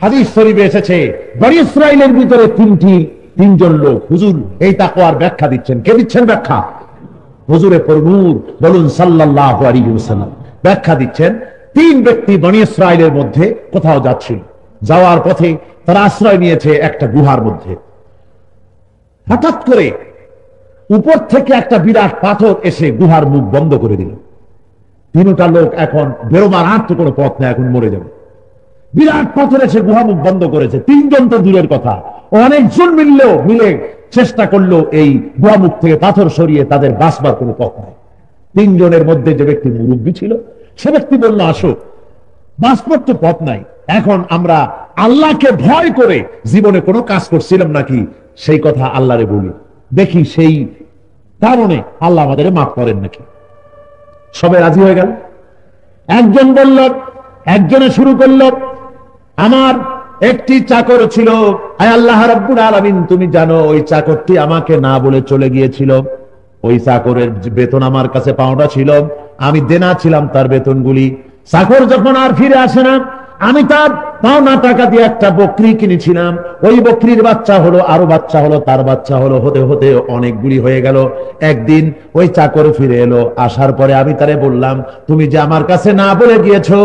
হাদিস শরীফে এসেছে বনী ইসরাইলের ভিতরে তিনজন লোক হুজুর এই তাকওয়ার ব্যাখ্যা দিচ্ছেন। কে দিচ্ছেন ব্যাখ্যা? হুজুরে পরমুর বলুন সাল্লাল্লাহু আলাইহি ওয়াসাল্লাম ব্যাখ্যা দিচ্ছেন। তিন ব্যক্তি বনী ইসরাইলের মধ্যে কোথাও যাচ্ছিল, যাওয়ার পথে তারা আশ্রয় নিয়েছে একটা গুহার মধ্যে। হঠাৎ করে উপর থেকে একটা বিরাট পাথর এসে গুহার মুখ বন্ধ করে দিল। তিনটা লোক এখন বেরোবার আর তো কোনো পথ নেই, এখন মরে যাবে। বিরাট পাথর এসে গুহা মুখ বন্ধ করেছে। তিনজন তো দূরের কথা, অনেকজন মিলে চেষ্টা করলো এই গুহা মুখ থেকে পাথর সরিয়ে তাদের বাঁচবার কোনো পথ নাই। তিনজনের মধ্যে যে ব্যক্তি মুরব্বী ছিল সে ব্যক্তি বলল, আসো, বাঁচবার তো পথ নাই। এখন আমরা আল্লাহকে ভয় করে জীবনে কোনো কাজ করছিলাম নাকি সেই কথা আল্লাহরে বলি, দেখি সেই কারণে আল্লাহ আমাদের মাফ করেন নাকি। সবে রাজি হয়ে গেল। একজন বলল, একজনে শুরু করল, আমার একটি চাকর ছিল, আয় আল্লাহ রাব্বুল আলামিন তুমি জানো ওই চাকরটি আমাকে না বলে চলে গিয়েছিল। ওই চাকরের বেতন আমার কাছে পাওনা ছিল, আমি দেনা ছিলাম তার বেতনগুলি। চাকর যখন আর ফিরে আসে না, আমি তার পাওনা টাকা দিয়ে একটা বকরি কিনেছিলাম। ওই বকরির বাচ্চা হলো, আরো বাচ্চা হলো, তার বাচ্চা হলো, হতে হতে অনেকগুলি হয়ে গেল। একদিন ওই চাকর ফিরে এলো, আসার পরে আমি তারে বললাম, তুমি যে আমার কাছে না বলে গিয়েছো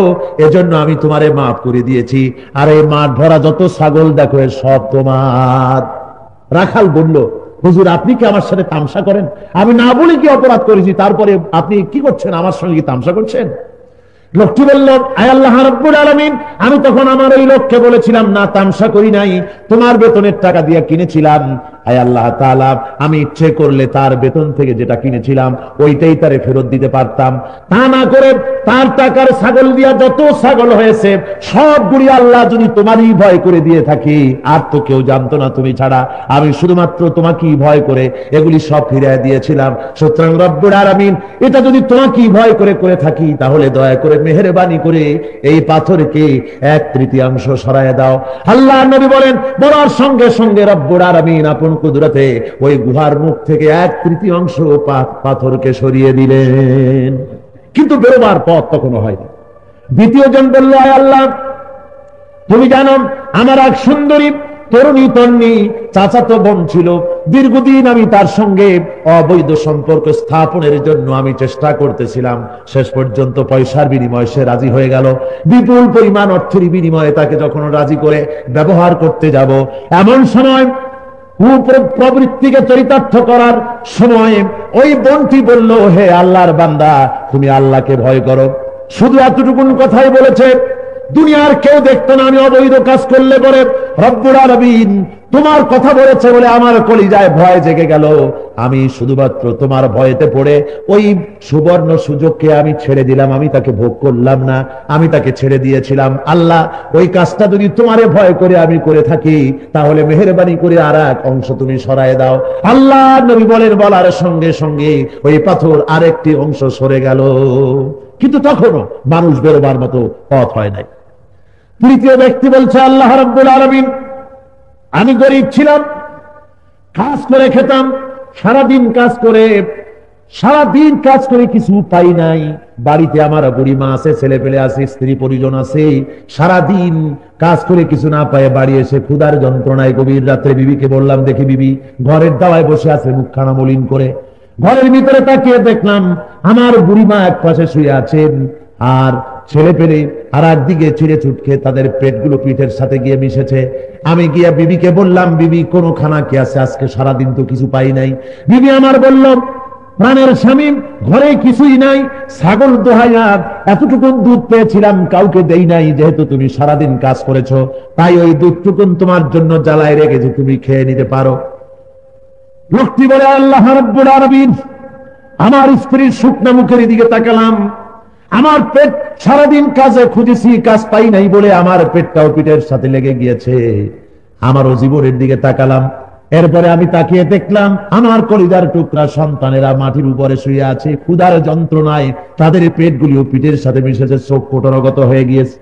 এজন্য আমি তোমারে মাফ করে দিয়েছি, আর এই মাঠ ভরা যত ছাগল দেখো সব তোমার। রাখাল বলল, হুজুর আপনি কি আমার সাথে তামসা করেন? আমি না বলে কি অপরাধ করেছি, তারপরে আপনি কি করছেন, আমার সঙ্গে কি তামসা করছেন? লোকটি বলল, আয় আল্লাহ রাব্বুল আলামিন আমি তখন আমার ওই লোককে বলেছিলাম না, তামসা করি নাই, তোমার বেতনের টাকা দিয়ে কিনেছিলাম। আয় আল্লাহ তাআলা আমি ইচ্ছে করলে তার বেতন থেকে যেটা কিনেছিলাম ওইটাই তারে ফেরত দিতে পারতাম, তা না করে তার টাকার ছাগল দিয়া যত ছাগল হয়েছে সবগুলি আল্লাহ যদি তোমারই ভয় করে দিয়ে থাকি, আর তো কেউ জানতো না তুমি ছাড়া, আমি শুধুমাত্র তোমাকেই ভয় করে এগুলি সব ফিরিয়ে দিয়েছিলাম। সুতরাং রব্বুল আলামিন এটা যদি তোমাকেই ভয় করে থাকি, তাহলে দয়া করে মেহেরবানি করে এই পাথরকে 1/3 সরায় দাও। আল্লাহ নবী বলেন, বলার সঙ্গে সঙ্গে রব্বুল আলামিন আপন কুদরতে ওই গুহার মুখ থেকে 1/3 পাথরকে সরিয়ে দিলেন। কিন্তু বেরোবার পথ তখনও হয়নি। দ্বিতীয় জন বলল, আয় আল্লাহ তুমি জানো আমার এক সুন্দরী তরুণী তন্নি চাচাতো বোন ছিল, দীর্ঘদিন আমি তার সঙ্গে অবৈধ সম্পর্ক স্থাপনের জন্য আমি চেষ্টা করতেছিলাম, শেষ পর্যন্ত পয়সার বিনিময়ে সে রাজি হয়ে গেল। বিপুল পরিমাণ অর্থের বিনিময়ে তাকে যখন রাজি করে ব্যবহার করতে যাব, এমন সময় প্রবৃত্তিকে চরিতার্থ করার সময় ওই বোনটি বলল, হে আল্লাহর বান্দা তুমি আল্লাহকে ভয় করো। শুধু এতটুকুন কথাই বলেছে, দুনিয়ার কেউ দেখতো না আমি অবৈধ কাজ করলে পরে। রব্বুল আলামিন তোমার কথা বলেছে বলে আমার কলিজায় ভয় জেগে গেল। আমি শুধুমাত্র তোমার ভয়েতে পড়ে ওই সুবর্ণ সুযোগকে আমি ছেড়ে দিলাম, আমি তাকে ভোগ করলাম না, আমি তাকে ছেড়ে দিয়েছিলাম। আল্লাহ ওই কাজটা যদি তোমারে ভয় করে আমি করে থাকি, তাহলে মেহেরবানি করে আর এক অংশ তুমি সরায় দাও। আল্লাহ নবী বলেন, বলার সঙ্গে সঙ্গে ওই পাথর আরেকটি অংশ সরে গেল। কিন্তু তখনও মানুষ বেরোবার মতো পথ হয় নাই। তৃতীয় ব্যক্তি বলছে, আল্লাহ রাব্বুল আলামিন আমি গরিব ছিলাম, কাজ করে খেতাম, সারাদিন কাজ করে কিছু পাই নাই। বাড়িতে আমার বুড়ি মা আছে, ছেলে পেলে আছে, স্ত্রী পরিজন আছে, সারাদিন কাজ করে কিছু না পায় বাড়ি এসে ক্ষুধার যন্ত্রণায় গভীর রাত্রে বিবিকে বললাম, দেখি বিবি ঘরের দাওয়ায় বসে আছে মুখখানা মলিন করে। ঘরের ভিতরে তাকিয়ে দেখলাম আমার বুড়ি মা এক পাশে শুয়ে আছেন, আর ছেলে পেলে আর একদিকে ছিঁড়ে ছুটকে তাদের পেটগুলো পিঠের সাথে গিয়ে মিশেছে। আমি গিয়া বিবিকে বললাম, বিবি কোনো খানা কি আছে, আজকে সারাদিন তো কিছু পাই নাই। বিবি আমার বলল, প্রাণের স্বামী ঘরে কিছুই নাই, ছাগল দোহাইয়া এতটুকু দুধ পেয়েছিলাম, কাউকে দেই নাই, যেহেতু তুমি সারাদিন কাজ করেছো তাই ওই দুধটুকুন তোমার জন্য জ্বালায় রেখেছি, তুমি খেয়ে নিতে পারো। লোকটি বলে, আল্লাহ রাব্বুল আলামিন আমার স্ত্রীর শুকনা মুখের দিকে তাকালাম, আমার পেট সারাদিন কাজে খুঁজেছি, কাজ পাই নাই বলে আমার পেটটাও পিঠের সাথে লেগে গিয়েছে। আমারও জীবনের দিকে তাকালাম, এরপরে আমি তাকিয়ে দেখলাম আমার কলিজার টুকরা সন্তানেরা মাটির উপরে শুয়ে আছে, ক্ষুধার যন্ত্রণায় তাদের পেটগুলিও পিঠের সাথে মিশেছে, চোখ কোটরগত হয়ে গিয়েছে।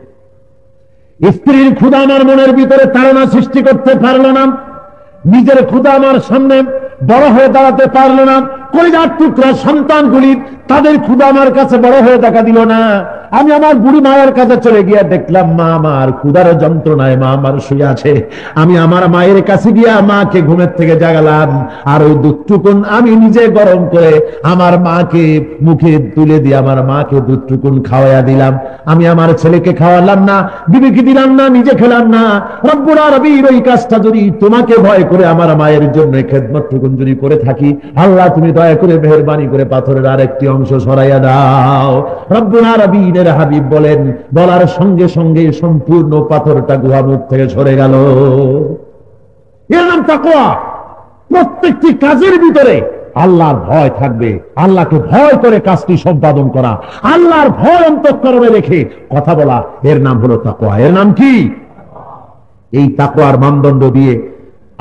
স্ত্রীর ক্ষুধা আমার মনের ভিতরে তাড়না সৃষ্টি করতে পারল না, নিজের ক্ষুধা আমার সামনে বড় হয়ে দাঁড়াতে পারলো না, কলিজার টুকরা সন্তানগুলি তাদের ক্ষুধা আমার কাছে বড় হয়ে দেখা দিল না। আমি আমার বুড়ি মায়ের কাছে চলে গিয়ে দেখলাম মা আমার ক্ষুধার যন্ত্রণায় মা আমার শুয়ে আছে। আমি আমার মায়ের কাছে গিয়া মাকে ঘুমের থেকে জাগালাম, আর ওই দুধটুকুন আমি নিজে গরম করে আমার মাকে মুখে তুলে দিয়ে আমার মাকে দুধটুকুন খাওয়াইয়া দিলাম। আমি আমার ছেলেকে খাওয়ালাম না, বিবিকে দিলাম না, নিজে খেলাম না। রব্বুল আলামিন ওই কাজটা যদি তোমাকে ভয় করে আমার মায়ের জন্য খেদমতটুকুন যদি করে থাকি, আল্লাহ তুমি দয়া করে মেহেরবানি করে পাথরের আরেকটি অংশ সরাইয়া দাও। রব্বুল আলামিনের হাবিব বলেন, বলার সঙ্গে সঙ্গে সম্পূর্ণ পাথরটা গুহামুখ থেকে সরে গেল। এর নাম তাকওয়া। প্রত্যেকটি কাজের ভিতরে আল্লাহর ভয় থাকবে, আল্লাহকে ভয় করে কাজটি সম্পাদন করা, আল্লাহর ভয় অন্তঃকরণে রেখে কথা বলা, এর নাম হলো তাকওয়া। এর নাম কি? এই তাকওয়ার মানদণ্ড দিয়ে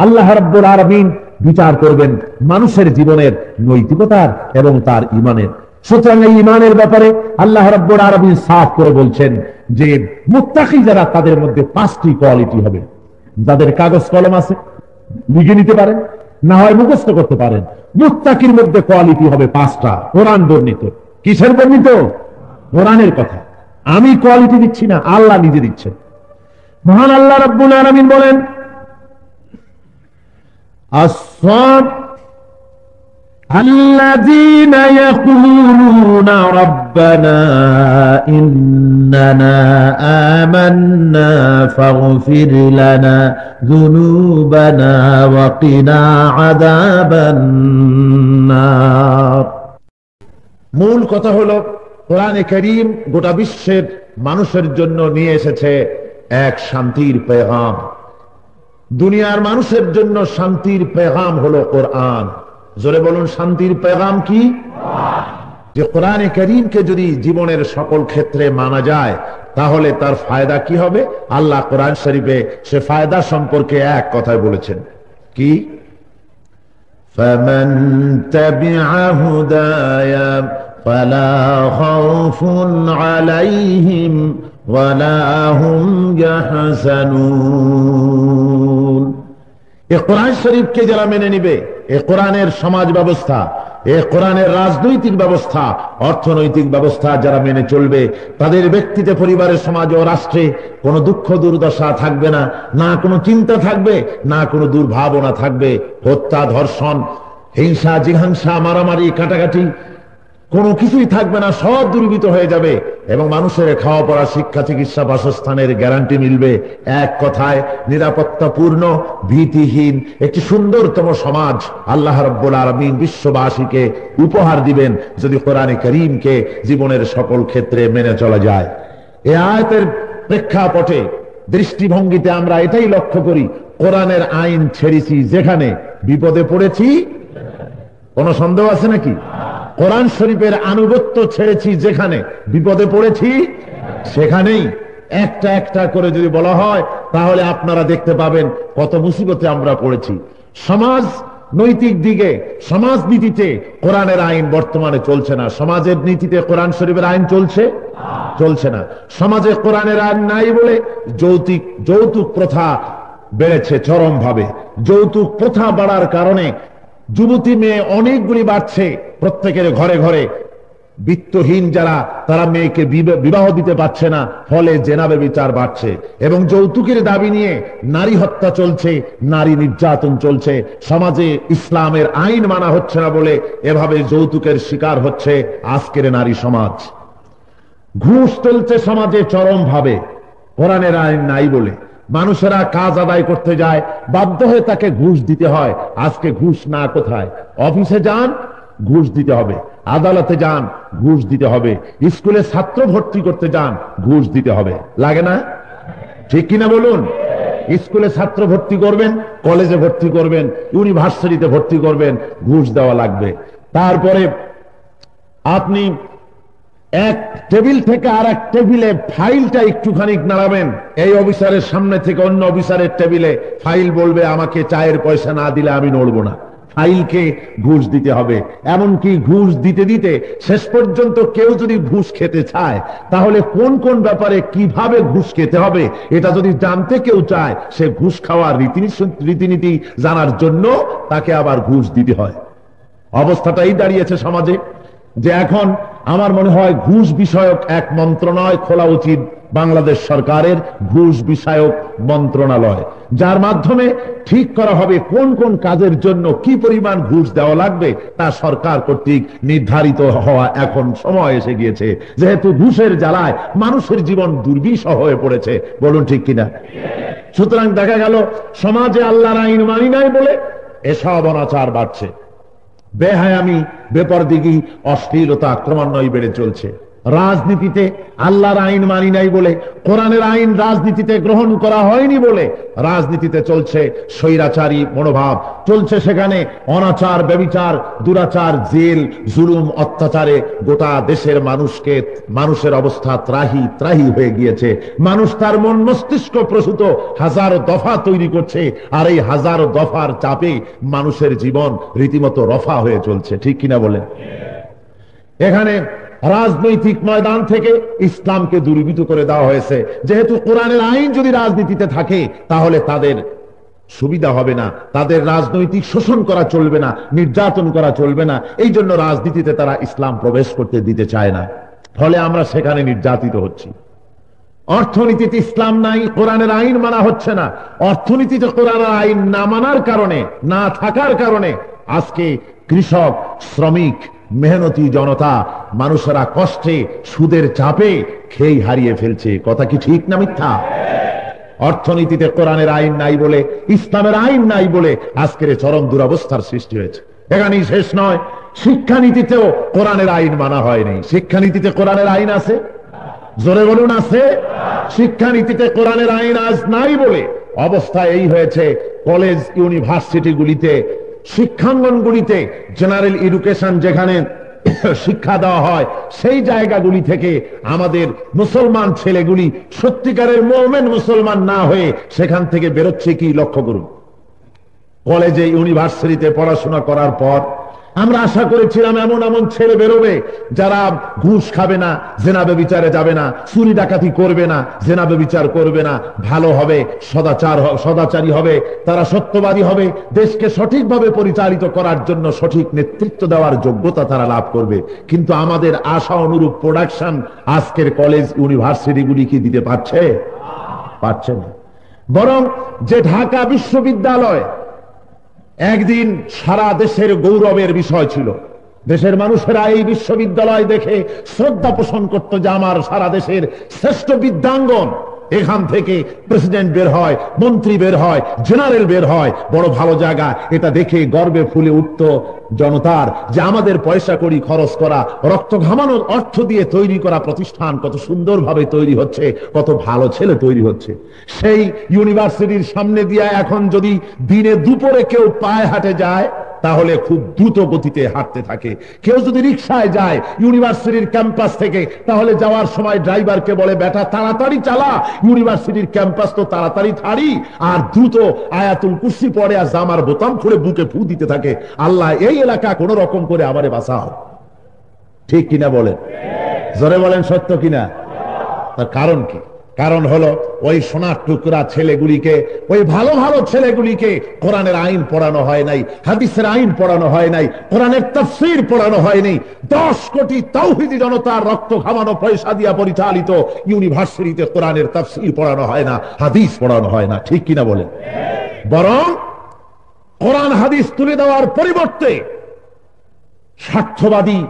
আল্লাহ রাব্বুল আলামিন বিচার করবেন মানুষের জীবনের নৈতিকতার এবং তার ঈমানের। সুতরাং এই ঈমানের ব্যাপারে আল্লাহ রাব্বুল আলামিন সাফ করে বলছেন যে মুত্তাকি যারা, তাদের মধ্যে 5টি কোয়ালিটি হবে। যাদের কাগজ কলম আছে লিখে নিতে পারেন, না হয় মুখস্থ করতে পারেন। মুত্তাকির মধ্যে কোয়ালিটি হবে 5টা, কোরআন বর্ণিত। কিসের বর্ণিত? কোরআনের কথা। আমি কোয়ালিটি দিচ্ছি না, আল্লাহ নিজে দিচ্ছেন। মহান আল্লাহ রাব্বুল আলামিন বলেন, الذين يقولون ربنا إننا آمنا فاغفر لنا ذنوبنا وقنا عذاب النار। মূল কথা হলো কোরআনে কারীম গোটা বিশ্বের মানুষের জন্য নিয়ে এসেছে এক শান্তির পেগাম। দুনিয়ার মানুষের জন্য শান্তির পেগাম হলো কোরআন। জোরে বলুন, শান্তির পেগাম কি? যে কোরআনে কারীমকে যদি জীবনের সকল ক্ষেত্রে মানা যায়, তাহলে তার ফায়দা কি হবে? আল্লাহ কোরআন শরীফে সে ফায়দা সম্পর্কে এক কথায় বলেছেন কি? ফামান তাবিআ হুদায়া ফালা খাউফুন আলাইহিম ওয়ালা হুম ইয়াহজানুন। এই কোরআন শরীফকে যারা মেনে নিবে, এই কোরআনের সমাজ ব্যবস্থা, এই কোরআনের রাজনৈতিক ব্যবস্থা, অর্থনৈতিক ব্যবস্থা যারা মেনে চলবে, তাদের ব্যক্তিতে, পরিবারের, সমাজে ও রাষ্ট্রে কোনো দুঃখ দুর্দশা থাকবে না, না কোনো চিন্তা থাকবে, না কোনো দুর্ভাবনা থাকবে। হত্যা, ধর্ষণ, হিংসা, জিঘাংসা, মারামারি, কাটাকাটি কোনো কিছুই থাকবে না, সব দূরীভূত হয়ে যাবে এবং মানুষের খাওয়া পড়া, শিক্ষা, চিকিৎসা, বাসস্থানের গ্যারান্টি মিলবে। এক কথায় নিরাপত্তাপূর্ণ, ভীতিহীন একটি সুন্দরতম সমাজ আল্লাহ রাব্বুল আলামিন বিশ্ববাসীকে উপহার দিবেন যদি কোরআনে কারীমকে জীবনের সকল ক্ষেত্রে মেনে চলা যায়। এই আয়াতের প্রেক্ষাপটে, দৃষ্টিভঙ্গিতে আমরা এটাই লক্ষ্য করি, কোরআনের আইন ছেড়েছি যেখানে, বিপদে পড়েছি। কোন সন্দেহ আছে নাকি? কোরআন শরীফের আনুগত্য ছেড়েছি যেখানে, বিপদে পড়েছি সেখানেই। একটা একটা করে যদি বলা হয়, তাহলে আপনারা দেখতে পাবেন কত মুসিবতে আমরা পড়েছি। সমাজ নৈতিক দিকে, সমাজ নীতিতে কোরআনের আইন বর্তমানে চলছে না। সমাজের নীতিতে কোরআন শরীফের আইন চলছে না। সমাজে কোরআনের আইন নাই বলে যৌতুক প্রথা বেড়েছে চরমভাবে। যৌতুক প্রথা বাড়ার কারণে যুবতী মেয়ে অনেকগুলি বাড়ছে। প্রত্যেকের ঘরে ঘরে বিত্তহীন যারা, তারা মেয়েকে বিবাহ দিতে পারছে না, ফলে জেনা ব্যভিচার বাড়ছে এবং যৌতুকের দাবি নিয়ে নারী হত্যা চলছে, নারী নির্যাতন চলছে। সমাজে ইসলামের আইন মানা হচ্ছে না বলে এভাবে যৌতুকের শিকার হচ্ছে আজকের নারী সমাজ। ঘুষ চলছে সমাজে চরমভাবে, কোরআনের আইন নাই বলে। মানুষেরা কাজ আদায় করতে যায়, বাধ্য হয়ে তাকে ঘুষ দিতে হয়। আজকে ঘুষ না কোথায়? অফিসে যান, ঘুষ দিতে হবে। আদালতে যান, ঘুষ দিতে হবে। স্কুলে ছাত্র ভর্তি করতে যান, ঘুষ দিতে হবে। লাগে না? ঠিক কিনা বলুন? স্কুলে ছাত্র ভর্তি করবেন, কলেজে ভর্তি করবেন, ইউনিভার্সিটিতে ভর্তি করবেন, ঘুষ দেওয়া লাগবে। তারপরে আপনি এক টেবিল থেকে আর এক টেবিলে ফাইলটা একটুখানি নাড়াবেন, এই অফিসারের সামনে থেকে অন্য অফিসারের টেবিলে ফাইল বলবে আমাকে চায়ের পয়সা না দিলে আমি নড়বো না। ফাইলকে ঘুষ দিতে হবে। এমনকি ঘুষ দিতে দিতে শেষ পর্যন্ত কেউ যদি ঘুষ খেতে চায়, তাহলে কোন কোন ব্যাপারে কিভাবে ঘুষ খেতে হবে এটা যদি জানতে কেউ চায়, সে ঘুষ খাওয়ার রীতিনীতি জানার জন্য তাকে আবার ঘুষ দিতে হয়। অবস্থাটাই দাঁড়িয়েছে সমাজে যে এখন আমার মনে হয় ঘুষ বিষয়ক এক মন্ত্রণালয় খোলা উচিত বাংলাদেশ সরকারের, ঘুষ বিষয়ক মন্ত্রণালয়, যার মাধ্যমে ঠিক করা হবে কোন কোন কাজের জন্য কি পরিমাণ ঘুষ দেওয়া লাগবে তা সরকার কর্তৃক নির্ধারিত হওয়া এখন সময় এসে গিয়েছে, যেহেতু ঘুষের জ্বালায় মানুষের জীবন দুর্বিষহ হয়ে পড়েছে। বলুন ঠিক কিনা? সুতরাং দেখা গেল সমাজে আল্লাহর আইন মানি নাই বলে এসব অনাচার বাড়ছে, বেহায়ামি, বেপরদিগি, অশ্লীলতা ক্রমান্বয়ে বেড়ে চলছে। রাজনীতিতে আল্লাহর আইন মানি নাই বলে, কোরআনের আইন রাজনীতিতে গ্রহণ করা হয়নি বলে রাজনীতিতে চলছে স্বৈরাচারী মনোভাব, চলছে সেখানে অনাচার, ব্যভিচার, দুরাচার, জেল, জুলুম, অত্যাচারে গোটা দেশের মানুষের অবস্থা ত্রাহি ত্রাহি হয়ে গিয়েছে। মানুষ তার মন মস্তিষ্ক প্রসূত হাজারো দফা তৈরি করছে, আর এই হাজারো দফার চাপে মানুষের জীবন রীতিমতো রফা হয়ে চলছে। ঠিক কিনা বলেন? এখানে রাজনৈতিক ময়দান থেকে ইসলামকে দূরীভূত করে দেওয়া হয়েছে। যেহেতু কোরআনের আইন যদি রাজনীতিতে থাকে তাহলে তাদের সুবিধা হবে না, তাদের রাজনৈতিক শোষণ করা চলবে না, নির্যাতন করা চলবে না। এই জন্য রাজনীতিতে তারা ইসলাম প্রবেশ করতে দিতে চায় না, ফলে আমরা সেখানে নির্যাতিত হচ্ছি। অর্থনীতিতে ইসলাম নাই, কোরআনের আইন মানা হচ্ছে না। অর্থনীতিতে কোরআনের আইন না মানার কারণে, না থাকার কারণে আজকে কৃষক, শ্রমিক, মেহনতি জনতা, মানুষেরা কষ্টে, সুদের চাপে খেই হারিয়ে ফেলছে। কথা কি ঠিক না মিথ্যা? অর্থনীতিতে কোরআনের আইন নাই বলে, ইসলামের আইন নাই বলে আজকের চরম দুরবস্থার সৃষ্টি হয়েছে। এখানেই শেষ নয়, শিক্ষানীতিতেও কোরআনের আইন মানা হয়নি। শিক্ষানীতিতে কোরআনের আইন আছে? জোরে বলুন আছে? শিক্ষানীতিতে কোরআনের আইন আজ নাই বলে অবস্থা এই হয়েছে, কলেজ ইউনিভার্সিটিগুলিতে, শিক্ষাঙ্গনগুলিতে, জেনারেল এডুকেশন যেখানে শিক্ষা দেওয়া হয় সেই জায়গাগুলি থেকে আমাদের মুসলমান ছেলেগুলি সত্যিকারের মুমিন মুসলমান না হয়ে সেখান থেকে বেরোচ্ছে কি লক্ষ্য করুন। কলেজে ইউনিভার্সিটিতে পড়াশোনা করার পর আমরা আশা করেছিলাম এমন এমন ছেলে বেরোবে যারা ঘুষ খাবে না, জেনা ব্যভিচারে যাবে না, চুরি ডাকাতি করবে না, জেনা ব্যভিচার করবে না, ভালো হবে, সদাচারী হবে, তারা সত্যবাদী হবে, দেশকে সঠিকভাবে পরিচালিত করার জন্য সঠিক নেতৃত্ব দেওয়ার যোগ্যতা তারা লাভ করবে। কিন্তু আমাদের আশা অনুরূপ প্রোডাকশন আজকের কলেজ ইউনিভার্সিটিগুলি কি দিতে পারছে না। বরং যে ঢাকা বিশ্ববিদ্যালয় একদিন সারা দেশের গৌরবের বিষয় ছিল, দেশের মানুষেরা এই বিশ্ববিদ্যালয় দেখে শ্রদ্ধা পোষণ করত যে আমার সারা দেশের শ্রেষ্ঠ বিদ্যাঙ্গন, এখান থেকে প্রেসিডেন্ট বের হয়, মন্ত্রী বের হয়, জেনারেল বের হয়, বড় ভালো জায়গা। এটা দেখে গর্বে ফুলে উঠত জনতার যে আমাদের পয়সা কড়ি খরচ করা, রক্ত ঘামানোর অর্থ দিয়ে তৈরি করা প্রতিষ্ঠান কত সুন্দরভাবে তৈরি হচ্ছে, কত ভালো ছেলে তৈরি হচ্ছে। সেই ইউনিভার্সিটির সামনে দিয়ে এখন যদি দিনে দুপুরে কেউ পায়ে হাঁটে যায় তাহলে খুব দ্রুত গতিতে হাঁটতে থাকে। কেউ যদি রিকশায় যায় ইউনিভার্সিটির ক্যাম্পাস থেকে, তাহলে যাওয়ার সময় ড্রাইভারকে বলে বেটা তাড়াতাড়ি চালা, ইউনিভার্সিটির ক্যাম্পাস তো তাড়াতাড়ি ছাড়ি, আর দ্রুত আয়াতুল কুরসি পড়ে আর জামার বোতাম খুলে বুকে ফু দিতে থাকে, আল্লাহ এই এলাকা কোন রকম করে আমারে বাঁচাও। ঠিক কিনা বলেন? জোরে বলেন সত্য কিনা? তার কারণ কি? কারণ হলো ওই সোনার টুকরা ছেলেগুলিকে, ওই ভালো ভালো ছেলেগুলিকে কোরআনের আইন পড়ানো হয় নাই, হাদিসের আইন পড়ানো হয় নাই, কোরআনের তাফসীর পড়ানো হয়নি। 10 কোটি তাওহীদি জনতার রক্ত ঘামানো পয়সা দিয়া পরিচালিত ইউনিভার্সিটিতে কোরআনের তাফসীর পড়ানো হয় না, হাদিস পড়ানো হয় না। ঠিক কিনা বলেন? বরং কোরআন হাদিস তুলে দেওয়ার পরিবর্তে স্বার্থবাদী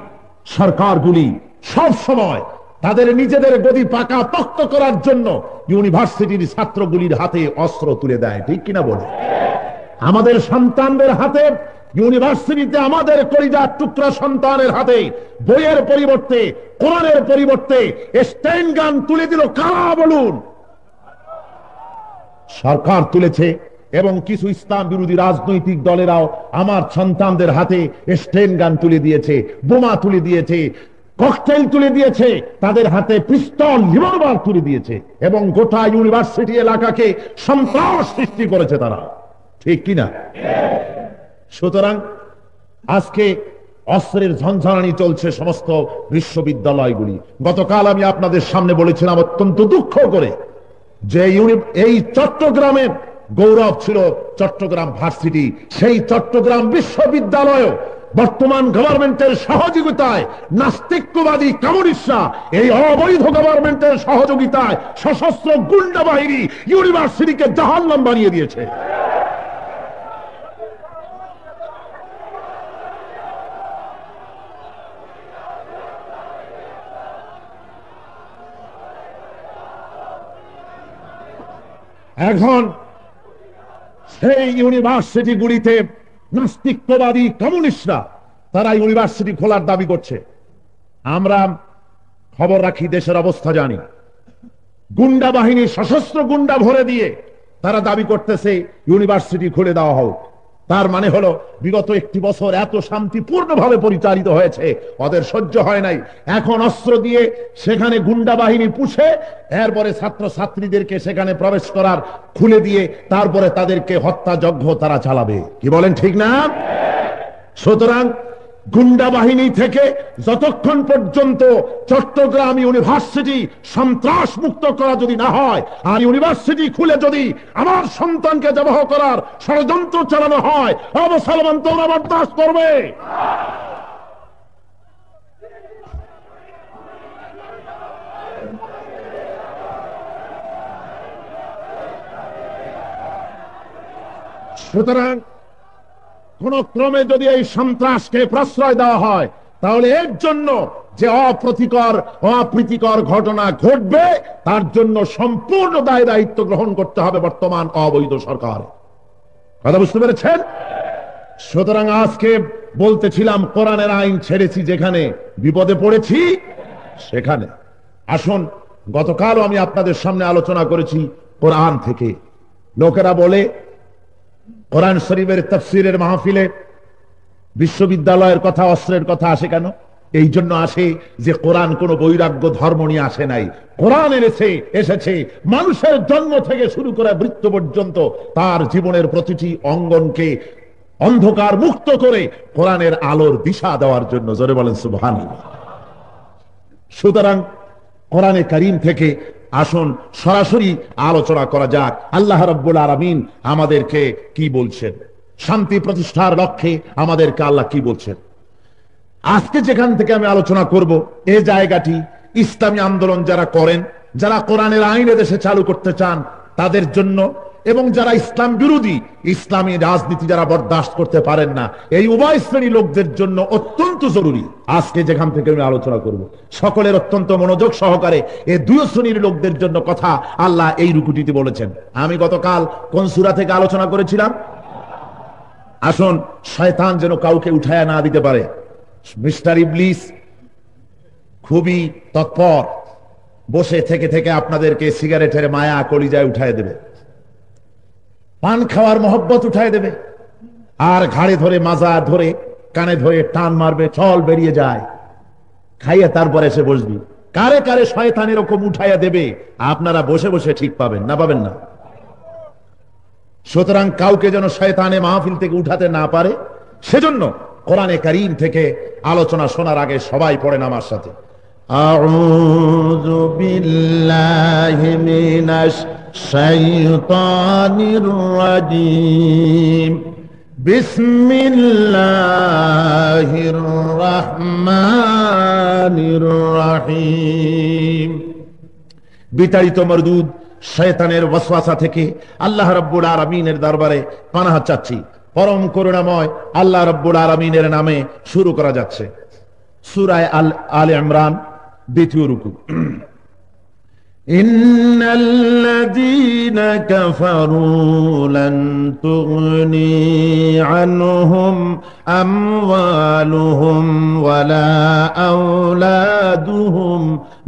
সরকারগুলি সব সময় তাদের নিজেদের গদি পাকা পোক্ত করার জন্য ইউনিভার্সিটির ছাত্রগুলির হাতে অস্ত্র তুলে দেয়। ঠিক কিনা বলে? আমাদের সন্তানদের হাতে, ইউনিভার্সিটিতে আমাদের কলিজার টুকরা সন্তানের হাতে বইয়ের পরিবর্তে, কোরআনের পরিবর্তে স্টেন গান তুলে দিল কারা বলুন? সরকার তুলেছে। এবং কিছু ইসলাম বিরোধী রাজনৈতিক দলেরাও আমার সন্তানদের হাতে স্টেন গান তুলে দিয়েছে, বোমা তুলে দিয়েছে, ককটেল তুলে দিয়েছে, তাদের হাতে পিস্তল, রিভলভার তুলে দিয়েছে, এবং গোটা ইউনিভার্সিটি এলাকাকে সন্ত্রাস সৃষ্টি করেছে তারা। ঠিক কিনা? সুতরাং আজকে অস্ত্রের ঝঞ্ঝানি চলছে সমস্ত বিশ্ববিদ্যালয়গুলি। গতকাল আমি আপনাদের সামনে বলেছিলাম অত্যন্ত দুঃখ করে যে এই চট্টগ্রামের গৌরব ছিল চট্টগ্রাম ভার্সিটি, সেই চট্টগ্রাম বিশ্ববিদ্যালয় বর্তমান গভর্নমেন্টের সহযোগিতায় নাস্তিকবাদী কমিউনিস্টরা এই অবৈধ গভর্নমেন্টের সহযোগিতায় সশস্ত্র গুন্ডা বাহিনী ইউনিভার্সিটিকে জাহান্নাম বানিয়ে দিয়েছে। এখন সেই ইউনিভার্সিটিগুলিতে নাস্তিকবাদী কমিউনিস্টরা তারা ইউনিভার্সিটি খোলার দাবি করছে। আমরা খবর রাখি, দেশের অবস্থা জানি। গুন্ডা বাহিনী সশস্ত্র গুন্ডা ভরে দিয়ে তারা দাবি করতেছে ইউনিভার্সিটি খুলে দেওয়া হোক। তার মানে হলো বিগত একটি বছর এত শান্তিপূর্ণভাবে পরিচালিত হয়েছে, ওদের সহ্য হয় নাই। এখন অস্ত্র দিয়ে সেখানে গুন্ডা বাহিনী পুষে এরপরে ছাত্র ছাত্রীদেরকে সেখানে প্রবেশ করার খুলে দিয়ে তারপরে তাদেরকে হত্যাযজ্ঞ তারা চালাবে। কি বলেন, ঠিক না? সুতরাং গুন্ডা বাহিনী থেকে যতক্ষণ পর্যন্ত চট্টগ্রাম ইউনিভার্সিটি সন্ত্রাস মুক্ত করা যদি না হয়, আর ইউনিভার্সিটি খুলে যদি আমার সন্তানকে জবাহ করার ষড়যন্ত্র চালানো হয়, মুসলমান তোমরা বরদাস্ত করবে? সুতরাং কোন ক্রমে যদি এই সন্ত্রাসকে প্রশ্রয় দেওয়া হয়, তাহলে এর জন্য যে অপ্রীতিকর ঘটনা ঘটবে তার জন্য সম্পূর্ণ দায় দায়িত্ব গ্রহণ করতে হবে বর্তমান অবৈধ সরকার। কথা বুঝতে পেরেছেন? সুতরাং আজকে বলতেছিলাম কোরআনের আইন ছেড়েছি যেখানে, বিপদে পড়েছি সেখানে। আসুন, গতকালও আমি আপনাদের সামনে আলোচনা করেছি কোরআন থেকে। লোকেরা বলে কোরআন শরীফের তাফসীরের মাহফিলে বিশ্ববিদ্যালয়ের কথা, অস্ত্রের কথা আসে কেন? এই জন্য আসে যে কোরআন কোন বৈরাগ্য ধর্ম নিয়ে আসে নাই। কোরআন এসেছে মানুষের জন্ম থেকে শুরু করে মৃত্যু পর্যন্ত তার জীবনের প্রতিটি অঙ্গনকে অন্ধকার মুক্ত করে কোরআনের আলোর দিশা দেওয়ার জন্য। জোরে বলেন সুবহানাল্লাহ। সুতরাং কোরআনে কারীম থেকে আসুন সরাসরি আলোচনা করা যাক আল্লাহ রাব্বুল আলামিন আমাদেরকে কি বলছেন, শান্তি প্রতিষ্ঠার লক্ষ্যে আমাদেরকে আল্লাহ কি বলছেন। আজকে যেখান থেকে আমি আলোচনা করব, এই জায়গাটি ইসলামী আন্দোলন যারা করেন, যারা কোরআনের আইন দেশে চালু করতে চান তাদের জন্য, এবং যারা ইসলাম বিরোধী, ইসলামী রাজনীতি যারা বরদাস্ত করতে পারেন না, এই উভয় শ্রেণী লোকদের জন্য অত্যন্ত জরুরি আজকে যেখান থেকে আমি আলোচনা করব। সকলের অত্যন্ত মনোযোগ সহকারে এই দুই শ্রেণীর লোকদের জন্য কথা আল্লাহ এই রুকুটিতে বলেছেন। আমি গতকাল কোন সূরা থেকে আলোচনা করেছিলাম? আসুন, শয়তান যেন কাউকে উঠায়া না দিতে পারে। মিস্টার ইবলিস খুবই তৎপর, বসে থেকে থেকে আপনাদেরকে সিগারেটের মায়া কলিজায় উঠায় দেবে, পান খাওয়ার মহব্বত উঠায় দেবে, আর ঘাড়ে ধরে মাজা ধরে কানে ধরে টান মারবে, চল বেরিয়ে যায়, খাইয়া তারপরে এসে বসবি। কারে কারে শয়তান এরকম উঠাইয়া দেবে আপনারা বসে বসে ঠিক পাবেন না? পাবেন না। সুতরাং কাউকে যেন শয়তানে মাহফিল থেকে উঠাতে না পারে, সেজন্য কোরআনে কারীম থেকে আলোচনা শোনার আগে সবাই পড়েন আমার সাথে, আউযু বিল্লাহি মিনাশ শাইতানির রাজীম, বিসমিল্লাহির রাহমানির রাহিম। বিতাড়িত মরদুদ শয়তানের ওয়াসওয়াসা থেকে আল্লাহ রাব্বুল আলামিনের দরবারে পানাহ চাচ্ছি। পরম করুণাময় আল্লাহ রাব্বুল আলামিনের নামে শুরু করা যাচ্ছে। সূরা আলে ইমরান, দ্বিতীয় রুকু। ইন্নাল্লাযীনা কাফারু লান তুগনি আনহুম আমওয়ালুহুম ওয়ালা আওলাদুহুম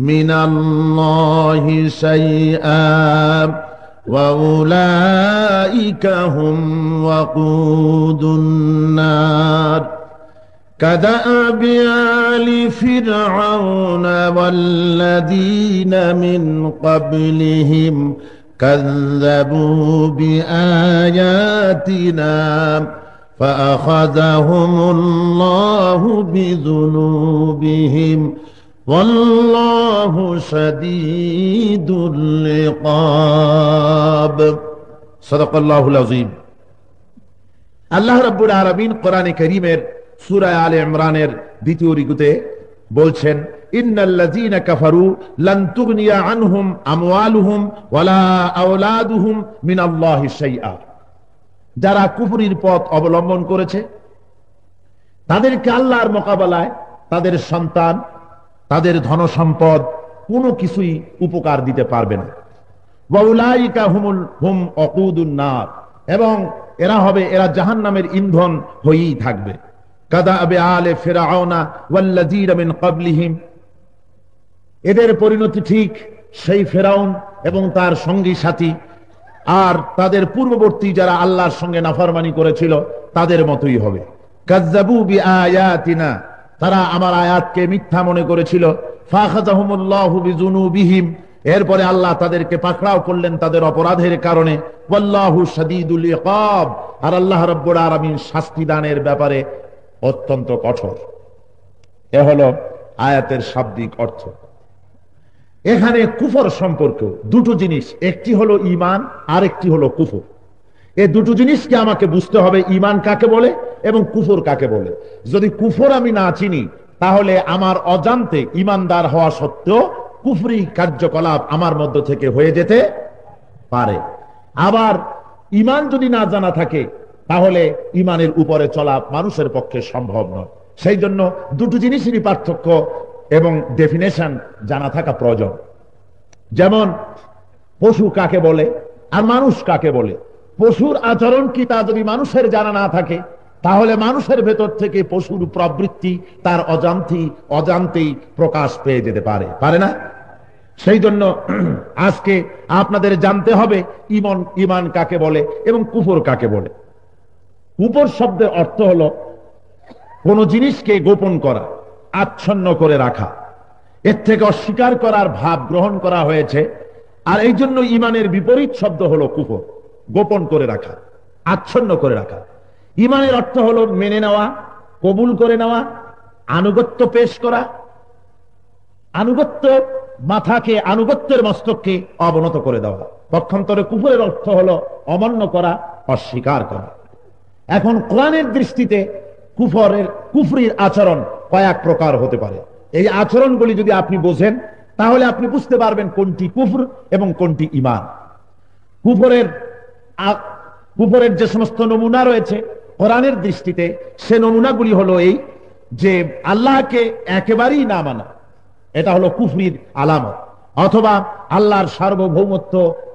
মিনাল্লাহি শাইআ وَأُولَئِكَ هُمْ وَقُودُ النَّارِ كَدَأْبِ آلِ فِرْعَوْنَ وَالَّذِينَ مِنْ قَبْلِهِمْ كَذَّبُوا بِآيَاتِنَا فَأَخَذَهُمُ اللَّهُ بِذُنُوبِهِمْ والله شديد العقاب صدق الله العظيم। আল্লাহ রাব্বুল আলামিন কোরআনে কারীমের সূরা আলে ইমরানের 2 রুকুতে বলছেন, ইন্নাল্লাযীনা কাফারু লান তুগনিয়া আনহুম আমওয়ালুহুম ওয়ালা আওলাদুহুম মিনাল্লাহি শাইআ। যারা কুফরির পথ অবলম্বন করেছে তাদেরকে আল্লাহর মোকাবেলায় তাদের সন্তান, তাদের ধন সম্পদ কোনো কিছুই উপকার দিতে পারবে না। ওয়াউলাইকা হুম ওয়াকুদুন নার, এবং এরা জাহান্নামের ইন্ধন হয়েই থাকবে। কাদাবে আলে ফিরআউনা ওয়াল্লাযীনা মিন ক্বাবলিহিম, এদের পরিণতি ঠিক সেই ফেরাউন এবং তার সঙ্গী সাথী আর তাদের পূর্ববর্তী যারা আল্লাহর সঙ্গে নাফরমানি করেছিল তাদের মতোই হবে। কাযযাবু বিআয়াতিনা, তারা আমার আয়াতকে মিথ্যা মনে করেছিল। ফাখাযাহুমুল্লাহু বিযুনুবিহিম, এরপরে আল্লাহ তাদেরকে পাকড়াও করলেন তাদের অপরাধের কারণে। ওয়াল্লাহু শাদীদুল ইকাব, আর আল্লাহ রাব্বুল আলামিন শাস্তি দানের ব্যাপারে অত্যন্ত কঠোর। এ হলো আয়াতের শাব্দিক অর্থ। এখানে কুফর সম্পর্কে দুটো জিনিস, একটি হলো ঈমান আর একটি হলো কুফর। এই দুটো জিনিসকে আমাকে বুঝতে হবে, ঈমান কাকে বলে এবং কুফর কাকে বলে। যদি কুফর আমি না চিনি তাহলে আমার অজান্তে ঈমানদার হওয়া সত্ত্বেও কুফরি কার্যকলাপ আমার মধ্য থেকে হয়ে যেতে পারে। আবার ঈমান যদি না জানা থাকে তাহলে ঈমানের উপরে চলা মানুষের পক্ষে সম্ভব নয়। সেই জন্য দুটো জিনিসেরই পার্থক্য এবং ডেফিনেশন জানা থাকা প্রয়োজন। যেমন পশু কাকে বলে আর মানুষ কাকে বলে। পশুর আচরণ কি তা যদি মানুষের জানা না থাকে তাহলে মানুষের ভেতর থেকে পশুর প্রবৃত্তি তার অজান্তেই প্রকাশ পেয়ে যেতে পারে না। সেই জন্য আজকে আপনাদের জানতে হবে ঈমান কাকে বলে এবং কুফর কাকে বলে। কুফর শব্দের অর্থ হলো কোন জিনিসকে গোপন করা, আচ্ছন্ন করে রাখা, এর থেকে অস্বীকার করার ভাব গ্রহণ করা হয়েছে। আর এই জন্য ঈমানের বিপরীত শব্দ হলো কুফর, গোপন করে রাখা, আচ্ছন্ন করে রাখা। ঈমানের অর্থ হলো মেনে নেওয়া, কবুল করে নেওয়া, আনুগত্য পেশ করা। আনুগত্যের মস্তককে অবনত করে দেওয়া। পক্ষান্তরে কুফরের অর্থ হলো অমান্য করা, অস্বীকার করা। এখন কোরআনের দৃষ্টিতে কুফরির আচরণ কয়েক প্রকার হতে পারে। এই আচরণগুলি যদি আপনি বোঝেন তাহলে আপনি বুঝতে পারবেন কোনটি কুফর এবং কোনটি ঈমান। কুফরের যে সমস্ত নমুনা রয়েছে কোরআনের দৃষ্টিতে, সে নমুনাগুলি হলো এই যে আল্লাহকে একেবারেই না মানা, এটা হলো কুফরির আলামত। অথবা আল্লাহর সার্বভৌমত্ব,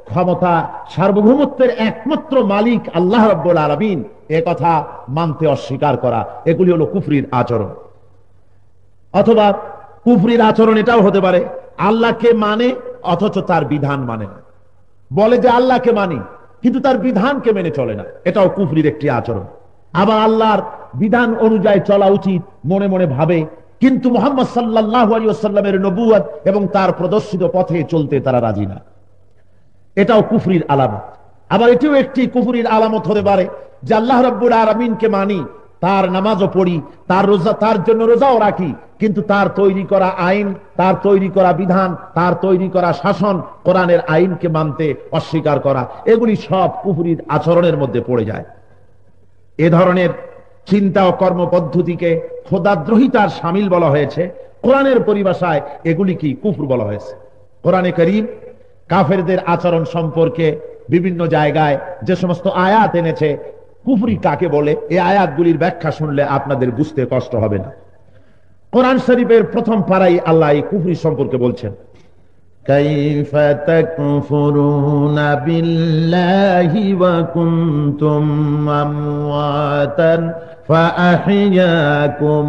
ক্ষমতা, সার্বভৌমত্বের একমাত্র মালিক আল্লাহ রাব্বুল আলামিন, এ কথা মানতে অস্বীকার করা, এগুলি হলো কুফরির আচরণ। অথবা কুফরির আচরণ এটাও হতে পারে আল্লাহকে মানে অথচ তার বিধান মানে না, বলে যে আল্লাহকে মানি কিন্তু তার বিধানকে মেনে চলে না, এটাও কুফরির একটি আচরণ। আবার আল্লাহর বিধান অনুযায়ী চলা উচিত মনে মনে ভাবে, কিন্তু মুহাম্মদ সাল্লাল্লাহু আলাইহি ওয়াসাল্লামের নবুয়ত এবং তার প্রদর্শিত পথে চলতে তারা রাজি না, এটাও কুফরির আলামত। আবার এটিও একটি কুফরির আলামত হতে পারে যে আল্লাহ রাব্বুল আলামিনকে মানি, তার নামাজও পড়ি, তার জন্য রোজাও রাখি, কিন্তু তার তৈরি করা আইন, তার তৈরি করা বিধান, তার তৈরি করা শাসন, কোরআনের আইনকে মানতে অস্বীকার করা, এগুলি সব কুফরির আচরণের মধ্যে পড়ে যায়। এ ধরনের চিন্তা ও কর্মপদ্ধতিকে খোদাদ্রোহিতার শামিল বলা হয়েছে। কোরআনের পরিভাষায় এগুলি কি কুফর বলা হয়েছে। কোরআনে কারীম কাফেরদের আচরণ সম্পর্কে বিভিন্ন জায়গায় যে সমস্ত আয়াত এনেছে, কুফরি কাকে বলে, এই আয়াতগুলির ব্যাখ্যা শুনলে আপনাদের বুঝতে কষ্ট হবে না। কোরআন শরীফের প্রথম পারায় আল্লাহ এই কুফরি সম্পর্কে বলছেন, কাইফা তাকফুরুনা বিল্লাহি ওয়া কুনতুম আমওয়াতান ফাআহইয়াকুম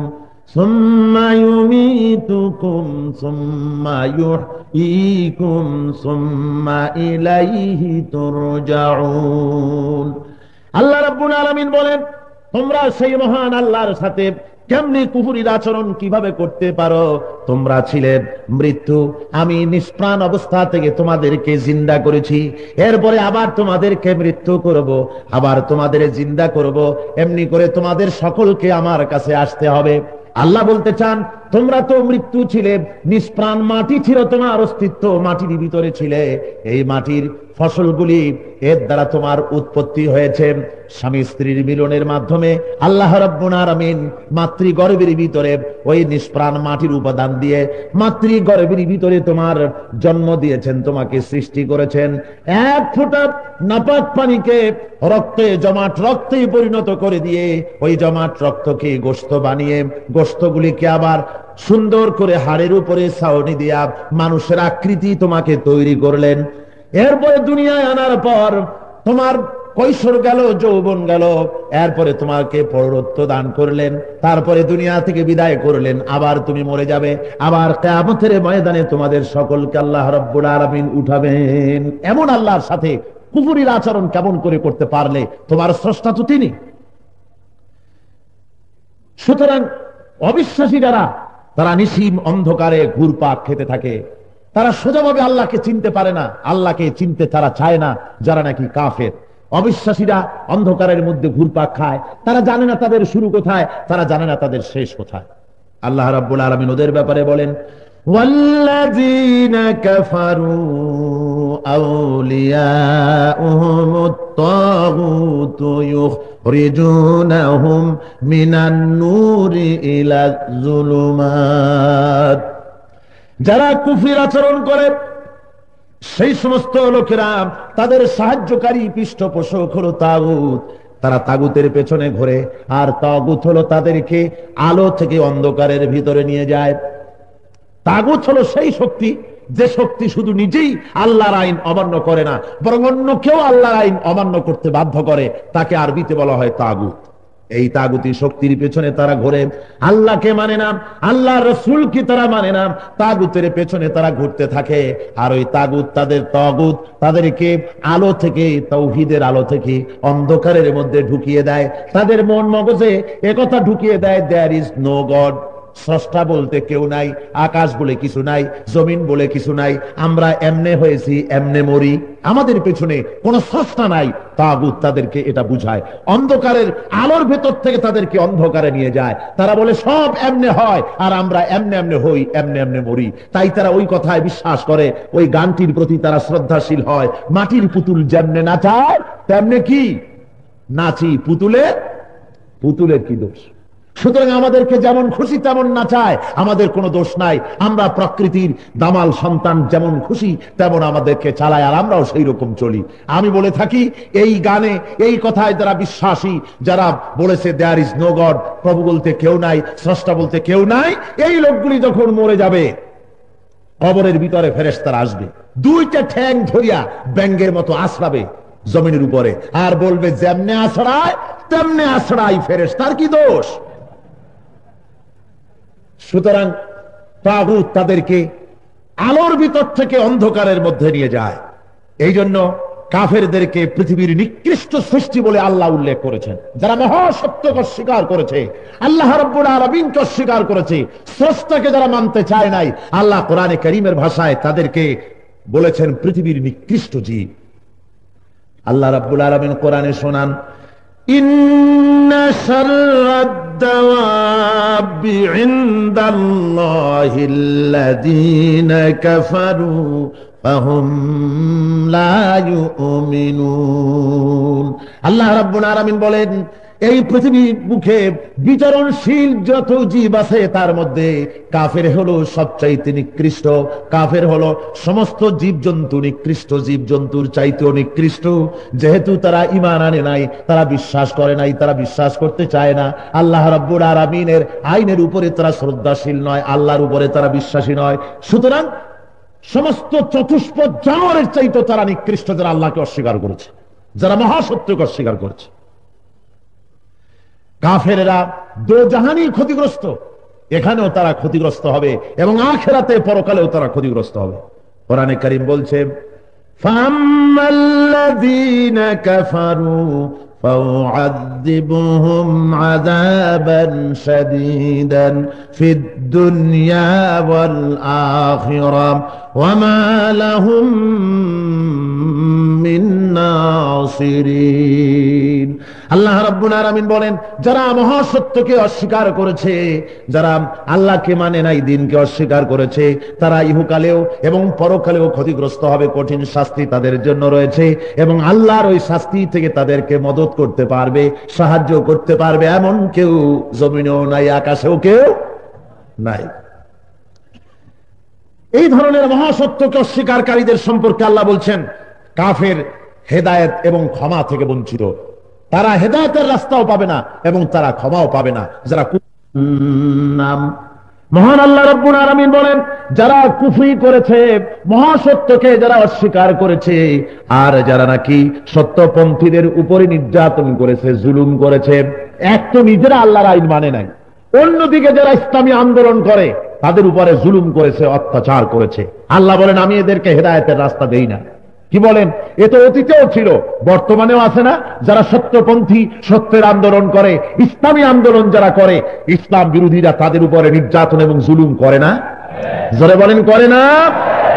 সুম্মা ইউমীতুকুম সুম্মা ইউহয়ীকুম সুম্মা ইলাইহি তুরজাউন। আল্লাহ রাব্বুল আলামিন বলেন, তোমরা সেই মহান আল্লাহর সাথে কেমনি কুফরির আচরণ কিভাবে করতে পারো? তোমরা ছিলে মৃত্যু, আমি নিষ্প্রাণ অবস্থা থেকে তোমাদেরকে জিন্দা করেছি, এরপরে আবার তোমাদেরকে মৃত্যু করব, আবার তোমাদের জিন্দা করব, এমনি করে তোমাদের সকলকে আমার কাছে আসতে হবে। আল্লাহ বলতে চান, তোমরা তো মৃত্যু ছিলে, নিষ্প্রাণ মাটি ছিল তোমার অস্তিত্ব, মাটির ভিতরে ছিলে, এই মাটির ফসলগুলি এর দ্বারা তোমার উৎপত্তি হয়েছে স্বামী স্ত্রীর মিলনের মাধ্যমে। আল্লাহ রাব্বুল আলামিন মাতৃগর্ভের ভিতরে ওই নিষ্প্রাণ মাটির উপাদান দিয়ে মাতৃগর্ভের ভিতরে তোমার জন্ম দিয়েছেন, তোমাকে সৃষ্টি করেছেন। এক ফোঁটা নাপাক পানিকে রক্তে জমাট রক্তে পরিণত করে দিয়ে ওই জমাট রক্তকে গোশত বানিয়ে গোশতগুলিকে আবার সুন্দর করে হাড়ের উপরে ছাউনি দিয়া মানুষের আকৃতি তোমাকে তৈরি করলেন। এরপরে দুনিয়ায় আনার পর তোমার কৈশোর গেল, যৌবন গেল, এরপরে তোমাকে পৌরত্ব দান করলেন, তারপরে দুনিয়া থেকে বিদায় করলেন। আবার তুমি মরে যাবে, আবার কিয়ামতের ময়দানে তোমাদের সকলকে আল্লাহ রাব্বুল আলামিন উঠাবেন। এমন আল্লাহর সাথে কুফরির আচরণ কেমন করে করতে পারলে? তোমার স্রষ্টা তো তিনি। সুতরাং অবিশ্বাসী যারা, তারা নিশিম অন্ধকারে ঘুরপাক খেতে থাকে, তারা সোজাভাবে আল্লাহকে চিনতে পারে না, আল্লাহকে চিনতে তারা চায় না। যারা নাকি কাফের, অবিশ্বাসীরা অন্ধকারের মধ্যে ঘুরপাক খায়, তারা জানে না তাদের শুরু কোথায়, তারা জানে না তাদের শেষ কোথায়। আল্লাহ রাব্বুল আলামিন ওদের ব্যাপারে বলেন, ওয়াল্লাযীনা কাফারু আউলিয়াউহুমুত তাগুতু ইউখরিজুনাহুম মিনান নূরি ইলাজ যুলুমাত। যারা কুফরির আচরণ করে সেই সমস্ত লোকেরা, তাদের সাহায্যকারী পৃষ্ঠপোষক হলো তাগুত। তারা তাগুতের পেছনে ঘোরে, আর তাগুত হলো তাদেরকে আলো থেকে অন্ধকারের ভিতরে নিয়ে যায়। তাগুত হলো সেই শক্তি, যে শক্তি শুধু নিজেই আল্লাহর আইন অমান্য করে না, বরং অন্য কেউ আল্লাহর আইন অমান্য করতে বাধ্য করে, তাকে আরবিতে বলা হয় তাগুত। এই তাগুতি শক্তির পেছনে তারা ঘোরে, আল্লাহকে মানে না, আল্লাহর রাসূলকে তারা মানে না, তাগুতের পেছনে তারা ঘুরতে থাকে। আর ওই তাগুত তাদেরকে আলো থেকে, তাওহীদের আলো থেকে অন্ধকারের মধ্যে ঢুকিয়ে দেয়। তাদের মন মগজে একথা ঢুকিয়ে দেয়, দেয়ার ইজ নো গড, স্রষ্টা বলতে কেউ নাই, আকাশ বলে কিছু নাই, জমিন বলে কিছু নাই, আমরা এমনে হয়েছি এমনে মরি, আমাদের পেছনে কোন স্রষ্টা নাই। তাগুত তাদেরকে এটা বুঝায়, অন্ধকারের আলোর ভেতর থেকে তাদেরকে অন্ধকারে নিয়ে যায়। তারা বলে সব এমনে হয়, আর আমরা এমনে এমনে হই, এমনে এমনে মরি। তাই তারা ওই কথায় বিশ্বাস করে, ওই গানটির প্রতি তারা শ্রদ্ধাশীল হয়। মাটির পুতুল যেমনে নাচায় তেমনে কি নাচি, পুতুলের কি দোষ? সুতরাং আমাদেরকে যেমন খুশি তেমন নাচায়, আমাদের কোনো দোষ নাই। আমরা প্রকৃতির দামাল সন্তান, যেমন খুশি তেমন আমাদেরকে চালায়, আর আমরাও সেই রকম চলি। আমি বলে থাকি, এই গানে, এই কথায় যারা বিশ্বাসী, যারা বলেছে দেয়ার ইজ নো গড, প্রভু বলতে কেউ নাই, স্রষ্টা বলতে কেউ নাই, এই লোকগুলি যখন মরে যাবে, কবরের ভিতরে ফেরেশতারা আসবে, দুইটা ঠ্যাং ধরিয়া ব্যাঙের মতো আছড়াবে জমিনের উপরে, আর বলবে যেমনে আছড়ায় তেমনে আছড়াই, ফেরেশতার কি দোষ? সুতরাং তাগুত তাদেরকে আলোর ভিতর থেকে অন্ধকারের মধ্যে নিয়ে যায়। এই জন্য কাফেরদেরকে পৃথিবীর নিকৃষ্ট সৃষ্টি বলে আল্লাহ উল্লেখ করেছেন। যারা মহাসত্যকে অস্বীকার করেছে, আল্লাহ রাব্বুল আলামিনকে অস্বীকার করেছে, স্রষ্টাকে যারা মানতে চায় নাই, আল্লাহ কোরআনে কারীমের ভাষায় তাদেরকে বলেছেন পৃথিবীর নিকৃষ্ট জীব। আল্লাহ রাব্বুল আলামিন কোরআনে শোনান, ইন্না শাররাদ দাওয়াবি ইনদাল্লাহিল্লাযীনা কাফারু ফাহুম লা ইউমিনুন। আল্লাহ রাব্বুল আলামিন বলেন, এই পৃথিবীর বুকে বিচরণশীল যত জীব আছে তার মধ্যে কাফের হলো সবচাইতে নিকৃষ্ট। কাফের হলো সমস্ত জীবজন্তু নিকৃষ্ট, জীবজন্তুর চাইতেও নিকৃষ্ট। যেহেতু তারা ঈমান আনে নাই, তারা বিশ্বাস করে নাই, তারা বিশ্বাস করতে চায় না, আল্লাহ রাব্বুল আলামিনের আইনের উপরে তারা শ্রদ্ধাশীল নয়, আল্লাহর উপরে তারা বিশ্বাসী নয়। সুতরাং সমস্ত চতুষ্পদ জানোয়ারের চাইতে তারা নিকৃষ্ট, যারা আল্লাহকে অস্বীকার করেছে, যারা মহাসত্যকে অস্বীকার করেছে। কাফেরেরা দোজাহানি ক্ষতিগ্রস্ত, এখানেও তারা ক্ষতিগ্রস্ত হবে, এবং আখিরাতে পরকালেও তারা ক্ষতিগ্রস্ত হবে। কোরআনে কারীম বলছে, ফাম্মাল্লাযীনা কাফারু ফাউআযিবুহুম আযাবান শাদীদান ফিদ দুনিয়া ওয়াল আখিরাহ ওয়া মা লাহুম মিন নাসিরিন। আল্লাহ রাব্বুল আলামিন বলেন, যারা মহাসত্যকে অস্বীকার করেছে, যারা আল্লাহকে মানে নাই, দিনকে অস্বীকার করেছে, তারা ইহকালেও এবং পরকালেও ক্ষতিগ্রস্ত হবে। কঠিন শাস্তি তাদের জন্য রয়েছে এবং আল্লাহর ওই শাস্তি থেকে তাদেরকে মদত করতে পারবে, সাহায্য করতে পারবে এমন কেউ জমিনেও নাই, আকাশেও কেউ নাই। এই ধরনের মহাসত্যকে অস্বীকারীদের সম্পর্কে আল্লাহ বলছেন, কাফের হেদায়েত এবং ক্ষমা থেকে বঞ্চিত। তারা হেদায়েতের রাস্তাও পাবে না এবং তারা ক্ষমাও পাবে না। যারা নাম মহান আল্লাহ রাব্বুল আলামিন বলেন, যারা কুফরি করেছে, মহাসত্যকে যারা অস্বীকার করেছে, আর যারা নাকি সত্যপন্থীদের উপরে নির্যাতন করেছে, জুলুম করেছে, এক তো নিজেরা আল্লাহর আইন মানে নাই, অন্যদিকে যারা ইসলামী আন্দোলন করে তাদের উপরে জুলুম করেছে, অত্যাচার করেছে। আল্লাহ বলেন, আমি এদেরকে হেদায়েতের রাস্তা দেই না। কি বলেন? এ তো অতীতেও ছিল, বর্তমানেও আছে না? যারা সত্যপন্থী, সত্যের আন্দোলন করে, ইসলামী আন্দোলন যারা করে, ইসলাম বিরোধীরা তাদের উপরে নির্যাতন এবং জুলুম করে না? জোরে বলেন, করে না?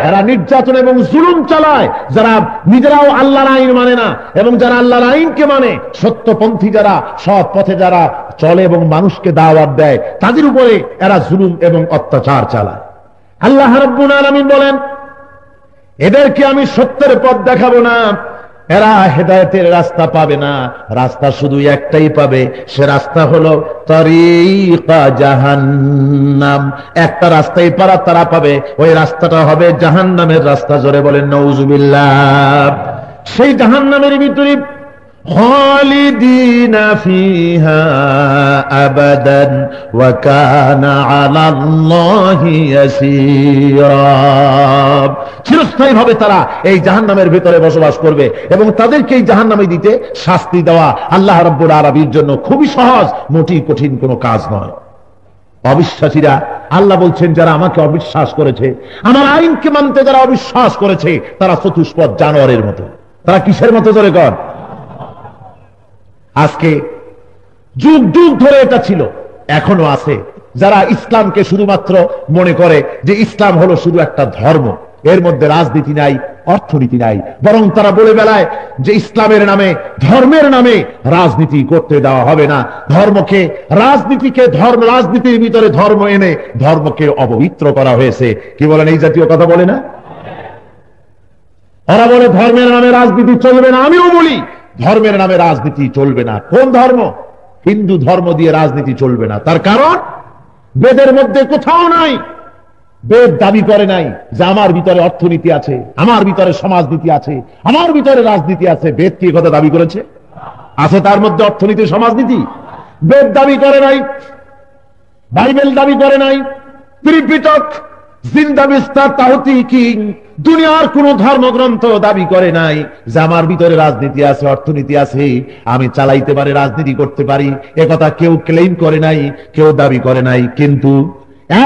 এরা নির্যাতন এবং জুলুম চালায়, যারা নিজেরাও আল্লাহর আইন মানে না এবং যারা আল্লাহর আইনকে মানে, সত্যপন্থী যারা, সৎ পথে যারা চলে এবং মানুষকে দাওয়াত দেয়, তাদের উপরে এরা জুলুম এবং অত্যাচার চালায়। আল্লাহ রাব্বুল আলামিন বলেন, এদেরকে আমি সত্যের পথ দেখাবো না, এরা হেদায়েতের রাস্তা পাবে না। রাস্তা শুধু একটাই পাবে, সে রাস্তা হলো তরিকা জাহান্নাম। একটা রাস্তাই তারা পাবে, ওই রাস্তাটা হবে জাহান্নামের রাস্তা। জোরে বলেন নাউজুবিল্লাহ। সেই জাহান্নামের ভিতরে খালিদিনা ফিহা আবাদান ওয়া কানা আলাল্লাহি ইয়াসীরা। চিরস্থায়ী ভাবে তারা এই জাহান্নামের ভিতরে বসবাস করবে এবং তাদেরকে এই জাহান্নামে দিতে শাস্তি দেওয়া আল্লাহ রাব্বুল আলামিনের জন্য খুবই সহজ, মোটেই কঠিন কোনো কাজ নয়। অবিশ্বাসীরা, আল্লাহ বলছেন, যারা আমাকে অবিশ্বাস করেছে, আমার আইনকে মানতে যারা অবিশ্বাস করেছে, তারা চতুষ্পদ জানোয়ারের মতো। তারা কিসের মতো? ধরে কর। আজকে যুগ যুগ ধরে এটা ছিল, এখনো আছে, যারা ইসলামকে শুধুমাত্র মনে করে যে ইসলাম হলো শুধু একটা ধর্ম, এর মধ্যে রাজনীতি নাই, অর্থনীতি নাই, বরং তারা বলে বেড়ায় যে ইসলামের নামে, ধর্মের নামে রাজনীতি করতে দেওয়া হবে না। ধর্মকে, রাজনীতিকে, রাজনীতির ভিতরে ধর্ম এনে ধর্মকে অপবিত্র করা হয়েছে। কি বলেন? এই জাতীয় কথা বলে না? ওরা বলে ধর্মের নামে রাজনীতি চলবে না। আমিও বলি ধর্মের নামে রাজনীতি চলবে না। কোন ধর্ম? হিন্দু ধর্ম দিয়ে রাজনীতি চলবে না। তার কারণ বেদের মধ্যে কোথাও নাই, বেদ দাবি করে নাই যে আমার ভিতরে অর্থনীতি আছে, আমার ভিতরে সমাজনীতি আছে, আমার ভিতরে রাজনীতি আছে। বেদ কি কথা দাবি করেছে? আছে তার মধ্যে অর্থনীতি, সমাজনীতি? বেদ দাবি করে নাই, বাইবেল দাবি করে নাই, ত্রিপিটক, জিন্দা বিস্তার, তাহতি কিং, দুনিয়ার কোন ধর্মগ্রন্থ দাবি করে নাই যে আমার ভিতরে রাজনীতি আছে, অর্থনীতি আছে, আমি চালাইতে পারি, রাজনীতি করতে পারি। একথা কেউ ক্লেম করে নাই, কেউ দাবি করে নাই। কিন্তু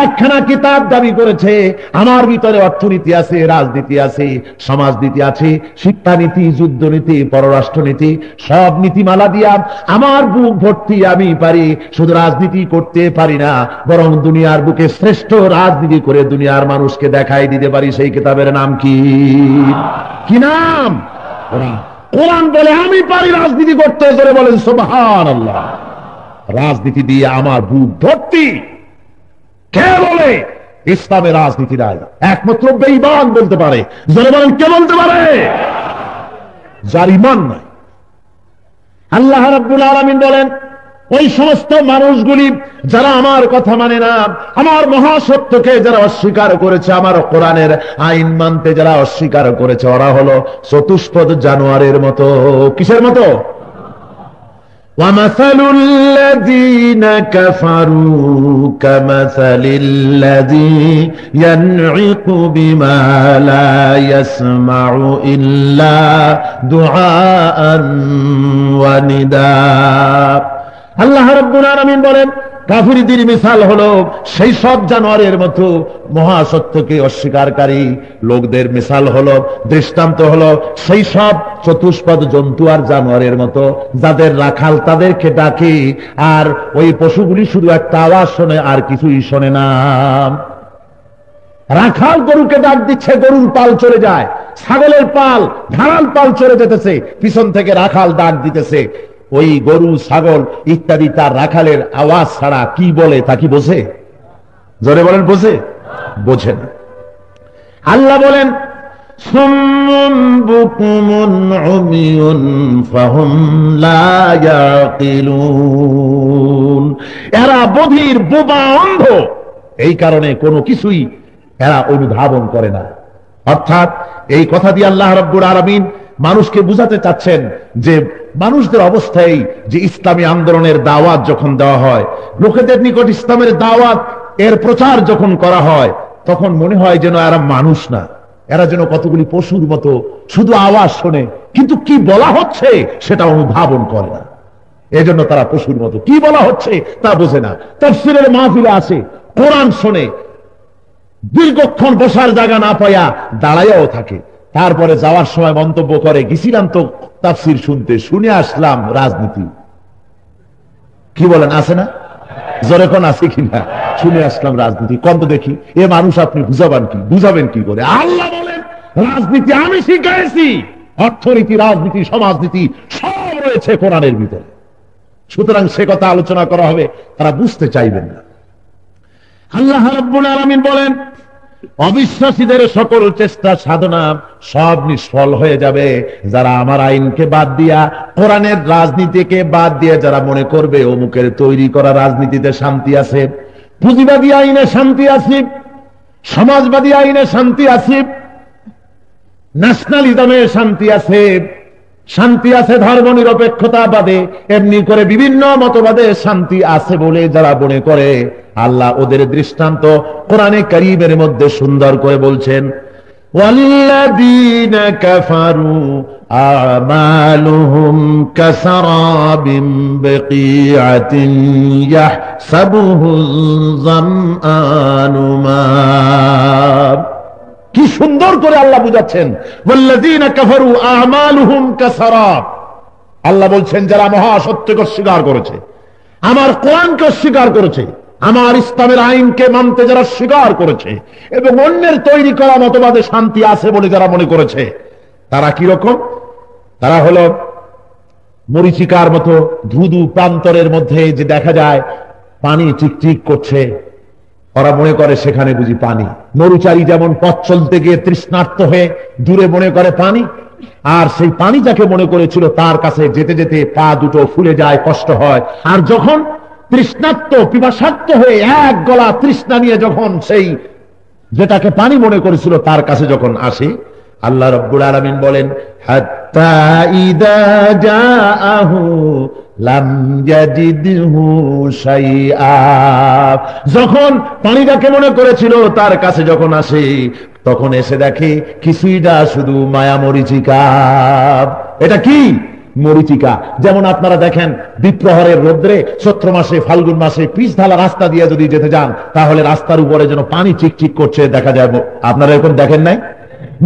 একখানা কিতাব দাবি করেছে আমার ভিতরে অর্থনীতি আছে, রাজনীতি আছে, সমাজনীতি আছে, শিক্ষানীতি, যুদ্ধনীতি, পররাষ্ট্রনীতি, সব নীতিমালা দিয়া আমার বুক ভর্তি। আমি পারি, শুধু রাজনীতি করতে পারি না, বরং দুনিয়ার বুকে শ্রেষ্ঠ রাজনীতি করে দুনিয়ার মানুষকে দেখাই দিতে পারি। সেই কিতাবের নাম কি? কি নাম? কোরআন বলে আমি পারি রাজনীতি করতে। জোরে বলেন সুবহানাল্লাহ। রাজনীতি দিয়ে আমার বুক ভর্তি। কে বলে ইসলামের রাজনীতি নাই? একমাত্র বেঈমান বলতে পারে। যারা বলেন কে বলতে পারে? যার ঈমান নাই। আল্লাহ রাব্বুল আলামিন বলেন, ওই সমস্ত মানুষগুলি যারা আমার কথা মানে না, আমার মহাসত্যকে যারা অস্বীকার করেছে, আমার কোরআনের আইন মানতে যারা অস্বীকার করেছে, ওরা হলো চতুষ্পদ জানোয়ারের মতো। কিসের মতো? وَمَثَلُ الَّذِينَ كَفَرُوا كَمَثَلِ الَّذِي يَنْعِقُ بِمَا لَا يَسْمَعُ إِلَّا دُعَاءً وَنِدَاءً। আল্লাহ রাব্বুল আলামিন বলেন, কাফিরদের মিসাল হলো সেই সব জানোয়ারের মতো। মহাসত্যকে অস্বীকারী লোকদের মিসাল হলো, দৃষ্টান্ত হলো সেই সব চতুষ্পদ জন্তু আর জানোয়ারের মতো, যাদের রাখাল তাদেরকে ডাকে আর ওই পশুগুলি শুধু একটা আওয়াজ শোনে, আর কিছুই শোনে না। রাখাল গরুকে ডাক দিচ্ছে, গরুর পাল চলে যায়। ছাগলের পাল, ধারাল পাল চড়ে যেতেছে, পিছন থেকে রাখাল ডাক দিতেছে। ওই গরু, ছাগল ইত্যাদি তার রাখালের আওয়াজ ছাড়া কি বলে তা কি বোঝে? জোরে বলেন, বোঝে? বোঝে না। আল্লাহ বলেন সুম্মুন বুকুমুন উমিয়ুন ফাহুম লা ইয়াকিলুন। এরা বধির, বোবা, অন্ধ, এই কারণে কোনো কিছুই এরা অনুধাবন করে না। অর্থাৎ এই কথা দিয়ে আল্লাহ রাব্বুল আলামিন মানুষকে বুঝাতে চাচ্ছেন যে মানুষদের অবস্থায় যে ইসলামী আন্দোলনের দাওয়াত যখন দেওয়া হয়, লোকেদের নিকট ইসলামের দাওয়াত এর প্রচার যখন করা হয়, তখন মনে হয় যেন এরা মানুষ না, এরা যেন কতগুলি পশুর মতো শুধু আওয়াজ শোনে, কিন্তু কি বলা হচ্ছে সেটা অনুধাবন করে না। এজন্য তারা পশুর মতো, কি বলা হচ্ছে তা বোঝে না। তাফসীরের মাহফিলে আসে, কোরআন শোনে, দীর্ঘক্ষণ বসার জায়গা না পায়া দাঁড়াইয়াও থাকে, তারপরে যাওয়ার সময় মন্তব্য করে গেছিলাম তো তাফসীর শুনতে, শুনে আসলাম রাজনীতি। কি বলেন, আছে না? জোরে কোন আছে কিনা? শুনে আসলাম রাজনীতি। কোন তো দেখি এ মানুষ আপনি বুঝাবেন কি করে? আল্লাহ বলেন রাজনীতি আমি শিখাইছি, অর্থনীতি, রাজনীতি, সমাজনীতি সব রয়েছে কোরআনের ভিতরে। সুতরাং সে কথা আলোচনা করা হবে, তারা বুঝতে চাইবেন না। আল্লাহ রাব্বুল আলামিন বলেন অবিশ্বাসীদের সকল চেষ্টা সাধনা সব নিষ্ফল হয়ে যাবে যারা আমার আইনকে বাদ দিয়া, কোরআনের রাজনীতিকে বাদ দিয়ে যারা মনে করবে অমুকের তৈরি করা রাজনীতিতে শান্তি আছে, পুঁজিবাদী আইনে শান্তি আছে, সমাজবাদী আইনে শান্তি আছে, ন্যাশনালিজমে শান্তি আছে, শান্তি আছে ধর্ম নিরপেক্ষতাবাদে, এমনি করে বিভিন্ন মতবাদে শান্তি আছে বলে যারা মনে করে, আল্লাহ ওদের দৃষ্টান্ত কোরআনে কারীমের মধ্যে সুন্দর করে বলছেন ওয়াল্লাযীনা কাফারু আমালুহুম কাসারাবিন বিকিআতিন ইয়াহসাবুহুল যামআনু মা। কি সুন্দর করে আল্লাহ বুঝাচ্ছেন, ওয়াল্লাযীনা কাফারু আমালুহুম কাসারাব। আল্লাহ বলছেন যারা মহাসত্যকে অস্বীকার করেছে, আমার কোরআনকে অস্বীকার করেছে, আমার ইসলামের আইনকে মানতে যারা স্বীকার করেছে এবং অন্যের তৈরি করা মতবাদে শান্তি আছে বলে যারা মনে করেছে, তারা কি রকম? তারা হলো মরীচিকার মতো ধুধু প্রান্তরের মধ্যে যে দেখা যায় পানি চিকচিক করছে, ওরা মনে করে সেখানে বুঝি পানি। মরুচারী যেমন পথ চলতে গিয়ে তৃষ্ণার্ত হয়ে দূরে মনে করে পানি, আর সেই পানি যাকে মনে করেছিল তার কাছে যেতে যেতে পা দুটো ফুলে যায়, কষ্ট হয়। আর যখন তৃষ্ণার্ত, পিপাসার্ত হয়ে এক গলা তৃষ্ণা নিয়ে যখন সেই যেটাকে পানি মনে করেছিল তার কাছে যখন আসে, আল্লাহ রাব্বুল আলামিন বলেন হাত্তা ইদা জাআহু লাম ইয়াজিদহু শাইআ। যখন পানিটাকে মনে করেছিল তার কাছে যখন আসে, তখন এসে দেখে কিছুই না, শুধু মায়া মরিচিকা। এটা কি? মরিচিকা। যেমন আপনারা দেখেন বিপ্রহরের রোদ্রে চৈত্র মাসে, ফাল্গুন মাসে পিচ ঢালা রাস্তা দিয়ে যদি যেতে যান, তাহলে রাস্তার উপরে যেন পানি চিকচিক করছে দেখা যায়। আপনারা এরকম দেখেন নাই?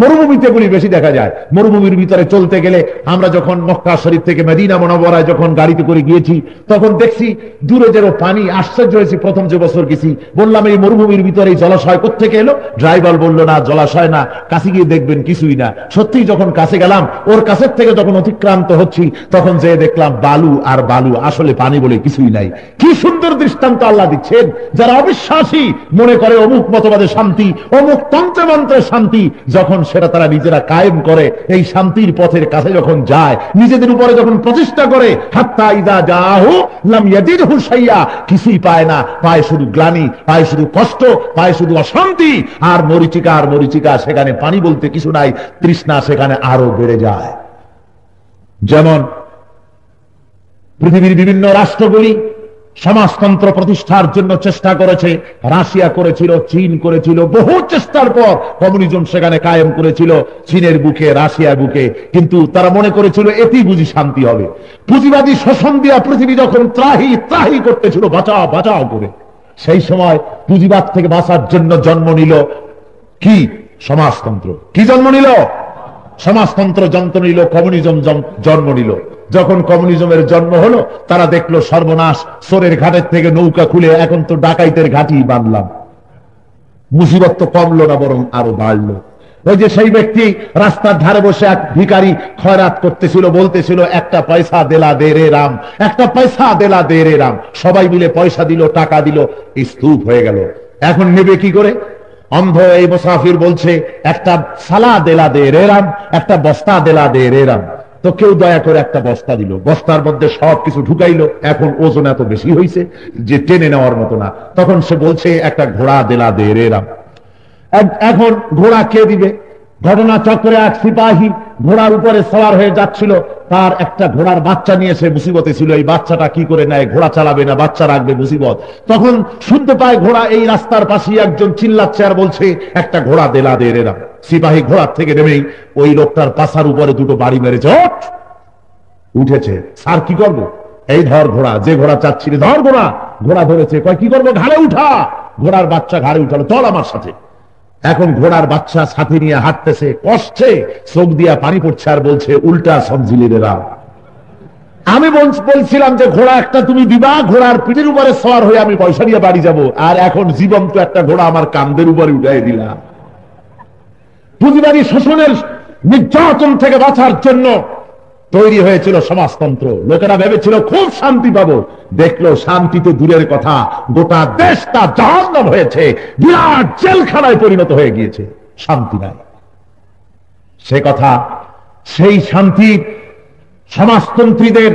মরুভূমিতে গুলি বেশি দেখা যায়। মরুভূমির ভিতরে চলতে গেলে আমরা যখন মক্কা শরীফ থেকে মদিনা মুনাওয়ারায় যখন গাড়িতে করে গিয়েছি, তখন দেখছি দূরে যেন পানি। আশ্চর্য হয়েছি, প্রথম যে বছর গেছি বললাম এই মরুভূমির ভিতরে জলাশয় কোত্থেকে এলো? ড্রাইভার বলল না জলাশয় না, কাছে গিয়ে দেখবেন কিছুই না। সত্যি যখন কাছে গেলাম, ওর কাছের থেকে যখন অতিক্রান্ত হচ্ছি, তখন যে দেখলাম বালু আর বালু, আসলে পানি বলে কিছুই নাই। কি সুন্দর দৃষ্টান্ত আল্লাহ দিচ্ছেন। যারা অবিশ্বাসী মনে করে অমুক মতবাদে শান্তি, অমুক তন্ত্রে মন্ত্রে শান্তি, যখন সেটা তারা নিজেরা কায়েম করে, এই শান্তির পথের কাছে যখন যায়, নিজেদের উপরে যখন প্রতিষ্ঠা করে, হাত্তা ইদা জাআহু লাম ইয়াজিদহু শাইআ, কিছুই পায় না, পায় শুধু গ্লানি, পায় শুধু কষ্ট, পায় শুধু অশান্তি। আর মরিচিকা, আর মরিচিকা, সেখানে পানি বলতে কিছু নাই, তৃষ্ণা সেখানে আরো বেড়ে যায়। যেমন পৃথিবীর বিভিন্ন রাষ্ট্রগুলি সমাজতন্ত্র প্রতিষ্ঠার জন্য চেষ্টা করেছে। রাশিয়া করেছিল, চীন করেছিল, বহু চেষ্টার পর কমিউনিজম সেখানে কায়েম করেছিল, চীনের বুকে, রাশিয়ার বুকে। কিন্তু তারা মনে করেছিল এটি বুঝি শান্তি হবে। পুঁজিবাদী শোষণ দিয়া পৃথিবী যখন ত্রাহি ত্রাহি করতেছিল, বাঁচাও বাঁচাও করে, সেই সময় পুঁজিবাদ থেকে বাঁচার জন্য জন্ম নিল কি? সমাজতন্ত্র। কি জন্ম নিল? সমাজতন্ত্র জন্ম নিল, কমিউনিজম জন্ম নিল। যখন কমিউনিজমের জন্ম হলো, তারা দেখলো সর্বনাশ, সোরের ঘাটের থেকে নৌকা খুলে এখন তো ডাকাইতের ঘাটি বাঁধলাম। মুসিবত তো কমলো না, বরং আরো বাড়লো। ওই যে সেই ব্যক্তি রাস্তার ধারে বসে এক ভিখারি খয়রাত করতেছিল, বলতেছিল একটা পয়সা দেলা দে রে রাম, একটা পয়সা দেলা দে রে রাম। সবাই মিলে পয়সা দিল, টাকা দিল, স্তূপ হয়ে গেল। এখন নেবে কি করে? অন্ধ এই মুসাফির বলছে একটা সালা দেলা দে রে রাম, একটা বস্তা দেলা দে রে রাম। তো কেউ দয়া করে একটা বস্তা দিল, বস্তার মধ্যে সবকিছু ঢুকাইলো। এখন ওজন এত বেশি হয়েছে যে টেনে নেওয়ার মতো না। তখন সে বলছে একটা ঘোড়া দেলা দে রে রাম। এখন ঘোড়া কে দিবে? ঘটনা চক্রে এক সিপাহী ঘোড়ার উপরে সওয়ার হয়ে যাচ্ছিল, তার একটা ঘোড়ার বাচ্চা নিয়ে সে মুসিবতে ছিল। এই বাচ্চাটা কি করে নেয়? ঘোড়া চালাবে না, বাচ্চা রাখবে, মুসিবত। তখন শুনতে পায় ঘোড়া এই রাস্তার পাশে একজন চিল্লাচ্ছে আর বলছে একটা ঘোড়া দেলা দে রে রাম। সিপাহী ঘোড়ার থেকে নেমেই ওই লোকটার পাছার উপরে দুটো বাড়ি মেরেছে। উঠেছে, স্যার কি করবো? এই ধর ঘোড়া, যে ঘোড়া চাচ্ছিল ধর ঘোড়া। ঘোড়া ধরেছে, কয় কি করবো? ঘাড়ে উঠা। ঘোড়ার বাচ্চা ঘাড়ে উঠালো, চল আমার সাথে। এখন ঘোড়ার বাচ্চা সাথে নিয়ে হাঁটতেছে, কষ্টে চোখ দিয়া পানি পড়ছে আর বলছে উল্টা সমঝিলিরা। আমি বলছিলাম যে ঘোড়া একটা তুমি দিবা, ঘোড়ার পিঠের উপরে সওয়ার হয়ে আমি পয়সা নিয়ে বাড়ি যাব, আর এখন জীবন্ত একটা ঘোড়া আমার কান্দের উপরে উঠাই দিলাম। পুঁজিবাদী শোষণের নির্যাতন থেকে বাঁচার জন্য তৈরি হয়েছিল সমাজতন্ত্র। লোকেরা ভেবেছিল খুব শান্তি পাবো, দেখলো শান্তি তো দূরের কথা, গোটা দেশটা জাহান্নাম হয়েছে, বিরাট জেলখানায় পরিণত হয়ে গিয়েছে, শান্তি নাই। সে কথা, সেই শান্তি সমাজতন্ত্রীদের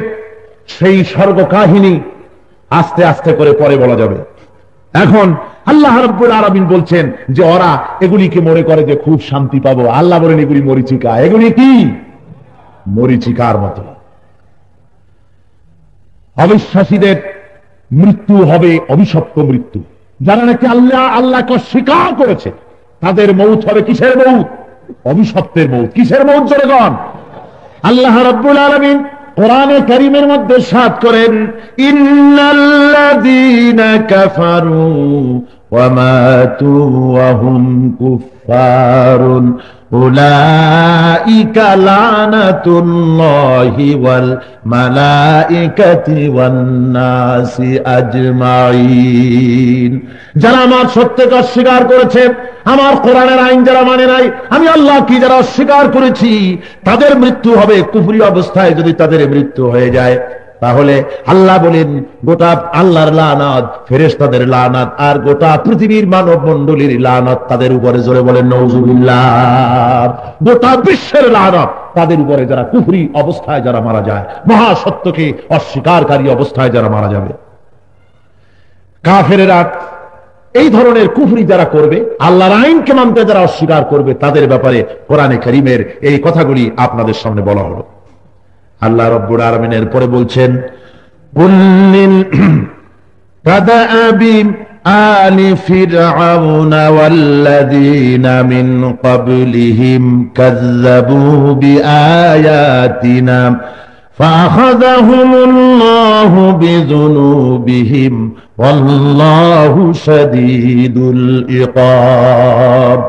সেই স্বর্গ কাহিনী আস্তে আস্তে করে পরে বলা যাবে। এখন আল্লাহ রাব্বুল আলামিন বলছেন যে ওরা এগুলিকে মনে করে যে খুব শান্তি পাবো। আল্লাহ বলেন এগুলি মরিচিকা। এগুলি কি? মরিচিকার মতো। অবিশ্বাসীদের মৃত্যু হবে অভিশপ্ত মৃত্যু। যারা নাকি আল্লাহকে অস্বীকার করেছে তাদের মৌত হবে কিসের মৌত? অভিশপ্তের মৌত। কিসের মৌত? জোরেগণ। আল্লাহ রাব্বুল আলামিন কোরআনে কারীমের মধ্যে ইরশাদ করেন, ইন্নাল্লাযীনা কাফারু ওয়া মাতু ওয়া হুম কুফফারুন উলাইকা লানাতুল্লাহি ওয়াল মালাইকাতি ওয়ান নাসি আজমাইন। যারা আমার সত্যকে অস্বীকার করেছে, আমার কোরআনের আইন যারা মানে নাই, আমি আল্লাহ কি যারা অস্বীকার করেছি, তাদের মৃত্যু হবে কুফরি অবস্থায়। যদি তাদের মৃত্যু হয়ে যায় তাহলে আল্লাহ বলেন গোটা আল্লাহর লানাত, ফেরেশতাদের লানাত, আর গোটা পৃথিবীর মানব মণ্ডলীর লানাত তাদের উপরে। জোরে বলেন নাউজুবিল্লাহ। গোটা বিশ্বের লানাত তাদের উপরে, যারা কুফরি অবস্থায় যারা মারা যায়, মহাসত্যকে অস্বীকারী অবস্থায় যারা মারা যাবে। কাফেরেরা এই ধরনের কুফরি যারা করবে, আল্লাহর আইনকে মানতে যারা অস্বীকার করবে, তাদের ব্যাপারে কোরআনে কারীমের এই কথাগুলি আপনাদের সামনে বলা হলো। আল্লাহ রাব্বুল আলামিনের পরে বলছেন, কুল্লিল কাদাবি আলি ফিরআউনা ওয়াল্লাযীনা মিন ক্বাবলিহিম কাযযাবু বিআয়াতিনা ফাআখাযাহুমুল্লাহু বিযুনুবিহিম ওয়াল্লাহু শাদীদুল ইকাব।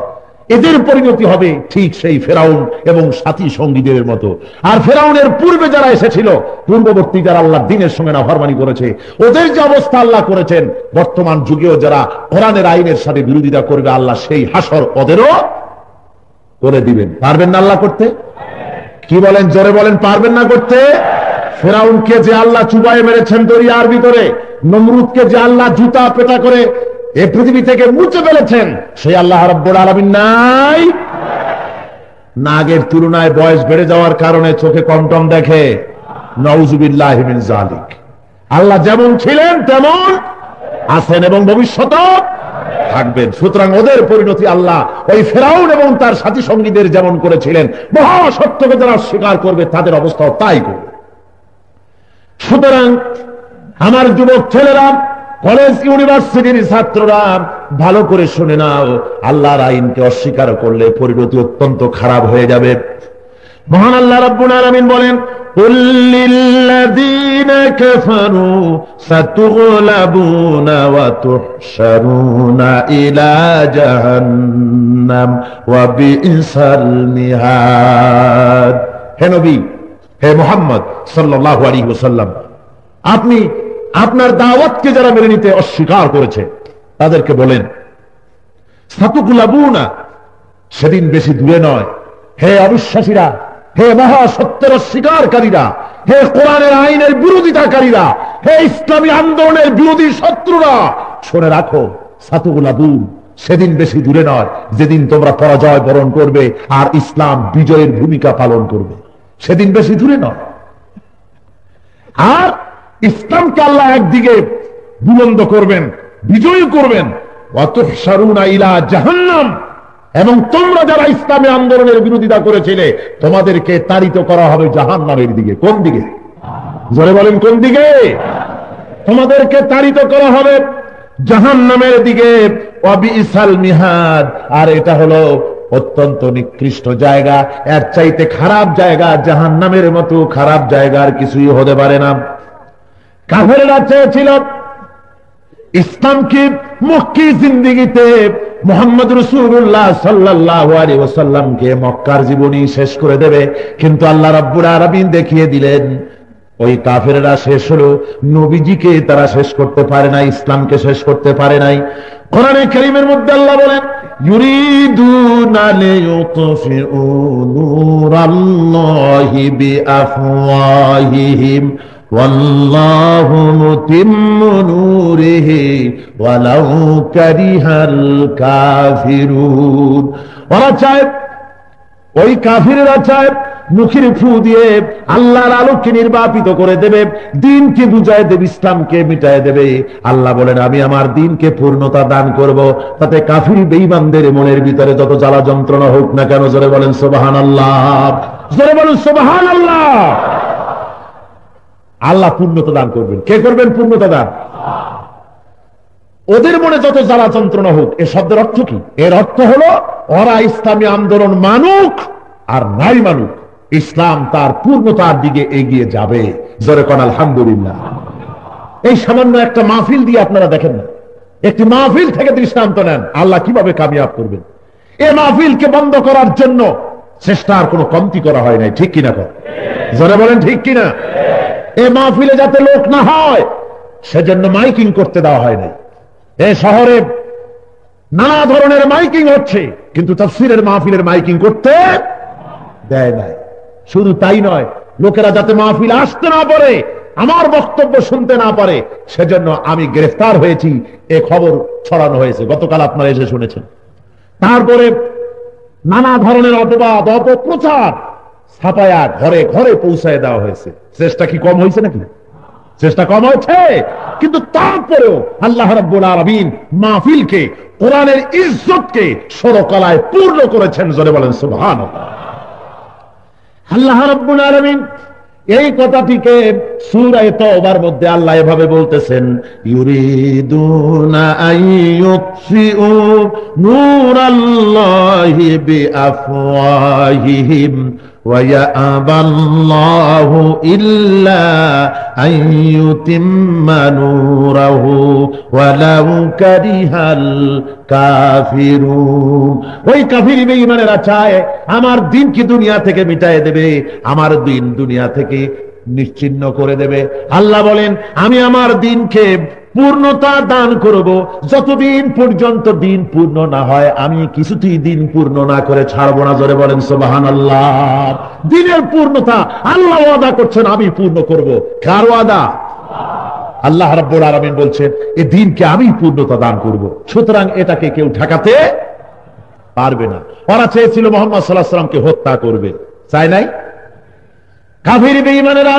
এদের পরিণতি হবে ঠিক সেই ফেরাউন এবং সাথী সঙ্গীদের মতো। আর ফেরাউনের পূর্বে যারা এসেছিল, পূর্ববর্তী যারা আল্লাহর দ্বীনের সঙ্গে নাফরমানি করেছে, ওদের যে অবস্থা আল্লাহ করেছেন, বর্তমান যুগেও যারা কোরআনের আইনের সাথে বিরোধিতা করবে, আল্লাহ সেই হাসর ওদেরও করে দিবেন। পারবেন না আল্লাহ করতে? কি বলেন? জোরে বলেন, পারবেন না করতে? ফেরাউনকে যে আল্লাহ চুবায়ে মেরেছেন দরিয়ার ভিতরে, নমরুদকে যে আল্লাহ জুতা পেটা করে এই পৃথিবী থেকে মুছে ফেলেছেন, সেই আল্লাহ রাব্বুল আলামিন নাই? নাগের তুলনায় বয়স বেড়ে যাওয়ার কারণে চোখে কমটম দেখে। নাউজুবিল্লাহি মিন যালিক। আল্লাহ যেমন ছিলেন তেমন আছেন এবং ভবিষ্যতেও থাকবেন। সুতরাং ওদের পরিণতি আল্লাহ ওই ফেরাউন এবং তার সাথী সঙ্গীদের যেমন করেছিলেন, মহাসত্যকে যারা স্বীকার করবে তাদের অবস্থাও তাই করবে। সুতরাং আমার যুবক ছেলেরা, কলেজ ইউনিভার্সিটির ছাত্ররা, ভালো করে শুনে নাও, আল্লাহর আইনকে অস্বীকার করলে পরিণতি অত্যন্ত খারাপ হয়ে যাবে। মহান আল্লাহ রাব্বুল আলামিন বলেন, কুল লিল্লাযীনা কাফারু সাতুগলাবুনা ওয়া তুহশারুনা ইলা জাহান্নাম ওয়া বিইসাল মিহাদ। হে নবী, হে মুহাম্মদ সাল্লাল্লাহু আলাইহি ওয়াসাল্লাম, আপনি আপনার দাওয়াতকে যারা মেনে নিতে অস্বীকার করেছে তাদেরকে বলেন, সাতুগলাবুনা, সেদিন বেশি দূরে নয়। হে অবিশ্বাসীরা, হে মহাসত্যের অস্বীকারীরা, হে কোরআনের আইনের বিরোধিতাকারীরা, হে ইসলামী আন্দোলনের বিরোধী শত্রুরা, শুনে রাখো সাতুগুলা দূর, সেদিন বেশি দূরে নয় যেদিন তোমরা পরাজয় বরণ করবে আর ইসলাম বিজয়ের ভূমিকা পালন করবে। সেদিন বেশি দূরে নয়। আর ইসলামকে আল্লাহ একদিকে বুলন্দ করবেন, বিজয়ী করবেন, ওয়াতুহশারুনা ইলা জাহান্নাম, এবং তোমরা যারা ইসলামী আন্দোলনের বিরোধিতা করেছিলে তোমাদেরকে তাড়িত করা হবে জাহান্নামের দিকে। কোন দিকে? জোরে বলেন কোন দিকে? তোমাদেরকে তাড়িত করা হবে জাহান্নামের দিকে। ওয়াবিসাল মিহাদ, আর এটা হলো অত্যন্ত নিকৃষ্ট জায়গা, এর চাইতে খারাপ জায়গা জাহান্নামের মতো খারাপ জায়গা আর কিছুই হতে পারে না। কাফেররা চেয়েছিল ইসলামকে মক্কি জিন্দেগিতে মুহাম্মদ রাসূলুল্লাহ সাল্লাল্লাহু আলাইহি ওয়াসাল্লামকে মক্কার জীবনী শেষ করে দেবে, কিন্তু আল্লাহ রাব্বুল আলামিন দেখিয়ে দিলেন ওই কাফেররা শেষ হলো, নবীজিকে তারা শেষ করতে পারে না, ইসলামকে শেষ করতে পারে নাই। কোরআনে কারীমের মধ্যে আল্লাহ বলেন ইউরিদুনা লিয়ুতফিউ নূরাল্লাহি বিআফওয়াহিহিম ওয়াল্লাহু মুতিম্মু নূরিহি ওয়ালাউ কারিহাল কাফিরুন। ওরা চায়, ওই কাফিররা চায় মুখের ফু দিয়ে আল্লাহর আলোকে নির্বাপিত করে দেবে, দ্বীনকে বুঝায় দেবে, ইসলামকে মিটায় দেবে। আল্লাহ বলেন আমি আমার দ্বীনকে পূর্ণতা দান করব, তাতে কাফির বেঈমানদের মনের ভিতরে যত জ্বালা যন্ত্রণা হোক না কেন। জোরে বলেন সুবহানাল্লাহ, জোরে বলেন সুবহানাল্লাহ। আল্লাহ পূর্ণতা দান করবেন। কে করবেন পূর্ণতা দান? ওদের মনে যত জ্বালা যন্ত্রণা হোক। এ শব্দের অর্থ কি? এর অর্থ হলো ওরা ইসলামী আন্দোলন মানুক আর নাই মানুক, ইসলাম তার পূর্ণতার দিকে এগিয়ে যাবে। জোরে কোন আলহামদুলিল্লাহ। এই সামান্য একটা মাহফিল দিয়ে আপনারা দেখেন না, একটি মাহফিল থেকে দৃষ্টান্ত নেন আল্লাহ কিভাবে কামিয়াব করবেন। এই মাহফিলকে বন্ধ করার জন্য চেষ্টার কোনো কমতি করা হয় নাই, ঠিক কিনা? জোরে বলেন ঠিক কিনা? এই মাহফিলে যাতে লোক না হয় সেজন্য মাইকিং করতে দেওয়া হয় নাই। এই শহরে নানা ধরনের মাইকিং হচ্ছে, কিন্তু তাফসীরের মাহফিলের মাইকিং করতে দেয় নাই। শুধু তাই নয়, লোকেরা যাতে মাহফিল আসতে না পারে, আমার বক্তব্য শুনতে না পারে, সেজন্য আমি গ্রেফতার হয়েছি এ খবর ছড়ানো হয়েছে, গতকাল আপনারা এসে শুনেছেন। তারপরে নানা ধরনের অপবাদ অপপ্রচার ছাপায়া ঘরে ঘরে পৌঁছায় দেওয়া হয়েছে। চেষ্টা কি কম হয়েছে নাকি? চেষ্টা কম হয়েছে, কিন্তু তারপরেও আল্লাহ রাব্বুল আলামিন মাহফিলকে, কোরআনের ইজ্জতকে সরকলায় পূর্ণ করেছেন। জোরে বলেন সুবহানাল্লাহ। আল্লাহ রাব্বুল আলামিন এই কথাটিকে সূরা তাওবার মধ্যে আল্লাহ এভাবে বলতেছেন ইউরিদুনা আইয়ুতফিউ নূরাল্লাহি বিআফওয়াহিহিম ওয়া ইয়াবাল্লাহু ইল্লা আইয়ুতিম্মা নূরাহু ওয়ালাউ কারিহাল কাফিরুন। ওই কাফির বেঈমানেরা চায় আমার দ্বীনকে দুনিয়া থেকে মিটায় দেবে, আমার দ্বীন দুনিয়া থেকে নিশ্চিহ্ন করে দেবে। আল্লাহ বলেন আমি আমার দ্বীনকে পূর্ণতা দান করব, যতদিন পর্যন্ত দ্বীন পূর্ণ না হয় আমি কিছুতেই দ্বীন পূর্ণ না করে ছাড়বো না। জোরে বলেন সুবহানাল্লাহ। দ্বীনের পূর্ণতা আল্লাহ ওয়াদা করছেন আমি পূর্ণ করব। কার ওয়াদা? আল্লাহ রাব্বুল আলামিন বলছেন এই দ্বীনকে আমি পূর্ণতা দান করব, সুতরাং এটাকে কেউ ঠেকাতে পারবে না। ওরা চেয়েছিল মুহাম্মদ সাল্লাল্লাহু আলাইহি ওয়াসাল্লামকে হত্যা করবে, চায় নাই। কাফির বেঈমানেরা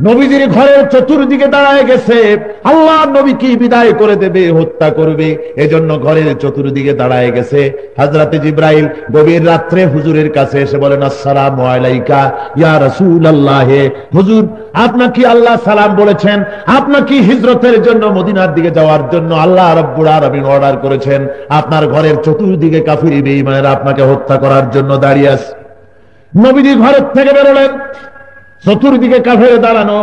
নবীজির ঘরের চতুর্দিকে দাঁড়ায় গেছে, আল্লাহ নবীকে বিদায় করে দেবে, হত্যা করবে, এজন্য ঘরের চতুর্দিকে দাঁড়ায় গেছে। হযরতে জিবরাইল গভীর রাত্রে হুজুরের কাছে এসে বলেন আসসালামু আলাইকা ইয়া রাসূলুল্লাহ, হুজুর আপনাকে আল্লাহ সালাম বলেছেন, আপনাকে হিজরতের জন্য মদিনার দিকে যাওয়ার জন্য আল্লাহ রাব্বুল আলামিন অর্ডার করেছেন, আপনার ঘরের চতুর্দিকে কাফির বেঈমানেরা আপনাকে হত্যা করার জন্য দাঁড়িয়ে আছে। নবীজি ঘরের থেকে বেরোলেন, চতুর্দিকে কাফের দাঁড়ানো,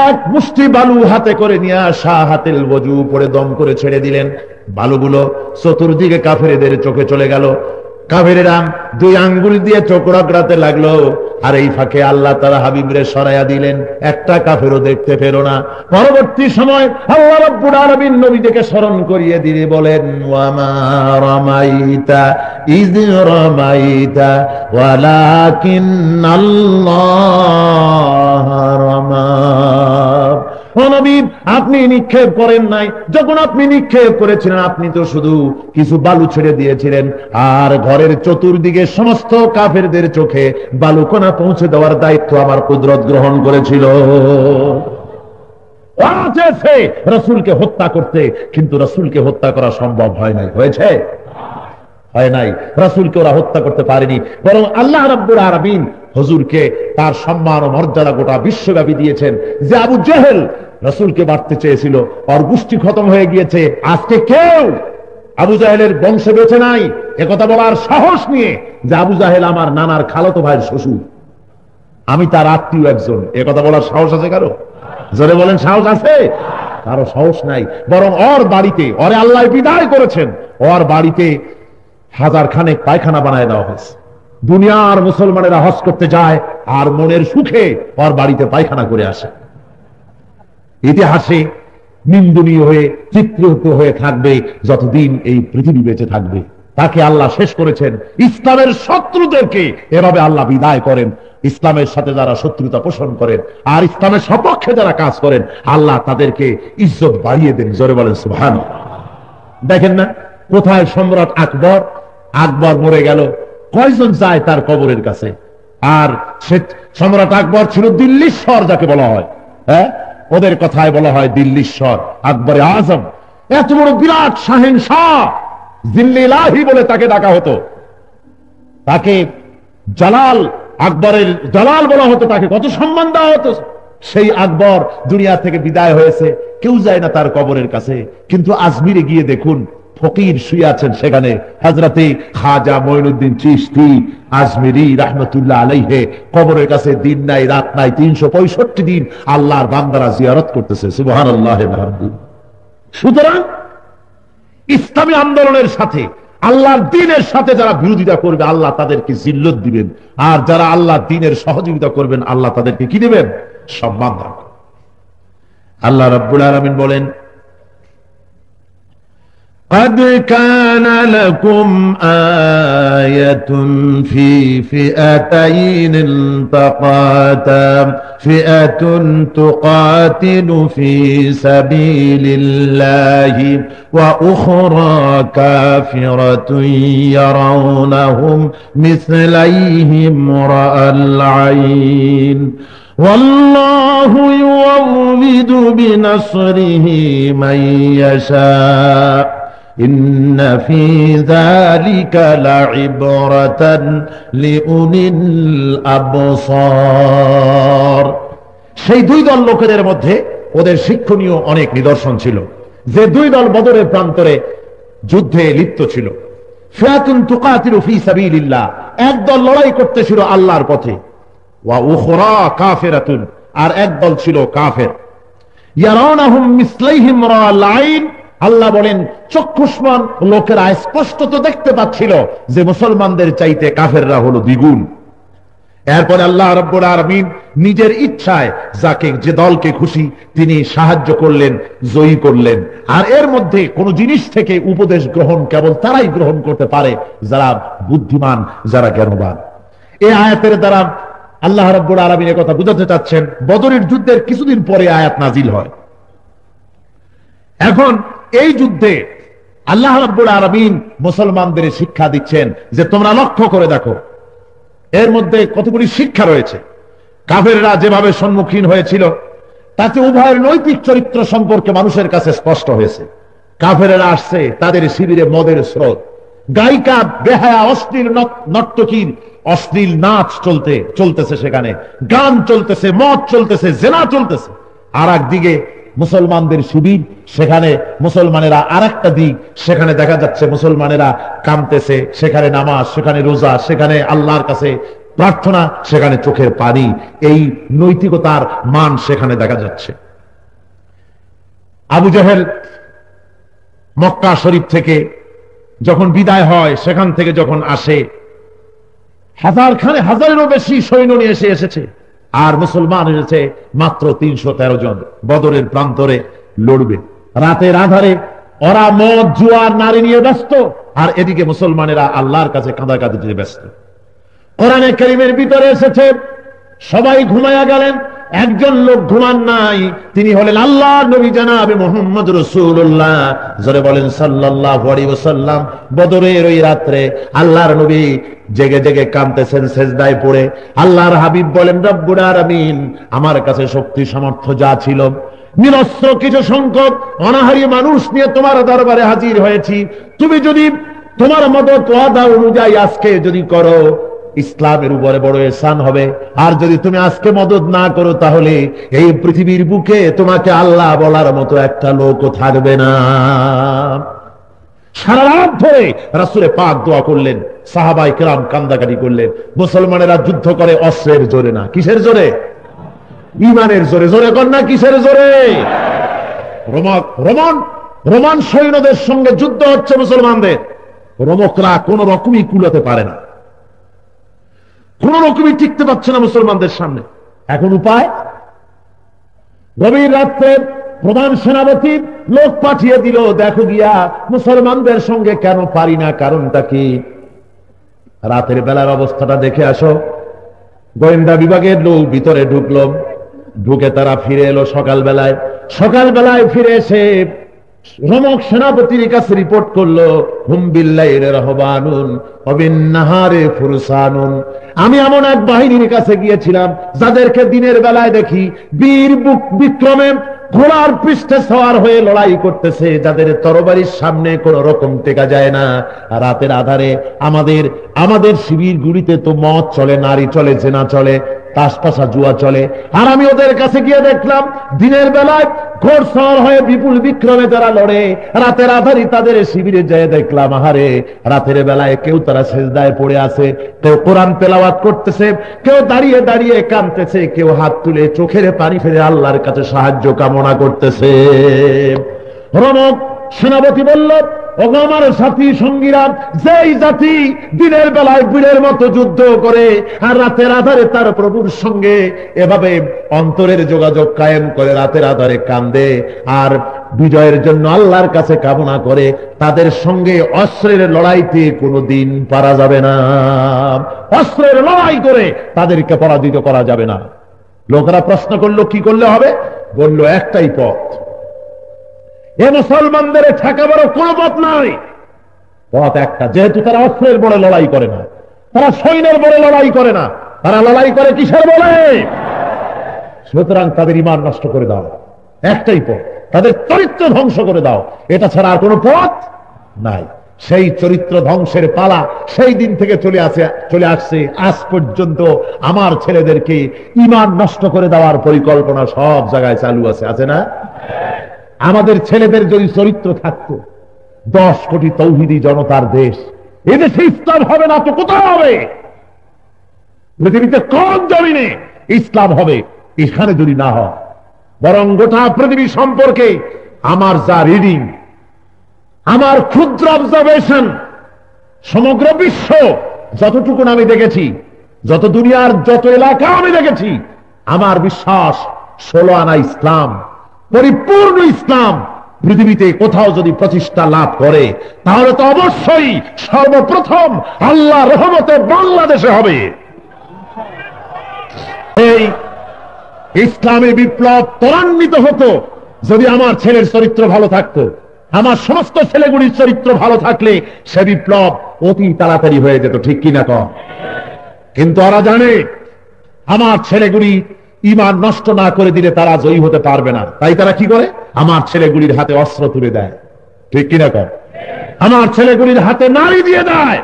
এক মুষ্টি বালু হাতে করে নিয়ে আসা, হাতের ওযু পরে দম করে ছেড়ে দিলেন। বালুগুলো চতুর্দিকে কাফেরদের চোখে চলে গেল। কাফেরেরা দুই আঙ্গুল দিয়ে চোখ রগড়াতে লাগলো, আর এই ফাঁকে আল্লাহ তাআলা হাবিবরে সরাইয়া দিলেন, একটা কাফেরও দেখতে পেল না। পরবর্তী সময় আল্লাহ রাব্বুল আলামিন নবীকে স্মরণ করিয়ে দিয়ে বলেন, ওয়া মা রামাইতা ইয রামাইতা ওয়ালাকিন্নাল্লাহ রামা। ও নবী, আপনি নিক্ষেপ করেন নাই, যখন আপনি নিক্ষেপ করেছিলেন আপনি তো শুধু কিছু বালু ছেড়ে দিয়েছিলেন, আর ঘরের চতুর্দিকে সমস্ত কাফেরদের চোখে বালুকণা পৌঁছে দেওয়ার দায়িত্ব আমার কুদরত গ্রহণ করেছিল। রাসূলকে হত্যা করতে, কিন্তু রাসূলকে হত্যা করা সম্ভব হয় নাই। হয়েছে? হয় নাই। রাসূলকে ওরা হত্যা করতে পারেনি, বরং আল্লাহ রাব্বুল আলামিন হুজুরকে তার সম্মান ও মর্যাদা গোটা বিশ্বব্যাপী দিয়েছেন। যে আবু জেহেল রাসূলকে মারতে চেয়েছিল, ওর গোষ্ঠী খতম হয়ে গিয়েছে, আজকে কেউ আবু জাহেলের বংশে বেঁচে নাই একথা বলার সাহস নিয়ে যে আবু জাহেল আমার নানার খালাতো ভাইয়ের শ্বশুর, আমি তার আত্মীয় একজন, একথা বলার সাহস আছে কারো? জোরে বলেন, সাহস আছে? কারো সাহস নাই। বরং ওর বাড়িতে, ওরে আল্লাহ বিদায় করেছেন, ওর বাড়িতে হাজার খানেক পায়খানা বানায় দেওয়া হয়েছে। দুনিয়ার মুসলমানেরা হজ করতে যায় আর মনের সুখে ওর বাড়িতে পায়খানা করে আসে। ইতিহাসে নিন্দনীয় হয়ে, চিত্রিত হয়ে থাকবে যতদিন এই পৃথিবী বেঁচে থাকবে। তাকে আল্লাহ শেষ করেছেন। ইসলামের শত্রুদেরকে এভাবে আল্লাহ বিদায় করেন। ইসলামের সাথে যারা শত্রুতা পোষণ করেন আর ইসলামের সপক্ষে যারা কাজ করেন, আল্লাহ তাদেরকে ইজ্জত বাড়িয়ে দেন। জোরে বলেন সুবহানাল্লাহ। দেখেন না কোথায় সম্রাট আকবর, আকবর মরে গেল, কয়জন যায় তার কবরের কাছে? আর সে সম্রাট আকবর ছিল দিল্লীশ্বর যাকে বলা হয়, হ্যাঁ, ওদের কথায় বলা হয় দিল্লীশ্বর, আকবরে আজম। এত বড় বিরাট শাহেনশাহ, জিল্লিলাহি বলে তাকে ডাকা হতো, তাকে জালাল, আকবরের জালাল বলা হতো, তাকে কত সম্মান দেওয়া হতো। সেই আকবর দুনিয়া থেকে বিদায় হয়েছে, কেউ যায় না তার কবরের কাছে। কিন্তু আজমিরে গিয়ে দেখুন, ফকির শুয়ে আছেন সেখানে, হযরতে খাজা মঈনুদ্দিন চিশতি আজমিরি রাহমাতুল্লাহ আলাইহি, কবরের কাছে দিন নাই রাত নাই 365 দিন আল্লাহর বান্দারা জিয়ারত করতেছে। সুবহানাল্লাহ। সুতরাং ইসলামী আন্দোলনের সাথে, আল্লাহর দ্বীনের সাথে যারা বিরোধিতা করবে আল্লাহ তাদেরকে জিল্লত দিবেন, আর যারা আল্লাহর দ্বীনের সহযোগিতা করবেন আল্লাহ তাদেরকে কি দিবেন? সম্মান দান। আল্লাহ রাব্বুল আলামিন বলেন, قد كان لكم آية في فئتين التقاتا فئة تقاتل في سبيل الله وأخرى كافرة يرونهم مثليهم رأى العين والله يؤيد بنصره من يشاء إن في ذلك لعبرة لأولي الأبصار। সেই দুই দল লোকেদের মধ্যে ওদের শিক্ষণীয় অনেক নিদর্শন ছিল। যে দুই দল বদরের প্রান্তরে যুদ্ধে লিপ্ত ছিল, ফিআতুন তুকাতিলু ফি সাবিলিল্লাহ, এক দল লড়াই করতেছিল আল্লাহর পথে, ওয়া উখরা কাফিরাতুন, আর এক দল ছিল কাফের। ইয়ারাউনাহুম মিসলাইহিম রাআল আইন, আল্লাহ বলেন চক্ষুষ্মান লোকেরা স্পষ্ট তো দেখতে পাচ্ছিল যে মুসলমানদের চাইতে কাফেররা হলো দ্বিগুণ। এরপরে আল্লাহ রাব্বুল আলামিন নিজের ইচ্ছায় যাকে যে দলকে খুশি তিনি সাহায্য করলেন, জয়ী করলেন। আর এর মধ্যে কোন জিনিস থেকে উপদেশ গ্রহণ কেবল তারাই গ্রহণ করতে পারে যারা বুদ্ধিমান, যারা জ্ঞানবান। এই আয়াতের দ্বারা আল্লাহ রাব্বুল আলামিন এই কথা বুঝাতে চাচ্ছেন, বদরের যুদ্ধের কিছুদিন পরে আয়াত নাজিল হয়। এখন এই যুদ্ধে আল্লাহ রাব্বুল আলামিন মুসলমানদের শিক্ষা দিচ্ছেন যে তোমরা লক্ষ্য করে দেখো, এর মধ্যে কতগুলি শিক্ষা রয়েছে। কাফেররা যেভাবে সম্মুখীন হয়েছিল তাতে উভয়ের নৈতিক চরিত্র সম্পর্কে মানুষের কাছে স্পষ্ট হয়েছে। কাফেররা আসছে, তাদের শিবিরে মদের স্রোত, গায়িকা বেহায়া অশ্লীল নর্তকীর অশ্লীল নাচ চলতেছে, সেখানে গান চলতেছে, মদ চলতেছে, জেনা চলতেছে। আর একদিকে মুসলমানদের শিবির, সেখানে মুসলমানেরা আর একটা দিক, সেখানে দেখা যাচ্ছে মুসলমানেরা কামতেছে, সেখানে নামাজ, সেখানে রোজা, সেখানে আল্লাহর কাছে প্রার্থনা, সেখানে চোখের পানি, এই নৈতিকতার মান সেখানে দেখা যাচ্ছে। আবু জেহেল মক্কা শরীফ থেকে যখন বিদায় হয় সেখান থেকে যখন আসে হাজারেরও বেশি সৈন্য নিয়ে এসেছে, আর মুসলমান এসেছে মাত্র 313 জন। বদরের প্রান্তরে লড়বে রাতের আধারে, ওরা মদ জুয়া নারী নিয়ে ব্যস্ত, আর এদিকে মুসলমানেরা আল্লাহর কাছে কাঁদাকাঁদিতে ব্যস্ত। কোরআনে কারীমের ভিতরে এসেছে সবাই ঘুমায়া গেলেন, একজন লোক ঘুমান নাই, তিনি হলেন আল্লাহর নবী জনাবে মুহাম্মদ রাসূলুল্লাহ, জোরে বলেন সাল্লাল্লাহু আলাইহি ওয়াসাল্লাম। বদরের ওই রাত্রে আল্লাহর নবী জেগে জেগে কাঁদতেছেন সেজদায় পড়ে। আল্লাহর হাবিব বলেন, রব্বুল আলামিন, আমার কাছে শক্তি সামর্থ্য যা ছিল, নিরস্ত্র কিছু সংখ্যক অনাহারী মানুষ নিয়ে তোমার দরবারে হাজির হয়েছি, তুমি যদি তোমার মদত ওয়াদা অনুযায়ী আজকে যদি করো, ইসলামের উপরে বড় ihsan হবে, আর যদি তুমি আজকে মদত না করো তাহলে এই পৃথিবীর বুকে তোমাকে আল্লাহ বলার মতো একটা লোকও থাকবে না। সারা রাত ধরে রাসূলে পাক দোয়া করলেন, সাহাবায়ে কেরাম কান্দাকাটি করলেন। মুসলমানেরা যুদ্ধ করে অস্ত্রের জোরে না, কিসের জোরে? ঈমানের জোরে। জোরে কর না, কিসের জোরে? রোমান সৈন্যদের সঙ্গে যুদ্ধ হচ্ছে মুসলমানদের, রোমকরা কোন রকমই কুলাতে পারে না, কোন রকমই টিকতে পারছে না মুসলমানদের সামনে। এখন উপায়, গভীর রাত্রে প্রধান সেনাপতি লোক পাঠিয়ে দিল, দেখো গিয়া মুসলমানদের সঙ্গে কেন পারি না, কারণটা কি? রাতের বেলার অবস্থাটা দেখে আসো। গোয়েন্দা বিভাগের লোক ভিতরে ঢুকলো, ঢুকে তারা ফিরে এলো সকালবেলায় ফিরে এসে রোমক সেনাপতির কাছে রিপোর্ট করলো, হুম বিল্লাইল রাহবানুন ওয়া বিন-নাহারি ফুরসানুন, আমি এমন এক বাহিনীর কাছে গিয়েছিলাম যাদেরকে দিনের বেলায় দেখি বীর বিক্রমে ঘোড়ার পৃষ্ঠে সওয়ার হয়ে লড়াই করতেছে, যাদের তরবারির সামনে কোন রকম টেকা যায় না। রাতের আধারে আমাদের শিবির গুলিতে তো মদ চলে, নারী চলে, জেনা চলে, তাসপাসা জুয়া চলে, আর আমি ওদের কাছে গিয়ে দেখলাম দিনের বেলায় ঘোড়সওয়ার হয়ে বিপুল বিক্রমে তারা লড়ে, রাতের আধারে তাদের শিবিরে যেয়ে দেখলাম আহারে রাতের বেলায় কেউ তারা সেজদায় পড়ে আছে, কেউ কোরআন তেলাওয়াত করতেছে, কেউ দাঁড়িয়ে দাঁড়িয়ে কাঁদতেছে, কেউ হাত তুলে চোখের পানি ফেলে আল্লাহর কাছে সাহায্য কামনা করতেছে। রোমক সেনাপতি বলল, ওগো আমার সাথী সঙ্গীরা, যেই জাতি দিনের বেলায় বীরের মতো যুদ্ধ করে আর রাতের আধারে তার প্রভুর সঙ্গে এভাবে অন্তরের যোগাযোগ কায়েম করে রাতের আধারে কান্দে আর বিজয়ের জন্য আল্লাহর কাছে কামনা করে, তাদের সঙ্গে অস্ত্রের লড়াইতে কোনোদিন পারা যাবে না। অস্ত্রের লড়াই করে তাদেরকে পরাজিত করা যাবে না। লোকেরা প্রশ্ন করলো, কি করলে হবে? বলল, একটাই পথ, এ মুসলমানদের ঠেকাবার কোন পথ নাই, পথ একটা। যেহেতু তারা অস্ত্রের বলে লড়াই করে না, তারা সৈন্যের বলে লড়াই করে না, তারা লড়াই করে কিসের বলে? সুতরাং তাদের ঈমান নষ্ট করে দাও, একটাই পথ, তাদের চরিত্র ধ্বংস করে দাও, এটা ছাড়া আর কোনো পথ নাই। সেই চরিত্র ধ্বংসের পালা সেই দিন থেকে চলে আসছে আজ পর্যন্ত। আমার ছেলেদেরকে ঈমান নষ্ট করে দেওয়ার পরিকল্পনা সব জায়গায় চালু আছে না? আমাদের ছেলেদের যদি চরিত্র থাকতো, 10 কোটি তৌহিদি জনতার দেশ, এদেশে ইসলাম হবে না তো কোথায় হবে? পৃথিবীতে কোন জমিনে ইসলাম হবে এখানে যদি না হয়? বরং গোটা পৃথিবী সম্পর্কে আমার যা রিডিং, আমার ক্ষুদ্র অবজারভেশন, সমগ্র বিশ্ব যতটুকু আমি দেখেছি, যত দুনিয়ার যত এলাকা আমি দেখেছি, আমার বিশ্বাস 16 আনা ইসলাম, পরিপূর্ণ ইসলাম পৃথিবীতে কোথাও যদি প্রতিষ্ঠা লাভ করে তাহলে তো অবশ্যই সর্বপ্রথম আল্লাহ রহমতে বাংলাদেশে হবে। এই ইসলামী বিপ্লব ত্বরান্বিত হতো যদি আমার ছেলের চরিত্র ভালো থাকতো। আমার সমস্ত ছেলেগুলির চরিত্র ভালো থাকলে সে বিপ্লব অতি তাড়াতাড়ি হয়ে যেত, ঠিক কিনা কম? কিন্তু ওরা জানে আমার ছেলেগুলি ঈমান নষ্ট না করে দিলে তারা জয়ী হতে পারবে না, তাই তারা কি করে? আমার ছেলেগুলির হাতে অস্ত্র তুলে দেয়, ঠিক কিনা কম? আমার ছেলেগুলির হাতে নারী দিয়ে দেয়,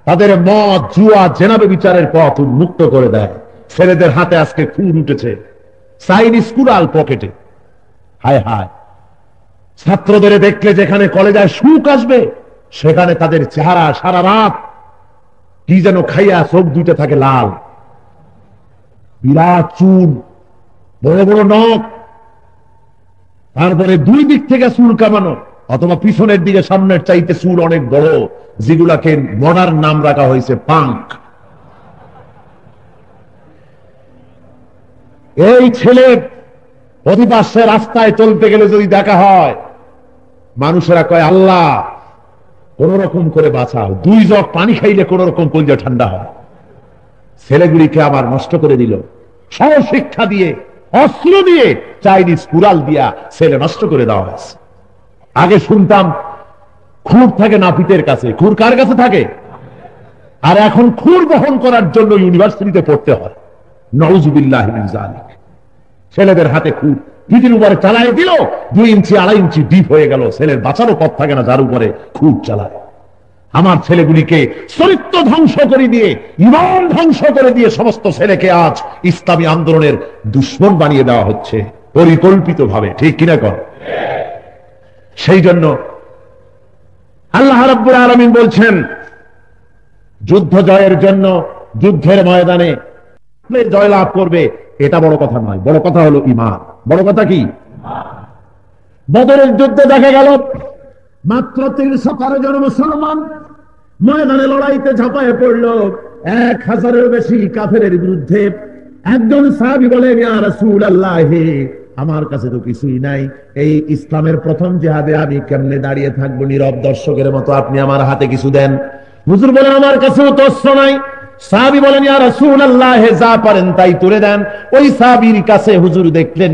তাদের মদ জুয়া জেনাবে বিচারের পথ উন্মুক্ত করে দেয়। ছেলেদের হাতে আজকে খুন উঠেছে, চাইনিজ কুড়াল পকেটে। হায় হায়, ছাত্রদের দেখলে যেখানে কলেজায় সুখ আসবে সেখানে তাদের চেহারা সারা রাত কি যেন খাইয়া চোখ দুইটা থাকে লাল, বিরাট চুল, বড় বড় নখ, তারপরে দুই দিক থেকে চুল কামানো, অথবা পিছনের দিকে সামনের চাইতে চুল অনেক বড়, যেগুলাকে মডার্ন নাম রাখা হয়েছে পাঙ্ক। এই ছেলে অধিপার্শ্বে রাস্তায় চলতে গেলে যদি দেখা হয়, মানুষেরা কয় আল্লাহ কোন রকম করে বাঁচাও, 2 জগ পানি খাইলে কোন রকম কলিজা ঠান্ডা হয়। ছেলেগুলিকে আমার নষ্ট করে দিল, সহশিক্ষা দিয়ে, অস্ত্র দিয়ে, চাইনিজ কুড়াল দিয়া ছেলে নষ্ট করে দেওয়া হয়েছে। আগে শুনতাম খুর থাকে নাপিতের কাছে, খুর কার কাছে থাকে? আর এখন খুর বহন করার জন্য ইউনিভার্সিটিতে পড়তে হয়। নাউযুবিল্লাহি মিন যালিক। ছেলেদের হাতে খুর পিঠের উপরে চালায় দিল, 2 ইঞ্চি 2.5 ইঞ্চি ডিপ হয়ে গেল, ছেলের বাঁচারও পথ থাকে না, যার উপরে খুর চালায়। আমার ছেলেগুলিকে চরিত্র ধ্বংস করে দিয়ে, ঈমান ধ্বংস করে দিয়ে সমস্ত ছেলেকে আজ ইসলামী আন্দোলনের দুশমন বানিয়ে দেওয়া হচ্ছে পরিকল্পিতভাবে, ঠিক কিনা কর? সেই জন্য আল্লাহ রাব্বুল আলামিন বলছেন, যুদ্ধ জয়ের জন্য যুদ্ধের ময়দানে জয়লাভ করবে, এটা বড় কথা নয়। বড় কথা হলো ঈমান। বড় কথা কি? বদরের যুদ্ধে দেখা গেল মাত্র 312 জন মুসলমান ময়দানে লড়াইতে ঝাঁপায় পড়ল 1000-এর বেশি কাফেরের বিরুদ্ধে। একজন সাহাবী বলেন, ইয়া রাসূলুল্লাহ, আমার কাছে তো কিছুই নাই, এই ইসলামের প্রথম জিহাদে আমি কেমনে দাঁড়িয়ে থাকবো নীরব দর্শকের মতো? আপনি আমার হাতে কিছু দেন। হুজুর বলেন, আমার কাছেও তো অস্ত্র নাই। সাহাবী বলেন, ইয়া রাসূলুল্লাহ, যা পারেন তাই তুলে দেন। ওই সাহাবীর কাছে হুজুর দেখলেন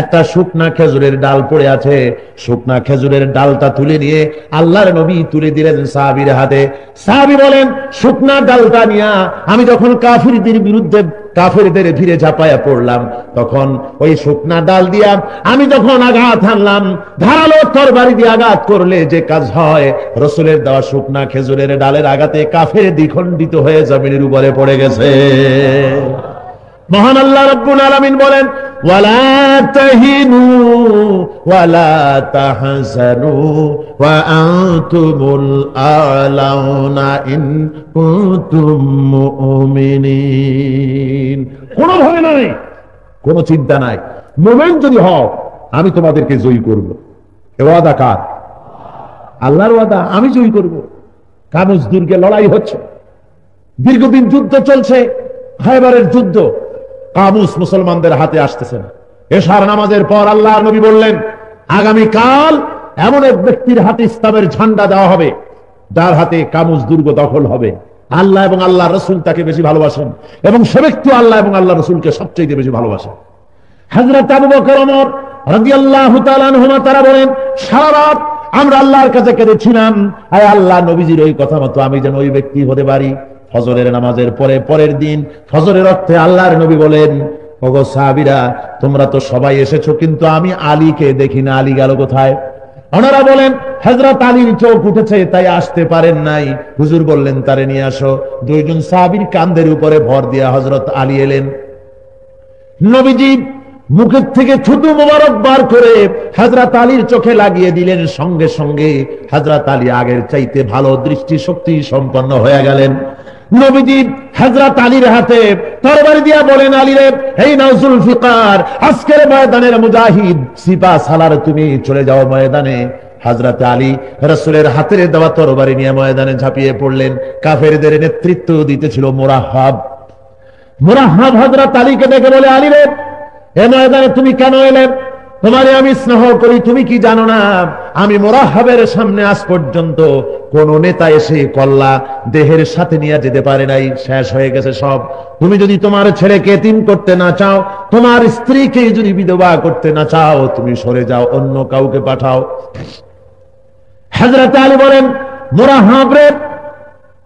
একটা শুকনা খেজুরের ডাল পড়ে আছে, শুকনা খেজুরের ডালটা তুলে নিয়ে আল্লাহর নবী তুলে দিলেন সাহাবীর হাতে। সাহাবী বলেন, শুকনা ডালটা নিয়ে আমি যখন কাফিরদের ভিড়ে ঝাঁপায়া পড়লাম, তখন ওই শুকনা ডাল দিয়া আমি যখন আঘাত হানলাম, ধারালো তরবারি দিয়ে আঘাত করলে যে কাজ হয়, রাসূলের দেওয়া শুকনা খেজুরের ডালের আঘাতে কাফের দ্বিখণ্ডিত হয়ে জমিনের উপরে পড়ে গেছে। মহান আল্লাহ রাব্বুল আলামিন বলেন, ওয়ালা তাহিনু ওয়ালা তাহজানু ওয়া আনতুমুল আ'লাউনা ইন কুনতুম মুমিনিন। কোনো ভয় নাই, কোনো চিন্তা নাই, মুমিন যদি হও আমি তোমাদেরকে জয়ী করব। এ ওয়াদা কার? আল্লাহর ওয়াদা, আমি জয়ী করব। কানুজ দুর্গে লড়াই হচ্ছে, দীর্ঘদিন যুদ্ধ চলছে, খায়বারের যুদ্ধ। কাবুস মুসলমানদের হাতে আসতেছে না। এশার নামাজের পর আল্লাহর নবী বললেন, আগামী কাল এমন এক ব্যক্তির হাতে ইসলামের ঝান্ডা দেওয়া হবে, যার হাতে কাবুস দুর্গ দখল হবে। আল্লাহ এবং আল্লাহ রাসূল তাকে বেশি ভালোবাসেন, এবং সে ব্যক্তি আল্লাহ এবং আল্লাহ রাসূলকে সবচেয়ে বেশি ভালোবাসেন। হযরত আবু বকর ওমর রাদিয়াল্লাহু তাআলা আনহুমা তারা বলেন, সারা রাত আমরা আল্লাহর কাছে কেঁদেছিলাম, আয় আল্লাহ, নবীজির ওই কথা মতো আমি যেন ওই ব্যক্তি হতে পারি। ফজরের নামাজের পরের দিন ফজরের অর্থে আল্লাহর নবী বলেন, ওগো সাহাবীরা, তোমরা তো সবাই এসেছো, কিন্তু আমি আলীকে দেখি না, আলী গেল কোথায়? ওনারা বলেন, হযরত আলীর চোখ উঠেছে তাই আসতে পারেন নাই। হুজুর বললেন, তারে নিয়ে আসো। 2 জন সাহাবীর কাঁধের উপরে ভর দিয়া হযরত আলী এলেন। নবীজি মুখের থেকে থুতু মোবারক বার করে হযরত আলীর চোখে লাগিয়ে দিলেন। সঙ্গে সঙ্গে হযরত আলী আগের চাইতে ভালো দৃষ্টি শক্তি সম্পন্ন হয়ে গেলেন। নবীজি হযরত আলীর হাতে তরবারি দিয়া বলেন, আলী রে, এই নাও জুলফিকার, আজকের ময়দানের মুজাহিদ সিপা সালার, তুমি চলে যাও ময়দানে। হযরত আলী রাসূলের হাতের দেওয়া তরবারি নিয়ে ময়দানে ঝাঁপিয়ে পড়লেন। কাফেরদের নেতৃত্ব দিতেছিল মুরাহাব। হযরত আলীকে দেখে বলে, আলী রে, এ ময়দানে তুমি কেন এলে? তোমারে আমি স্নেহ করি, তুমি কি জানো না আমি মুরাহাবের সামনে আজ পর্যন্ত কোন নেতা এসে কল্লা দেহের সাথে নিয়ে যেতে পারে নাই, শেষ হয়ে গেছে সব। তুমি যদি তোমার ছেলেকে এতিম করতে না চাও, তোমার স্ত্রীকে যদি বিধবা করতে না চাও, তুমি সরে যাও, অন্য কাউকে পাঠাও। হযরত আলী বলেন, মুরাহাব রে,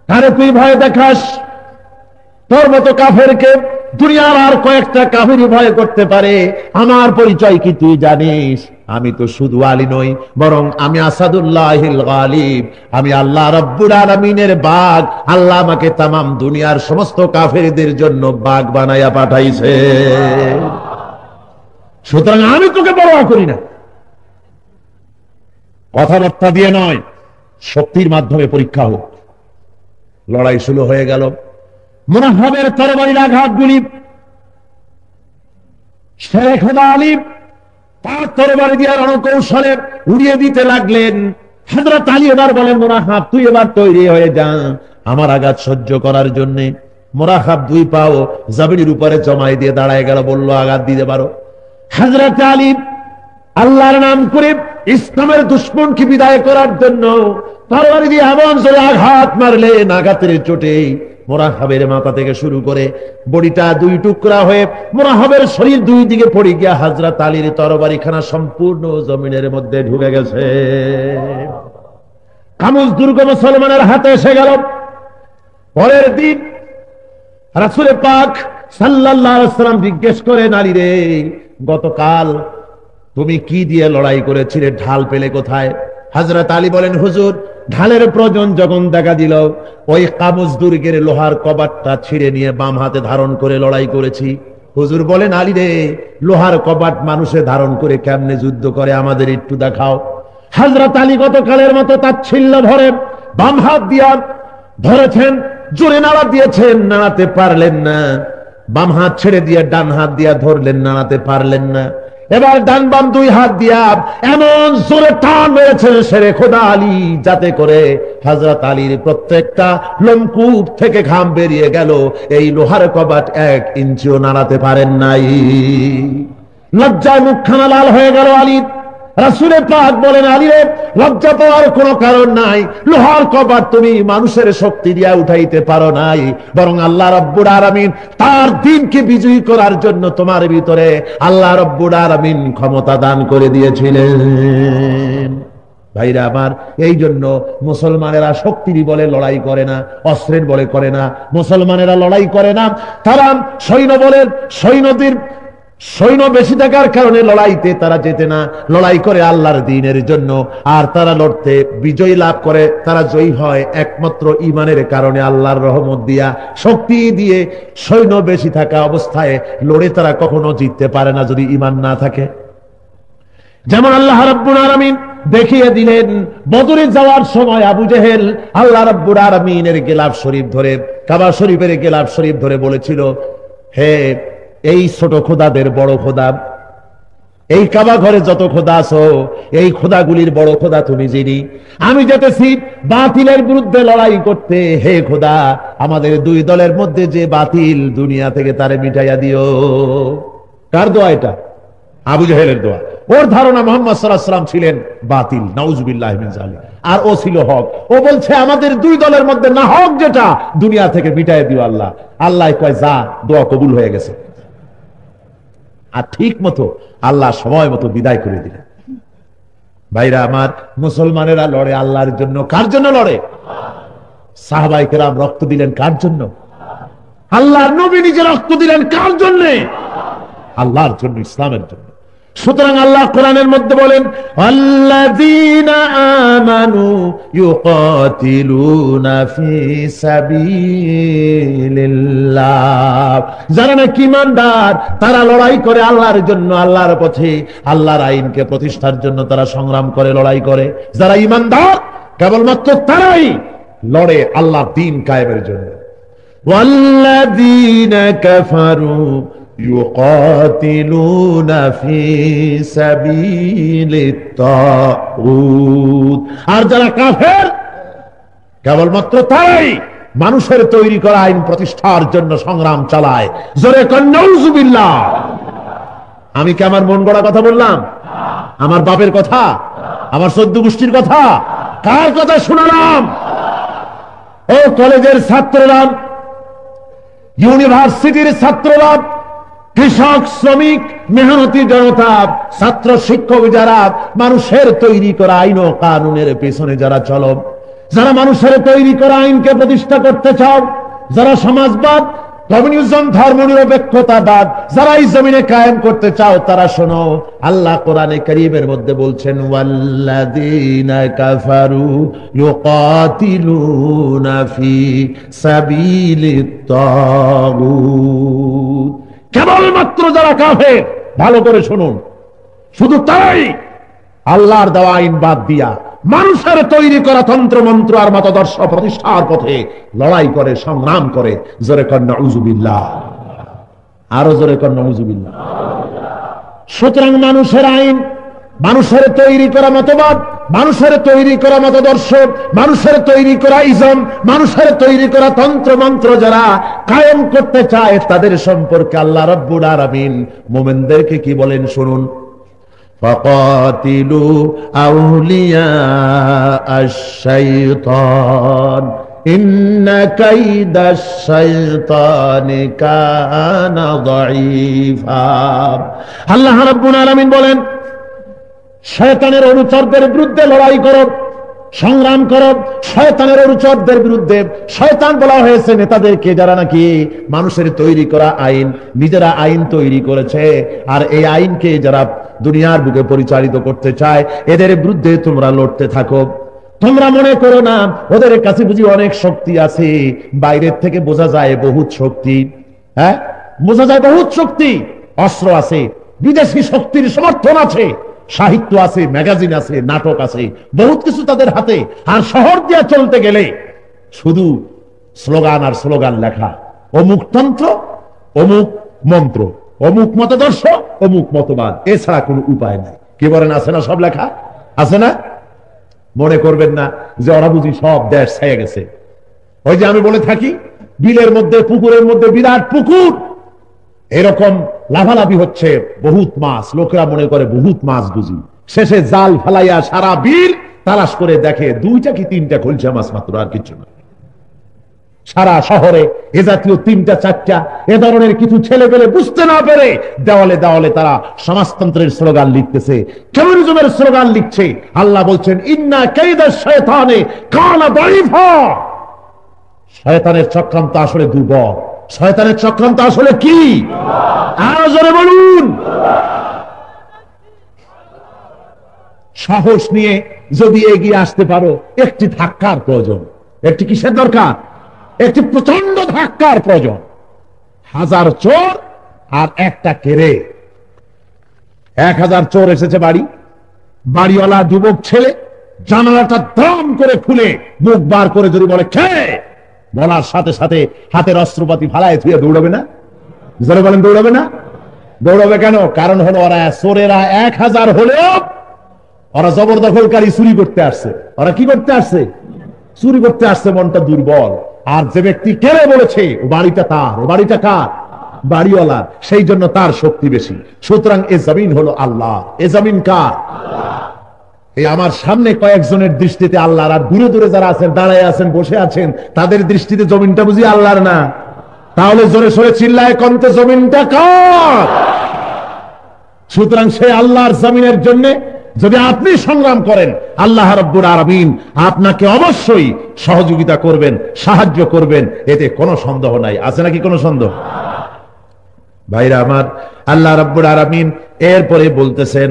আরে তুই ভয় দেখাস? তোর মতো কাফেরকে দুনিয়ার আর কয়েকটা কাফেরই ভয় করতে পারে। আমার পরিচয় কি তুই জানিস? আমি তো শুধু আলী নই, বরং আমি আসাদুল্লাহিল গালিব, আমি আল্লাহ রাব্বুল আলামিনের বাঘ। আল্লাহ আমাকে তামাম দুনিয়ার সমস্ত কাফেরদের জন্য বাঘ বানাইয়া পাঠাইছে। সুতরাং আমি তোকে পরোয়া করি না। কথাবার্তা দিয়ে নয়, শক্তির মাধ্যমে পরীক্ষা হোক। লড়াই শুরু হয়ে গেল। মুরাহাবের তরবারির আঘাতগুলি শেখ আলী তার তরবারি দিয়ে রণকৌশলে উড়িয়ে দিতে লাগলেন। হযরত আলী এবার বলেন, মুরাহাব তুই এবার তৈরি হয়ে যা আমার আঘাত সহ্য করার জন্য। মুরাহাব দুই পাও জমিনের উপরে জমাই দিয়ে দাঁড়ায় গেল, বলল আঘাত দিতে পারো। হযরত আলী আল্লাহর নাম করে ইসলামের দুশমনকে বিদায় করার জন্য তরবারি দিয়ে এমন জোরে আঘাত মারলেন, আঘাতের চোটে মুরাহাবের মাথা থেকে শুরু করে বডিটা দুই টুকরা হয়ে মুরাহাবের শরীর দুই দিকে পড়ে গিয়া হযরত আলীর তরবারিখানা সম্পূর্ণ জমিনের মধ্যে ঢুকে গেছে। কামুজ দুর্গ মুসলমানের হাতে এসে গেল। পরের দিন রাসূল পাক সাল্লাল্লাহু আলাইহি ওয়াসাল্লাম জিজ্ঞেস করেন, আলী রে গতকাল তুমি কি দিয়ে লড়াই করেছিলে, ঢাল পেলে কোথায়? হযরত আলী বলেন, হুজুর ঢালের প্রয়োজন যখন দেখা দিল ওই কামুজ দুর্গের লোহার কবাটটা ছিঁড়ে নিয়ে বাম হাতে ধারণ করে লড়াই করেছি। হুজুর বলেন, আলী রে লোহার কবাট মানুষে ধারণ করে কেমনে যুদ্ধ করে আমাদের একটু দেখাও। হযরত আলী গতকালের মতো তাচ্ছিল্য ভরে বাম হাত দিয়া ধরেছেন, জোরে নাড়া দিয়েছেন, নাড়াতে পারলেন না। বাম হাত ছেড়ে দিয়ে ডান হাত দিয়া ধরলেন, নাড়াতে পারলেন না। এবার ডান বাম দুই হাত দিয়া এমন জোরে টান মেরেছেন শেরে খোদা আলী, যাতে করে হযরত আলীর প্রত্যেকটা লোমকূপ থেকে ঘাম বেরিয়ে গেল। এই লোহার কবাট 1 ইঞ্চিও নাড়াতে পারেন নাই। লজ্জায় মুখখানা লাল হয়ে গেল আলী। রাসূল পাক বলেন, আলী রে লজ্জা পাওয়ার কোনো কারণ নাই। লোহার কবাট তুমি মানুষের শক্তি দিয়া উঠাইতে পারো নাই, বরং আল্লাহ রাব্বুল আলামিন তার দ্বীনকে বিজয়ী করার জন্য তোমার ভিতরে আল্লাহ রাব্বুল আলামিন ক্ষমতা দান করে দিয়েছিলেন। ভাইরা আমার, এই জন্য মুসলমানেরা শক্তির বলে লড়াই করে না, অস্ত্রের বলে করে না। মুসলমানেরা লড়াই করে না, তারা সৈন্য বলেন, সৈন্য বেশি থাকার কারণে লড়াইতে তারা যেতে না, লড়াই করে আল্লাহর দ্বীনের জন্য। আর তারা লড়তে বিজয় লাভ করে, তারা জয়ী হয় একমাত্র ঈমানের কারণে, আল্লাহর রহমত দিয়া, শক্তি দিয়ে। সৈন্য বেশি থাকা অবস্থায় লড়ে তারা কখনো জিততে পারে না যদি ঈমান না থাকে। যেমন আল্লাহ রাব্বুল আলামিন দেখিয়ে দিলেন বদরে যাওয়ার সময় আবু জেহেল আল্লাহ রাব্বুল আলামিনের গিলাফ শরীফ ধরে, কাবা শরীফের গিলাফ শরীফ ধরে বলেছিল, হে এই ছোট খোদাদের বড় খোদা, এই কাবা ঘরে যত খোদা আছো এই খোদাগুলির বড় খোদা তুমি যিনি, আমি যেতেছি বাতিলের বিরুদ্ধে লড়াই করতে। হে খোদা, আমাদের দুই দলের মধ্যে যে বাতিল দুনিয়া থেকে তারে মিটাইয়া দিও। কার দোয়া এটা? আবু জেহেলের দোয়া। ওর ধারণা মুহাম্মদ সাল্লাল্লাহু আলাইহি ওয়াসাল্লাম ছিলেন বাতিল, নাউজুবিল্লাহি মিন যালিক, আর ও ছিল হক। ও বলছে আমাদের দুই দলের মধ্যে না হক যেটা দুনিয়া থেকে মিটাইয়া দিও আল্লাহ। আল্লাহ কয় যা, দোয়া কবুল হয়ে গেছে। আর ঠিক মতো আল্লাহ সময় মতো বিদায় করে দিলেন। ভাইরা আমার, মুসলমানেরা লড়ে আল্লাহর জন্য। কার জন্য লড়ে? সাহাবায়ে কেরাম রক্ত দিলেন কার জন্য? আল্লাহর নবী নিজে রক্ত দিলেন কার জন্য? আল্লাহর জন্য, ইসলামের জন্য। সুতরাং আল্লাহ কোরআনের মধ্যে বলেন, আল্লাযীনা আমানু ইউকাতিলুনা ফি সাবিলিল্লাহ, যারা নাকি ঈমানদার তারা লড়াই করে আল্লাহর জন্য, আল্লাহর পথে, আল্লাহর আইনকে প্রতিষ্ঠার জন্য তারা সংগ্রাম করে, লড়াই করে। যারা ঈমানদার কেবলমাত্র তারাই লড়ে আল্লাহর দ্বীন কায়েমের জন্য। ওয়াল্লাযীনা কাফারু ইউকাতিলুনা ফি সাবিলিত তাগুত, আর যারা কাফের কেবলমাত্র তারাই মানুষের তৈরি করা আইন প্রতিষ্ঠার জন্য সংগ্রাম চালায়। জোরে কোন নাউজুবিল্লাহ। আমি কি আমার মন গড়া কথা বললাম? আমার বাপের কথা? আমার 14 গোষ্ঠীর কথা? কার কথা শোনালাম? ও কলেজের ছাত্ররা, ইউনিভার্সিটির ছাত্ররা, কৃষক, শ্রমিক, মেহনতি জনতা, ছাত্র, শিক্ষক, যারা মানুষের তৈরি করা আইন ও কানুনের পেছনে যারা চলো, যারা মানুষের তৈরি করা আইনকে প্রতিষ্ঠা করতে চাও, যারা সমাজবাদ, কমিউনিজম, ধর্মনিরপেক্ষতাবাদ যারা এই জমিনে কায়েম করতে চাও, তারা শোনো, আল্লাহ কোরআনে কারীমের মধ্যে বলছেন, ওয়াল্লাযীনা কাফারু ইউকাতিলুনা ফি সাবিলিত তাগুত, কেবলমাত্র যারা কাফের, ভালো করে শুনুন, শুধু তাই আল্লাহর দেওয়া আইন বাদ দিয়া মানুষের তৈরি করা তন্ত্র মন্ত্র আর মতাদর্শ প্রতিষ্ঠার পথে লড়াই করে, সংগ্রাম করে। জোরে কর নাউজুবিল্লাহ, আরো জোরে কর নাউজুবিল্লাহ। সুতরাং মানুষের আইন, মানুষের তৈরি করা মতবাদ, মানুষের তৈরি করা মতাদর্শ, মানুষের তৈরি করা ইজম, মানুষের তৈরি করা তন্ত্র মন্ত্র যারা কায়েম করতে চায় তাদের সম্পর্কে আল্লাহ রাব্বুল আলামিন মুমিনদেরকে কি বলেন শুনুন। ফাকাতিলু আউলিয়া আশ-শাইতান ইন্না কাইদাশ শাইতানি কানা যায়ীফা। আল্লাহ রাব্বুল আলামিন বলেন, শয়তানের অনুচরদের বিরুদ্ধে লড়াই করো, সংগ্রাম করো। শয়তানের অনুচরদের বিরুদ্ধে, শয়তান বলা হয়েছে নেতাদেরকে যারা নাকি মানুষের তৈরি করা আইন, নিজেরা আইন তৈরি করেছে আর এই আইনকে যারা দুনিয়ার বুকে পরিচালিত করতে চায়, এদের বিরুদ্ধে তোমরা লড়তে থাকো। তোমরা মনে করো না ওদের কাছে বুঝি অনেক শক্তি আছে, বাইরের থেকে বোঝা যায় বহুত শক্তি, হ্যাঁ বোঝা যায় বহুত শক্তি, অস্ত্র আছে, বিদেশি শক্তির সমর্থন আছে, সাহিত্য আছে, ম্যাগাজিন আছে, নাটক আছে, বহুত কিছু তাদের হাতে। আর শহর দিয়ে চলতে গেলে শুধু স্লোগান আর স্লোগান লেখা, অমুক তন্ত্র, অমুক মন্ত্র, অমুক মতাদর্শ, অমুক মতবাদ, এছাড়া কোনো উপায় নাই। কি বলেন, আছে না সব লেখা আছে না? মনে করবেন না যে ওরা বুঝি সব দেশ ছেয়ে গেছে। ওই যে আমি বলে থাকি, বিলের মধ্যে পুকুরের মধ্যে বিরাট পুকুর, এরকম লাভালাভি হচ্ছে বহুত মাছ, লোকেরা মনে করে বহুত মাছ বুঝি, শেষে জাল ফেলাইয়া সারা বিল তালাশ করে দেখে দুইটা কি তিনটা খলসা মাছ মাত্র, আর কিছু না। সারা শহরে এ জাতীয় তিনটা চারটা এ ধরনের কিছু ছেলে পেলে বুঝতে না পেরে দেওয়ালে দেওয়ালে তারা সমাজতন্ত্রের স্লোগান লিখতেছে, কমিউনিজমের স্লোগান লিখছে। আল্লাহ বলছেন, ইন্না কাইদাশ শাইতানে কানা দাঈফা। শয়তানের চক্রান্ত আসলে দুর্বল। শয়তানের চক্রান্ত আসলে কি? আরো জোরে বলুন। সাহস নিয়ে যদি এগিয়ে আসতে পারো, একটি ধাক্কার প্রয়োজন। একটি কিসের দরকার? একটি প্রচন্ড ধাক্কার প্রয়োজন। 1000 চোর আর একটা কেড়ে। 1000 চোর এসেছে বাড়ি, বাড়িওয়ালা যুবক ছেলে জানালাটা দাম করে খুলে মুখ বার করে যদি বলে খেয়ে, বলার সাথে সাথে হাতের অস্ত্রপাতি ফালায় ধুয়ে দৌড়াবে না? জোরে বলেন, দৌড়াবে না? দৌড়াবে কেন? কারণ হলো ওরা চোরেরা 1000 হলেও ওরা জবরদখলকারী, চুরি করতে আসছে। ওরা কি করতে আসছে? চুরি করতে আসছে। মনটা দুর্বল। আর যে ব্যক্তি কেড়ে বলেছে, ও বাড়িটা তার, ও বাড়িটা কার? বাড়িওয়ালা, সেই জন্য তার শক্তি বেশি। সুতরাং এ জমিন হলো আল্লাহ। এ জমিন কার? এই আমার সামনে কয়েকজনের দৃষ্টিতে আল্লাহর, আর দূরে দূরে যারা আছেন, দাঁড়ায় আছেন, বসে আছেন, তাদের দৃষ্টিতে জমিনটা বুঝি আল্লাহর না? তাহলে জোরে সোরে চিল্লায় কমতে জমিনটা কার? সুতরাং সেই আল্লাহর জমিনের জন্য যদি আপনি সংগ্রাম করেন, আল্লাহ রাব্বুল আলামিন আপনাকে অবশ্যই সহযোগিতা করবেন, সাহায্য করবেন, এতে কোনো সন্দেহ নাই। আছে নাকি কোনো সন্দেহ? ভাইরা আমার, আল্লাহ রাব্বুল আলামিন এরপরে বলতেছেন,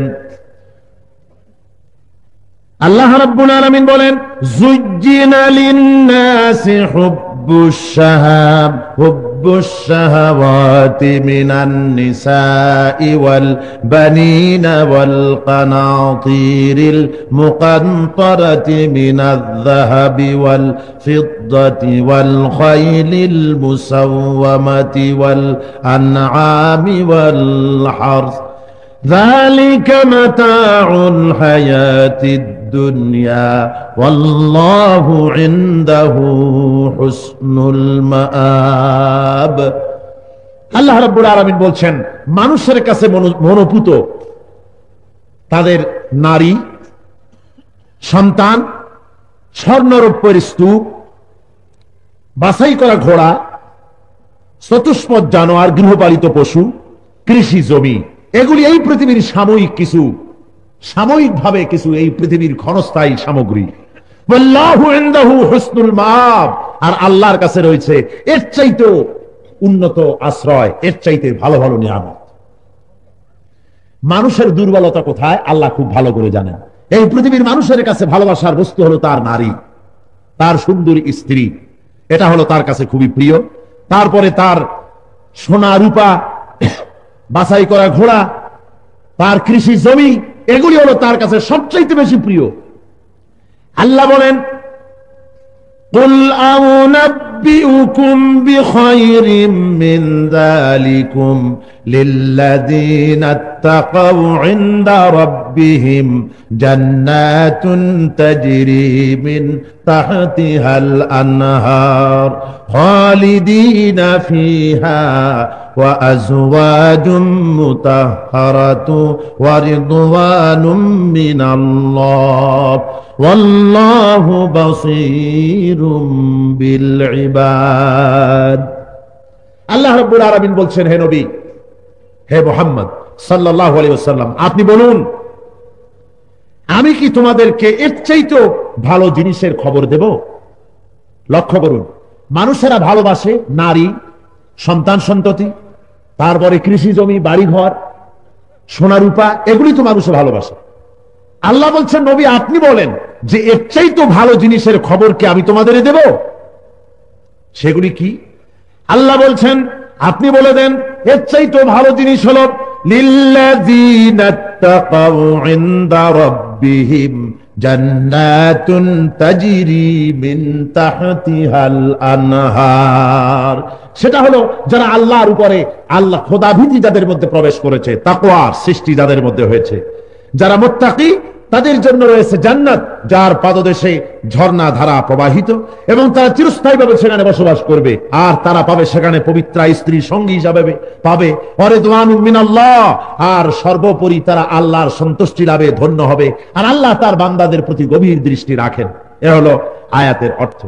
আল্লাহ রাব্বুল আলামিন বলেন, যুজ্জিনা লিন-নাসি হুব্বুশ শাহাওয়াতি মিনান নিসাই ওয়াল বানিনা ওয়াল কানাতিরিল মুকান্তারাতি মিনাজ যাহাবি ওয়াল ফিদ্দাতি ওয়াল খাইলিল মুসাওওয়ামাতি ওয়াল আনআমি ওয়াল হারস ذلك متاع الحياة الدنيا والله عنده حسن المآب। আল্লাহ রাব্বুল আলামিন বলছেন, মানুষের কাছে মনোপুত তাদের নারী, সন্তান, স্বর্ণরৌপ্যের স্তূপ, বাছাই করা ঘোড়া, চতুষ্পদ জানোয়ার, গৃহপালিত পশু, কৃষি জমি, এগুলি এই পৃথিবীর সাময়িক কিছু, সাময়িকভাবে কিছু এই পৃথিবীর ক্ষণস্থায়ী সামগ্রী। ওয়াল্লাহু ইনদাহু হুসনুল মাআব, আর আল্লাহর কাছে রয়েছে এর চাইতে উন্নত আশ্রয়, এর চাইতে ভালো ভালো নিয়ামত। মানুষের দুর্বলতা কোথায় আল্লাহ খুব ভালো করে জানেন। এই পৃথিবীর মানুষের কাছে ভালোবাসার বস্তু হলো তার নারী, তার সুন্দরী স্ত্রী, এটা হলো তার কাছে খুবই প্রিয়। তারপরে তার সোনা রূপা, বাছাই করা ঘোড়া, তার কৃষি জমি, এগুলি হলো তার কাছে সবচেয়ে বেশি প্রিয়। আল্লাহ বলেন, قل أنبئكم بخير من ذلكم للذين اتقوا عند ربهم جنات تجري من تحتها الأنهار خالدين فيها وأزواج مطهرة ورضوان من الله والله بصير بالعباد আল্লাহ রাব্বুল আলামিন বলছেন, হে নবী, হে মুহাম্মদ সাল্লাল্লাহু আলাইহি ওয়াসাল্লাম, আপনি বলুন, আমি কি তোমাদেরকে এর চাইতেও ভালো জিনিসের খবর দেব? লক্ষ্য করুন, মানুষেরা ভালোবাসে নারী, সন্তান সন্ততি, তারপরে কৃষি জমি, বাড়িঘর, সোনা রূপা, এগুলি তো মানুষে ভালোবাসে। আল্লাহ বলছেন, নবী আপনি বলেন যে এর চাইতেও ভালো জিনিসের খবর কি আমি তোমাদের দেব? সেগুলি কি? আল্লাহ বলছেন, আপনি বলে দেন, এর চাইতেও ভালো জিনিস হলো লিল্লাযীনা তাকাউ ইনদা রাব্বিহিম জান্নাতুন তাজরি মিন তাহতিহাল আনহার। সেটা হলো যারা আল্লাহর উপরে, আল্লাহ খোদাভীতি যাদের মধ্যে প্রবেশ করেছে, তাকওয়ার সৃষ্টি যাদের মধ্যে হয়েছে, যারা মুত্তাকি, তাদের জন্য রয়েছে জান্নাত, যার পাদদেশে ঝর্ণা ধারা প্রবাহিত, এবং তারা চিরস্থায়ীভাবে সেখানে বসবাস করবে। আর তারা পাবে সেখানে পবিত্রা স্ত্রী সঙ্গী হিসাবে পাবে, ওয়ারিদওয়ানুম মিনাল্লাহ, আর সর্বোপরি তারা আল্লাহর সন্তুষ্টি লাভে ধন্য হবে। আর আল্লাহ তার বান্দাদের প্রতি গভীর দৃষ্টি রাখেন। এ হলো আয়াতের অর্থ।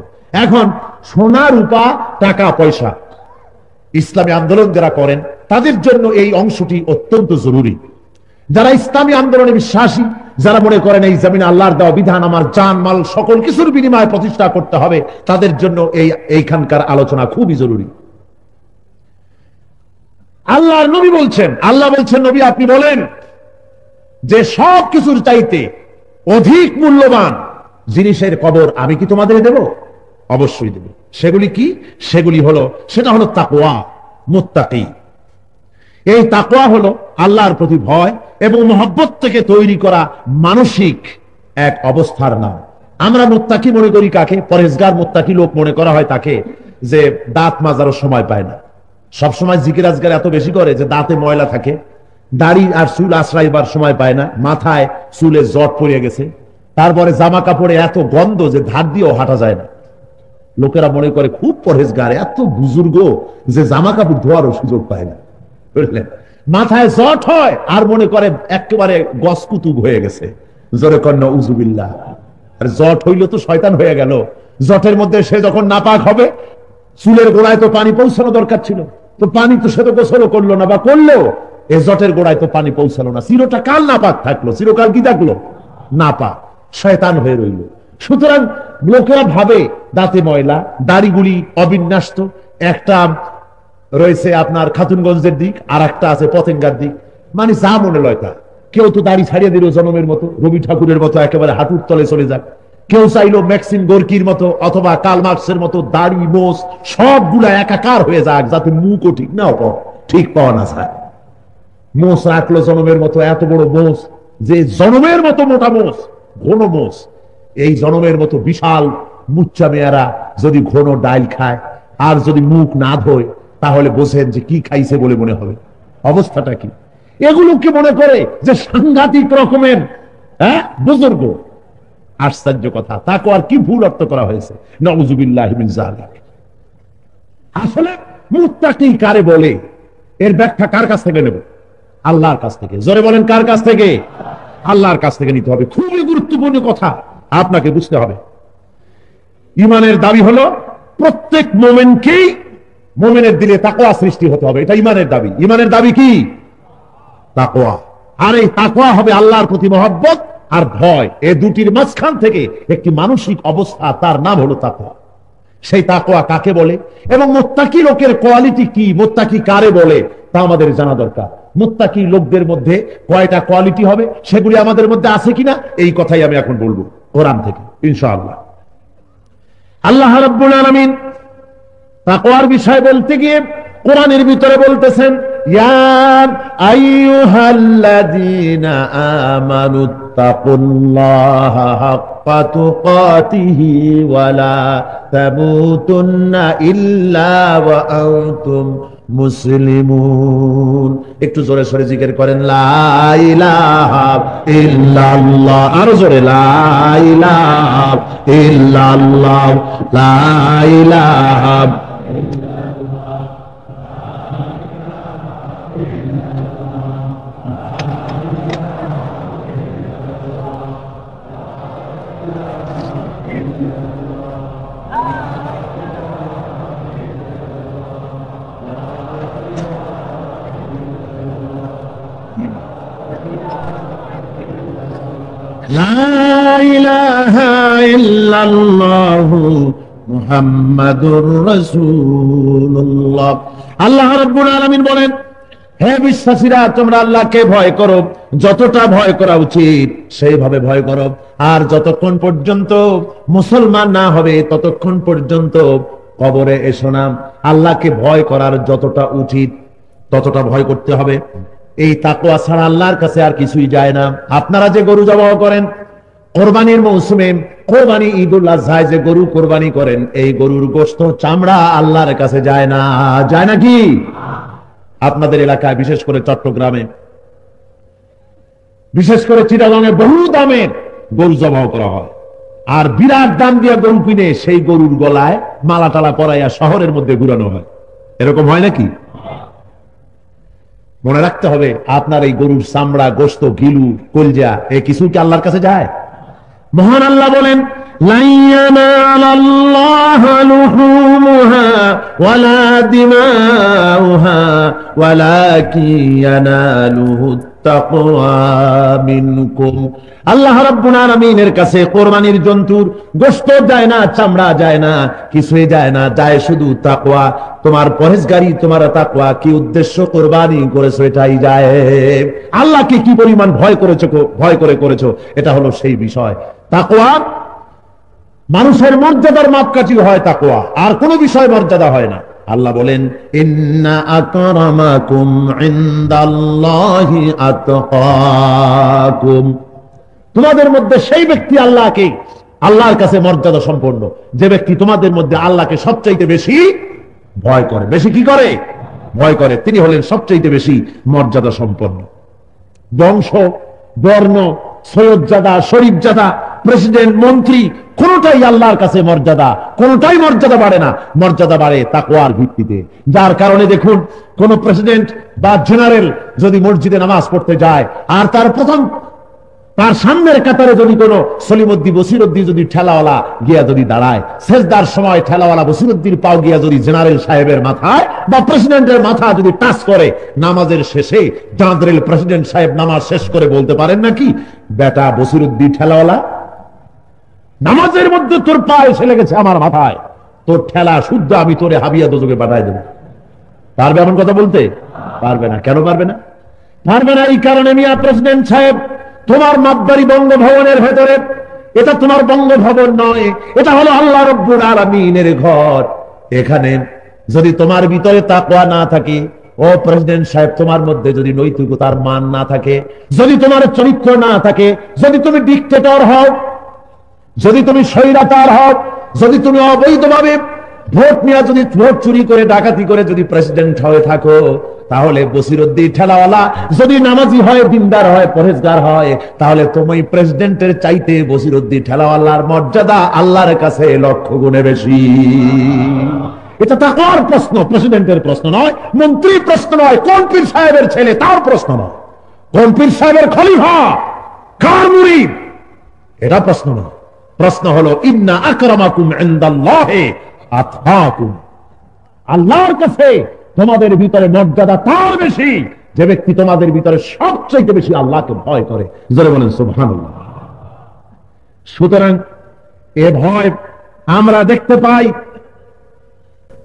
এখন সোনা রূপা, টাকা পয়সা, ইসলামী আন্দোলন যারা করেন তাদের জন্য এই অংশটি অত্যন্ত জরুরি। যারা ইসলামী আন্দোলনে বিশ্বাসী, যারা মনে করেন এই জমিনে আল্লাহর দেওয়া বিধান আমার জান মাল সকল কিছুর বিনিময়ে প্রতিষ্ঠা করতে হবে, তাদের জন্য এইখানকার আলোচনা খুবই জরুরি। আল্লাহর নবী বলছেন, আল্লাহ বলছেন, নবী আপনি বলেন যে সব কিছুর চাইতে অধিক মূল্যবান জিনিসের খবর আমি কি তোমাদের দেব? অবশ্যই দেব। সেগুলি কি? সেগুলি হলো, সেটা হলো তাকওয়া, মুত্তাকি। এই তাকওয়া হলো আল্লাহর প্রতি ভয় এবং মহব্বত থেকে তৈরি করা মানসিক এক অবস্থার নাম। আমরা মুত্তাকি মনে করি কাকে? পরেজগার মুত্তাকি লোক মনে করা হয় তাকে যে দাঁত মাজারও সময় পায় না, সবসময় জিকির আজগার এত বেশি করে যে দাঁতে ময়লা থাকে, দাড়ি আর চুল আশ্রাইবার সময় পায় না, মাথায় চুলে জট পড়ে গেছে, তারপরে জামা কাপড়ে এত গন্ধ যে ধার দিয়েও হাঁটা যায় না। লোকেরা মনে করে খুব পরেজগার, এত বুজুর্গ যে জামা কাপড় ধোয়ারও সুযোগ পায় না, বুঝলেন? মাথায় জট হয় আর মনে করে একেবারে গসকুতুব হয়ে গেছে, জোরে কন্যা উজুবিল্লাহ। আর জট হইল তো শয়তান হয়ে গেল। জটের মধ্যে সে যখন নাপাক হবে, চুলের গোড়ায় তো পানি পৌঁছানো দরকার ছিল, তো পানি তো সে তো গোসলও করলো না, বা করলেও এই জটের গোড়ায় তো পানি পৌঁছালো না, চিরটা কাল নাপাক থাকলো, চিরকাল কি থাকলো? নাপাক, শয়তান হয়ে রইল। সুতরাং লোকেরা ভাবে দাঁতে ময়লা, দাড়িগুলি অবিন্যাস্ত, একটা রয়েছে আপনার খাতুনগঞ্জের দিক, আর একটা আছে পতেঙ্গার দিক, মানে যা মনে লয় তা। কেউ তো দাড়ি ছাড়িয়ে দিল জনমের মতো, রবি ঠাকুরের মতো একেবারে হাঁটুর তলে চলে যাক। কেউ চাইলো ম্যাক্সিম গোর্কির মতো অথবা কার্ল মার্কসের মতো দাড়ি মোষ সবগুলা একাকার হয়ে যাক, যাতে মুখও ঠিক না ঠিক পাওয়া না যায়। মোষ রাখলো জনমের মতো, এত বড় মোষ, যে জনমের মতো মোটা মোষ, ঘন মোষ। এই জনমের মতো বিশাল মুচ্চা মেয়ারা যদি ঘন ডাইল খায় আর যদি মুখ না ধোয়, তাহলে বোঝেন যে কি খাইছে বলে মনে হবে। অবস্থাটা কি? এগুলোকে মনে করে যে সাংঘাতিক রকমের বুজুর্গ। আশ্চর্য কথা, তাকে আর কি ভুল অর্থ করা হয়েছে, নাউযুবিল্লাহি মিন যালিক। আসলে মুত্তাকি কারে বলে, এর ব্যাখ্যা কার কাছ থেকে নেব? আল্লাহর কাছ থেকে। জোরে বলেন, কার কাছ থেকে? আল্লাহর কাছ থেকে নিতে হবে। খুবই গুরুত্বপূর্ণ কথা আপনাকে বুঝতে হবে। ইমানের দাবি হলো প্রত্যেক মুমিনকেই, মুমিনের দিলে তাকওয়া সৃষ্টি হতে হবে, এটা ইমানের দাবি। ইমানের দাবি কি? তাকওয়া। আর এই তাকওয়া হবে আল্লাহর প্রতি মহব্বত আর ভয়, এই দুটির মাঝখান থেকে একটি মানসিক অবস্থা, তার নাম হলো তাকওয়া। সেই তাকওয়া কাকে বলে এবং মুত্তাকি লোকের কোয়ালিটি কি, মুত্তাকি কারে বলে, তা আমাদের জানা দরকার। মুত্তাকি লোকদের মধ্যে কয়টা কোয়ালিটি হবে, সেগুলি আমাদের মধ্যে আছে কিনা, এই কথাই আমি এখন বলবো কোরআন থেকে ইনশাআল্লাহ। আল্লাহ রাব্বুল আলামিন তাকওয়ার বিষয় বলতে গিয়ে কোরআনের ভিতরে বলতেছেন, ইয়া আইয়ুহাল্লাযীনা আমানুত্তাকুল্লাহা হাক্কা তুকাতিহি ওয়া লা তামুতুন্না ইল্লা ওয়া আনতুম মুসলিমুন। একটু জোরে সরে জিকির করেন, লা ইলাহা ইল্লাল্লাহ। আরো জোরে, লা ইলাহা ইল্লাল্লাহ, লা ইলাহা। লা ইলাহা ইল্লাল্লাহু মুহাম্মাদুর রাসূলুল্লাহ। আল্লাহ রাব্বুল আলামিন বলেন, হে বিশ্বাসীরা, তোমরা আল্লাহকে ভয় করো, যতটা ভয় করা উচিত সেইভাবে ভয় করো। আর যতক্ষণ পর্যন্ত মুসলমান না হবে ততক্ষণ পর্যন্ত কবরে এসো না। আল্লাহকে ভয় করার যতটা উচিত ততটা ভয় করতে হবে। এই তাকওয়া ছাড়া আল্লাহর কাছে আর কিছুই যায় না। আপনারা যে গরু জবাহ করেন কোরবানির মৌসুমে, কোরবানি ঈদুল আজহায় যে গরু কোরবানি করেন, এই গরুর গোশত চামড়া আল্লাহর কাছে যায় না, যায় নাকি? আপনাদের এলাকায় বিশেষ করে চট্টগ্রামে, বিশেষ করে চিটাগাঙে বহু দামের গরু জবাহ করা হয়। আর বিরাট দাম দিয়ে গরু কিনে সেই গরুর গলায় মালা টালা পরাইয়া শহরের মধ্যে ঘুরানো হয়। এরকম হয় নাকি? মনে রাখতে হবে, আপনার এই গরুর চামড়া, গোশত, গিলু, কলজা এ কিছু কি আল্লাহর কাছে যায়? মহান আল্লাহ বলেন, লা ইয়ানালাল্লাহু লুহুমুহা ওয়ালা দিমাউহা ওয়ালাকিন ইয়ানালুহুত তাকওয়া মিনকুম। আল্লাহ রাব্বুল আলামিনের কাছে কোরবানির জন্তুর গোশত যায় না, চামড়া যায় না, কিছুই যায় না, যায় শুধু তাকওয়া। তোমার পরহেজগারি, তোমার তাকওয়া, কি উদ্দেশ্য কোরবানি করেছো এটাই যায়। আল্লাহকে কি পরিমাণ ভয় করেছো, ভয় করে করেছো, এটা হলো সেই বিষয়। তাকওয়া মানুষের মর্যাদার মাপকাঠি হয় তাকওয়া, আর কোনো বিষয় মর্যাদা হয় না। আল্লাহ বলেন, ইন্না আকরামাকুম ইনদাল্লাহি আতকাকুম। তোমাদের মধ্যে সেই ব্যক্তি আল্লাহকে, আল্লাহর কাছে মর্যাদা সম্পন্ন যে ব্যক্তি তোমাদের মধ্যে আল্লাহকে সবচাইতে বেশি ভয় করে। বেশি কি করে? ভয় করে। তিনি হলেন সবচাইতে বেশি মর্যাদা সম্পন্ন। বংশ, বর্ণ, সৈয়দজাদা, শরীফজাদা, প্রেসিডেন্ট, মন্ত্রী, কোনটাই আল্লাহর কাছে মর্যাদা, কোনটাই মর্যাদা বাড়ে না। মর্যাদা বাড়ে তাকওয়ার ভিত্তিতে। যার কারণে দেখুন, কোন প্রেসিডেন্ট বা জেনারেল যদি মসজিদে নামাজ পড়তে যায়, আর তার সামনের কাতারে যদি কোনো সলিমুদ্দি, বসিরুদ্দি যদি ঠেলাওয়ালা গিয়া যদি দাঁড়ায়, সেজদার সময় ঠেলাওয়ালা বসিরুদ্দির পাও গিয়া যদি জেনারেল সাহেবের মাথায় বা প্রেসিডেন্টের মাথা যদি টাচ করে, নামাজের শেষে জেনারেল প্রেসিডেন্ট সাহেব নামাজ শেষ করে বলতে পারেন নাকি, বেটা বসিরুদ্দি ঠেলাওয়ালা, নামাজের মধ্যে তোর পা এসে লেগেছে আমার মাথায়, তোর ঠেলা শুদ্ধ আমি তোরে হাবিয়া দোজখে পাঠায় দেব। পারবে এমন কথা বলতে? পারবে না। কেন পারবে না? পারবে না এই কারণে, মিয়া প্রেসিডেন্ট সাহেব, তোমার মাপবাড়ি বঙ্গভবনের ভেতরে, এটা তোমার বঙ্গভবন নয়, এটা হলো আল্লাহ রাব্বুল আলামিনের ঘর। এখানে যদি তোমার ভিতরে তাকওয়া না থাকে, ও প্রেসিডেন্ট সাহেব, তোমার মধ্যে যদি নৈতিকতার মান না থাকে, যদি তোমার চরিত্র না থাকে, যদি তুমি ডিক্টেটর হও, যদি তুমি স্বৈরাচার হও, যদি তুমি অবৈধভাবে ভোট নিয়ে যদি ভোট চুরি করে ডাকাতি করে যদি প্রেসিডেন্ট হয়ে থাকো, তাহলে বসিরুদ্দি ঠেলাওয়ালা যদি নামাজি হয়, দিনদার হয়, পরহেজগার হয়, তাহলে তুমি প্রেসিডেন্টের চাইতে বসিরুদ্দি ঠেলাওয়ালার মর্যাদা আল্লাহর কাছে লক্ষ গুণে বেশি। এটা তাকওয়ার প্রশ্ন, প্রেসিডেন্টের প্রশ্ন নয়, মন্ত্রীর প্রশ্ন নয়, কোন পীর সাহেবের ছেলে তার প্রশ্ন নয়, কোন পীর সাহেবের খলিফা, কার মুরিদ, এটা প্রশ্ন নয়। প্রশ্ন হলো, ইন্না আকরামাকুম ইনদাল্লাহি আতকাকুম। আল্লাহর কাছে তোমাদের ভিতরে মর্যাদা তার বেশি যে ব্যক্তি তোমাদের ভিতরে সবচেয়ে বেশি আল্লাহকে ভয় করে। জোরে বলেন সুবহানাল্লাহ। সুতরাং এ ভয় আমরা দেখতে পাই,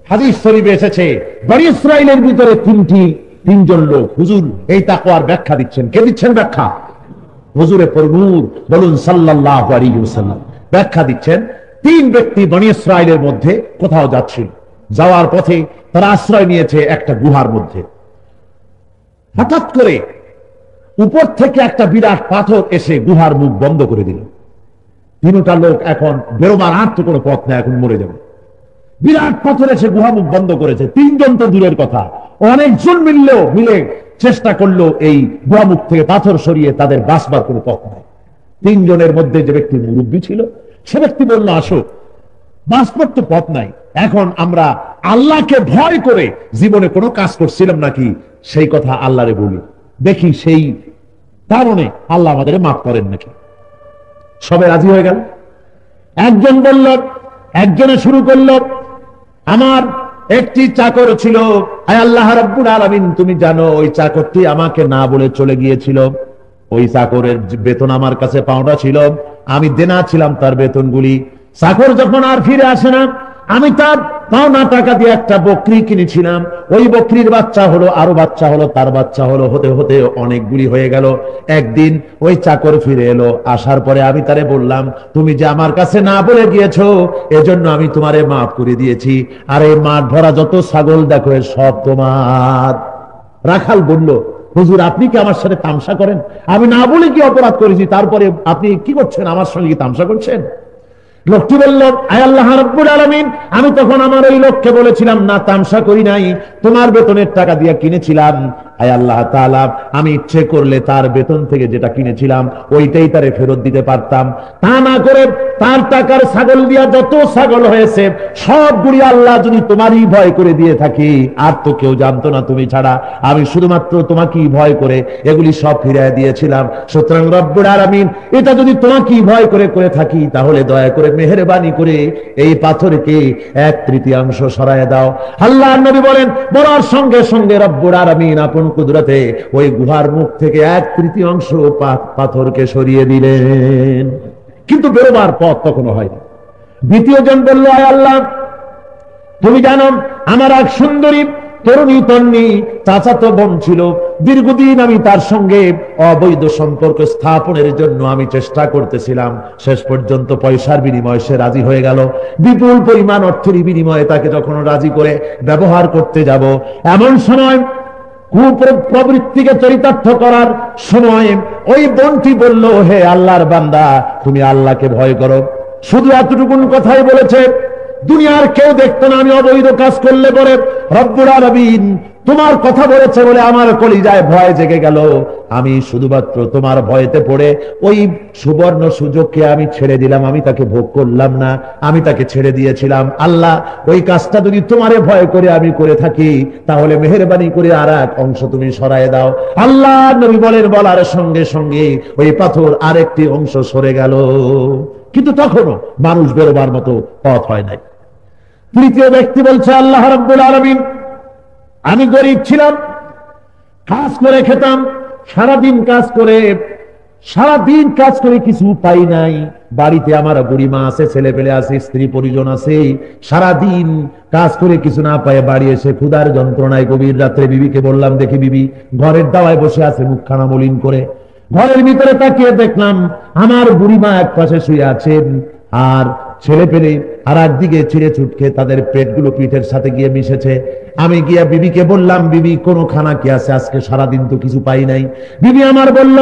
হাদিস শরীফে এসেছে, বনী ইসরাইলের ভিতরে তিনজন লোক, হুজুর এই তাকওয়ার ব্যাখ্যা দিচ্ছেন। কে দিচ্ছেন ব্যাখ্যা? হুজুরে পরমুর বলুন সাল্লাল্লাহু আলাইহি ওয়াসাল্লাম ব্যাখ্যা দিচ্ছেন। তিন ব্যক্তি বনী ইসরাইলের মধ্যে কোথাও যাচ্ছিল, যাওয়ার পথে তারা আশ্রয় নিয়েছে একটা গুহার মধ্যে। হঠাৎ করে উপর থেকে একটা বিরাট পাথর এসে গুহার মুখ বন্ধ করে দিল। তিনটা লোক এখন বেরোবার আর তো কোনো পথ নেই, এখন মরে যাবে। বিরাট পাথর এসে গুহামুখ বন্ধ করেছে। তিনজন তো দূরের কথা, অনেকজন মিলে চেষ্টা করলো এই গুহামুখ থেকে পাথর সরিয়ে তাদের বাঁচবার কোনো পথ নাই। তিনজনের মধ্যে যে ব্যক্তি মুরব্বী ছিল সে ব্যক্তি বলল, আসো, বাঁচবার তো পথ নাই। এখন আমরা আল্লাহকে ভয় করে জীবনে কোনো কাজ করছিলাম নাকি সেই কথা আল্লাহরে বলি, দেখি সেই কারণে আল্লাহ আমাদের মাফ করেন নাকি। সবাই রাজি হয়ে গেল। একজন বলল, একজনে শুরু করলো, আমার একটি চাকর ছিল, আয় আল্লাহ রাব্বুল আলামিন তুমি জানো ওই চাকরটি আমাকে না বলে চলে গিয়েছিল। ওই চাকরের বেতন আমার কাছে পাওনা ছিল, আমি দেনা ছিলাম তার বেতনগুলি। চাকর যখন আর ফিরে আসে না, আমি তার পাওনা টাকা দিয়ে একটা বকরি কিনেছিলাম। ওই বকরির বাচ্চা হলো, আরো বাচ্চা হলো, তার বাচ্চা হলো, হতে হতে অনেকগুলি হয়ে গেল। একদিন ওই চাকর ফিরে এলো, আসার পরে আমি তারে বললাম, তুমি যে আমার কাছে না বলে গিয়েছো এজন্য আমি তোমারে মাফ করে দিয়েছি, আর এই মাঠ ভরা যত ছাগল দেখো সব তোমার। রাখাল বলল, হুজুর আপনি কি আমার সাথে তামসা করেন? আমি না বলে কি অপরাধ করেছি, তারপরে আপনি কি করছেন, আমার সঙ্গে কি তামসা করছেন? লোকটি বলল, আয় আল্লাহ রাব্বুল আলামিন আমি তখন আমার ওই লোককে বলেছিলাম না, তামসা করি নাই, তোমার বেতনের টাকা দিয়ে কিনেছিলাম। আয় আল্লাহ তাআলা আমি ইচ্ছে করলে তার বেতন থেকে যেটা কিনেছিলাম ওইটাই তারে ফেরত দিতে পারতাম, তা না করে তার টাকার ছাগল দিয়া যত ছাগল হয়েছে সবগুলি আল্লাহ যদি তোমারই ভয় করে দিয়ে থাকি, আর তো কেউ জানতো না তুমি ছাড়া, আমি শুধুমাত্র তোমাকেই ভয় করে এগুলি সব ফিরিয়ে দিয়েছিলাম। সুতরাং রব্বুল আলামিন এটা যদি তোমাকেই ভয় করে করে থাকি, তাহলে দয়া করে মেহেরবানি করে এই পাথরকে 1/3 সরায় দাও। আল্লাহর নবী বলেন, বলার সঙ্গে সঙ্গে রব্বুল আলামিন আপন কুদরতে ওই গুহার মুখ থেকে 1/3 পাথরকে সরিয়ে দিলেন। কিন্তু বেরোবার পথ তখনো হয়নি। দ্বিতীয় জন বলল, আয় আল্লাহ তুমি জানো আমার এক সুন্দরী তরুণী তন্নি চাচাতো বোন ছিল, দীর্ঘদিন আমি তার সঙ্গে অবৈধ সম্পর্ক স্থাপনের জন্য আমি চেষ্টা করতেছিলাম, শেষ পর্যন্ত পয়সার বিনিময়ে সে রাজি হয়ে গেল। বিপুল পরিমাণ অর্থের বিনিময়ে তাকে যখন রাজি করে ব্যবহার করতে যাব, এমন সময় কুপ্রবৃত্তিকে চরিতার্থ করার সময় ওই বোনটি বলল, হে আল্লাহর বান্দা তুমি আল্লাহকে ভয় করো। শুধু এতটুকুন কথাই বলেছে, দুনিয়ার কেউ দেখতো না আমি অবৈধ কাজ করলে পরে। রব্বুল আলামিন তোমার কথা বলেছে বলে আমার কলিজায় ভয় জেগে গেল। আমি শুধুমাত্র তোমার ভয়তে পড়ে ওই সুবর্ণ সুযোগকে আমি ছেড়ে দিলাম, আমি তাকে ভোগ করলাম না, আমি তাকে ছেড়ে দিয়েছিলাম। আল্লাহ ওই কাজটা যদি তোমারে ভয় করে আমি করে থাকি, তাহলে মেহেরবানি করে আর এক অংশ তুমি সরায় দাও। আল্লাহ নবী বলেন, বলার সঙ্গে সঙ্গে ওই পাথর আরেকটি অংশ সরে গেল। কিন্তু তখনও মানুষ বেরোবার মতো পথ হয় নাই। তৃতীয় ব্যক্তি বলছে, আল্লাহ রাব্বুল আলামিন আমি গরিব ছিলাম, কাজ করে খেতাম, সারাদিন কাজ করে কিছু পাই নাই। বাড়িতে আমার বুড়িমা আছে, ছেলে পেলে আছে, স্ত্রী পরিজন আছে, সারাদিন কাজ করে কিছু না পায় বাড়ি এসে ক্ষুধার যন্ত্রণায় গভীর রাত্রে বিবিকে বললাম, দেখি বিবি ঘরের দাওয়ায় বসে আছে মুখখানা মলিন করে। ঘরের ভিতরে তাকিয়ে দেখলাম আমার বুড়িমা এক পাশে শুয়ে আছেন, আর ছেলে পেলে আর একদিকে ছিঁড়ে ছুটকে তাদের পেটগুলো পিঠের সাথে গিয়ে মিশেছে। আমি গিয়া বিবিকে বললাম, বিবি কোনো খানা কি আছে, আজকে সারাদিন তো কিছু পাই নাই। বিবি আমার বলল,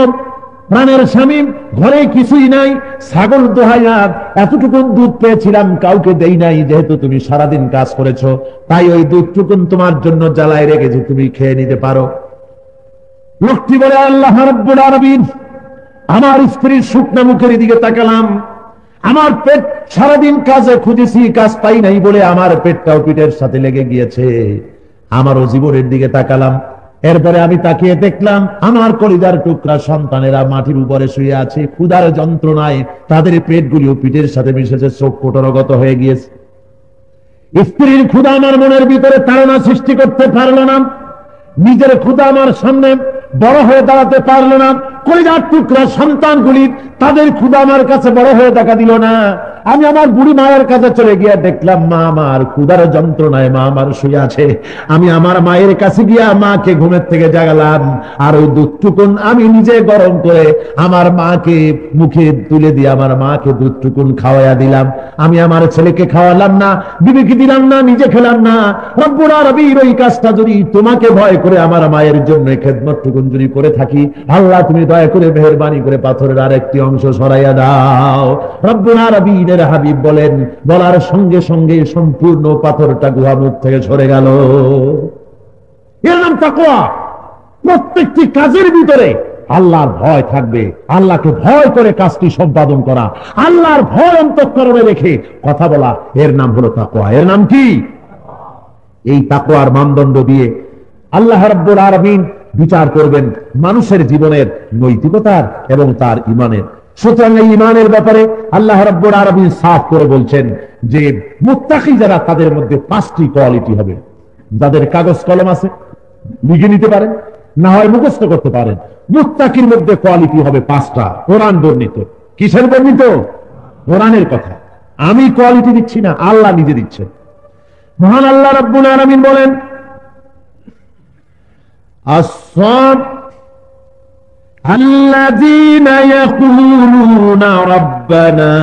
প্রাণের স্বামী ঘরে কিছুই নাই, ছাগল দোহাইয়া এতটুকু দুধ পেয়েছিলাম, কাউকে দেই নাই, যেহেতু তুমি সারাদিন কাজ করেছো তাই ওই দুধটুকুন তোমার জন্য জ্বালায় রেখেছি, তুমি খেয়ে নিতে পারো। লোকটি বলে, আল্লাহ রাব্বুল আলামিন আমার স্ত্রীর শুকনা মুখের দিকে তাকালাম, আমার পেট সারাদিন কাজে খুঁজেছি, কাজ পাই নাই বলে আমার পেটটাও পিঠের সাথে লেগে গিয়েছে। আমারও জীবনের দিকে তাকালাম, এরপরে আমি তাকিয়ে দেখলাম আমার কলিজার টুকরা সন্তানেরা মাটির উপরে শুয়ে আছে, ক্ষুধার যন্ত্রণায় তাদের পেটগুলিও পিঠের সাথে মিশেছে, চোখ কোটরগত হয়ে গিয়েছে। স্ত্রীর ক্ষুধা আমার মনের ভিতরে তাড়না সৃষ্টি করতে পারল না, নিজের ক্ষুধা আমার সামনে বড় হয়ে দাঁড়াতে পারল না, কলিজার টুকরা সন্তানগুলি তাদের ক্ষুধা আমার কাছে বড় হয়ে দেখা দিল না। আমি আমার বুড়ি মায়ের কাছে চলে গিয়ে দেখলাম মা আমার ক্ষুধার যন্ত্রণায় মা আমার শুয়ে আছে। আমি আমার মায়ের কাছে গিয়া মাকে ঘুমের থেকে জাগালাম, আর ওই দুধটুকুন আমি নিজে গরম করে আমার মাকে মুখে তুলে দিয়ে আমার মাকে দুধটুকুন খাওয়াইয়া দিলাম। আমি আমার ছেলেকে খাওয়ালাম না, বিবিকে দিলাম না, নিজে খেলাম না। রব্বুল আলামিন ওই কাজটা যদি তোমাকে ভয় করে আমার মায়ের জন্য খেদমতটুকুন যদি করে থাকি, আল্লাহ তুমি দয়া করে মেহেরবানি করে পাথরের আরেকটি অংশ সরাইয়া দাও। রব্বুল আলামিনের হাবিব বলেন, বলার সঙ্গে সঙ্গে সম্পূর্ণ পাথরটা গুহা মুখ থেকে সরে গেল। এর নাম তাকওয়া। প্রত্যেকটি কাজের ভিতরে আল্লাহর ভয় থাকবে, আল্লাহকে ভয় করে কাজটি সম্পাদন করা, আল্লাহর ভয় অন্তঃকরণে রেখে কথা বলা, এর নাম হলো তাকওয়া। এর নাম কি? এই তাকওয়ার মানদণ্ড দিয়ে আল্লাহ রাব্বুল আলামিন বিচার করবেন মানুষের জীবনের নৈতিকতার এবং তার ঈমানের। সুতরাং এই ঈমানের ব্যাপারে আল্লাহ রাব্বুল আলামিন সাফ করে বলছেন যে মুত্তাকি যারা, তাদের মধ্যে 5টি কোয়ালিটি হবে। যাদের কাগজ কলম আছে লিখে নিতে পারেন, না হয় মুখস্থ করতে পারেন। মুত্তাকির মধ্যে কোয়ালিটি হবে 5টা, কোরআন বর্ণিত। কিসের বর্ণিত? কোরআনের কথা। আমি কোয়ালিটি দিচ্ছি না, আল্লাহ নিজে দিচ্ছেন। মহান আল্লাহ রাব্বুল আলামিন বলেন, الذين يقولون ربنا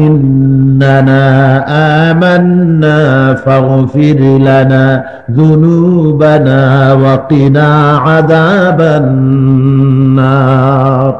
إننا آمنا فاغفر لنا ذنوبنا وقنا عذاب النار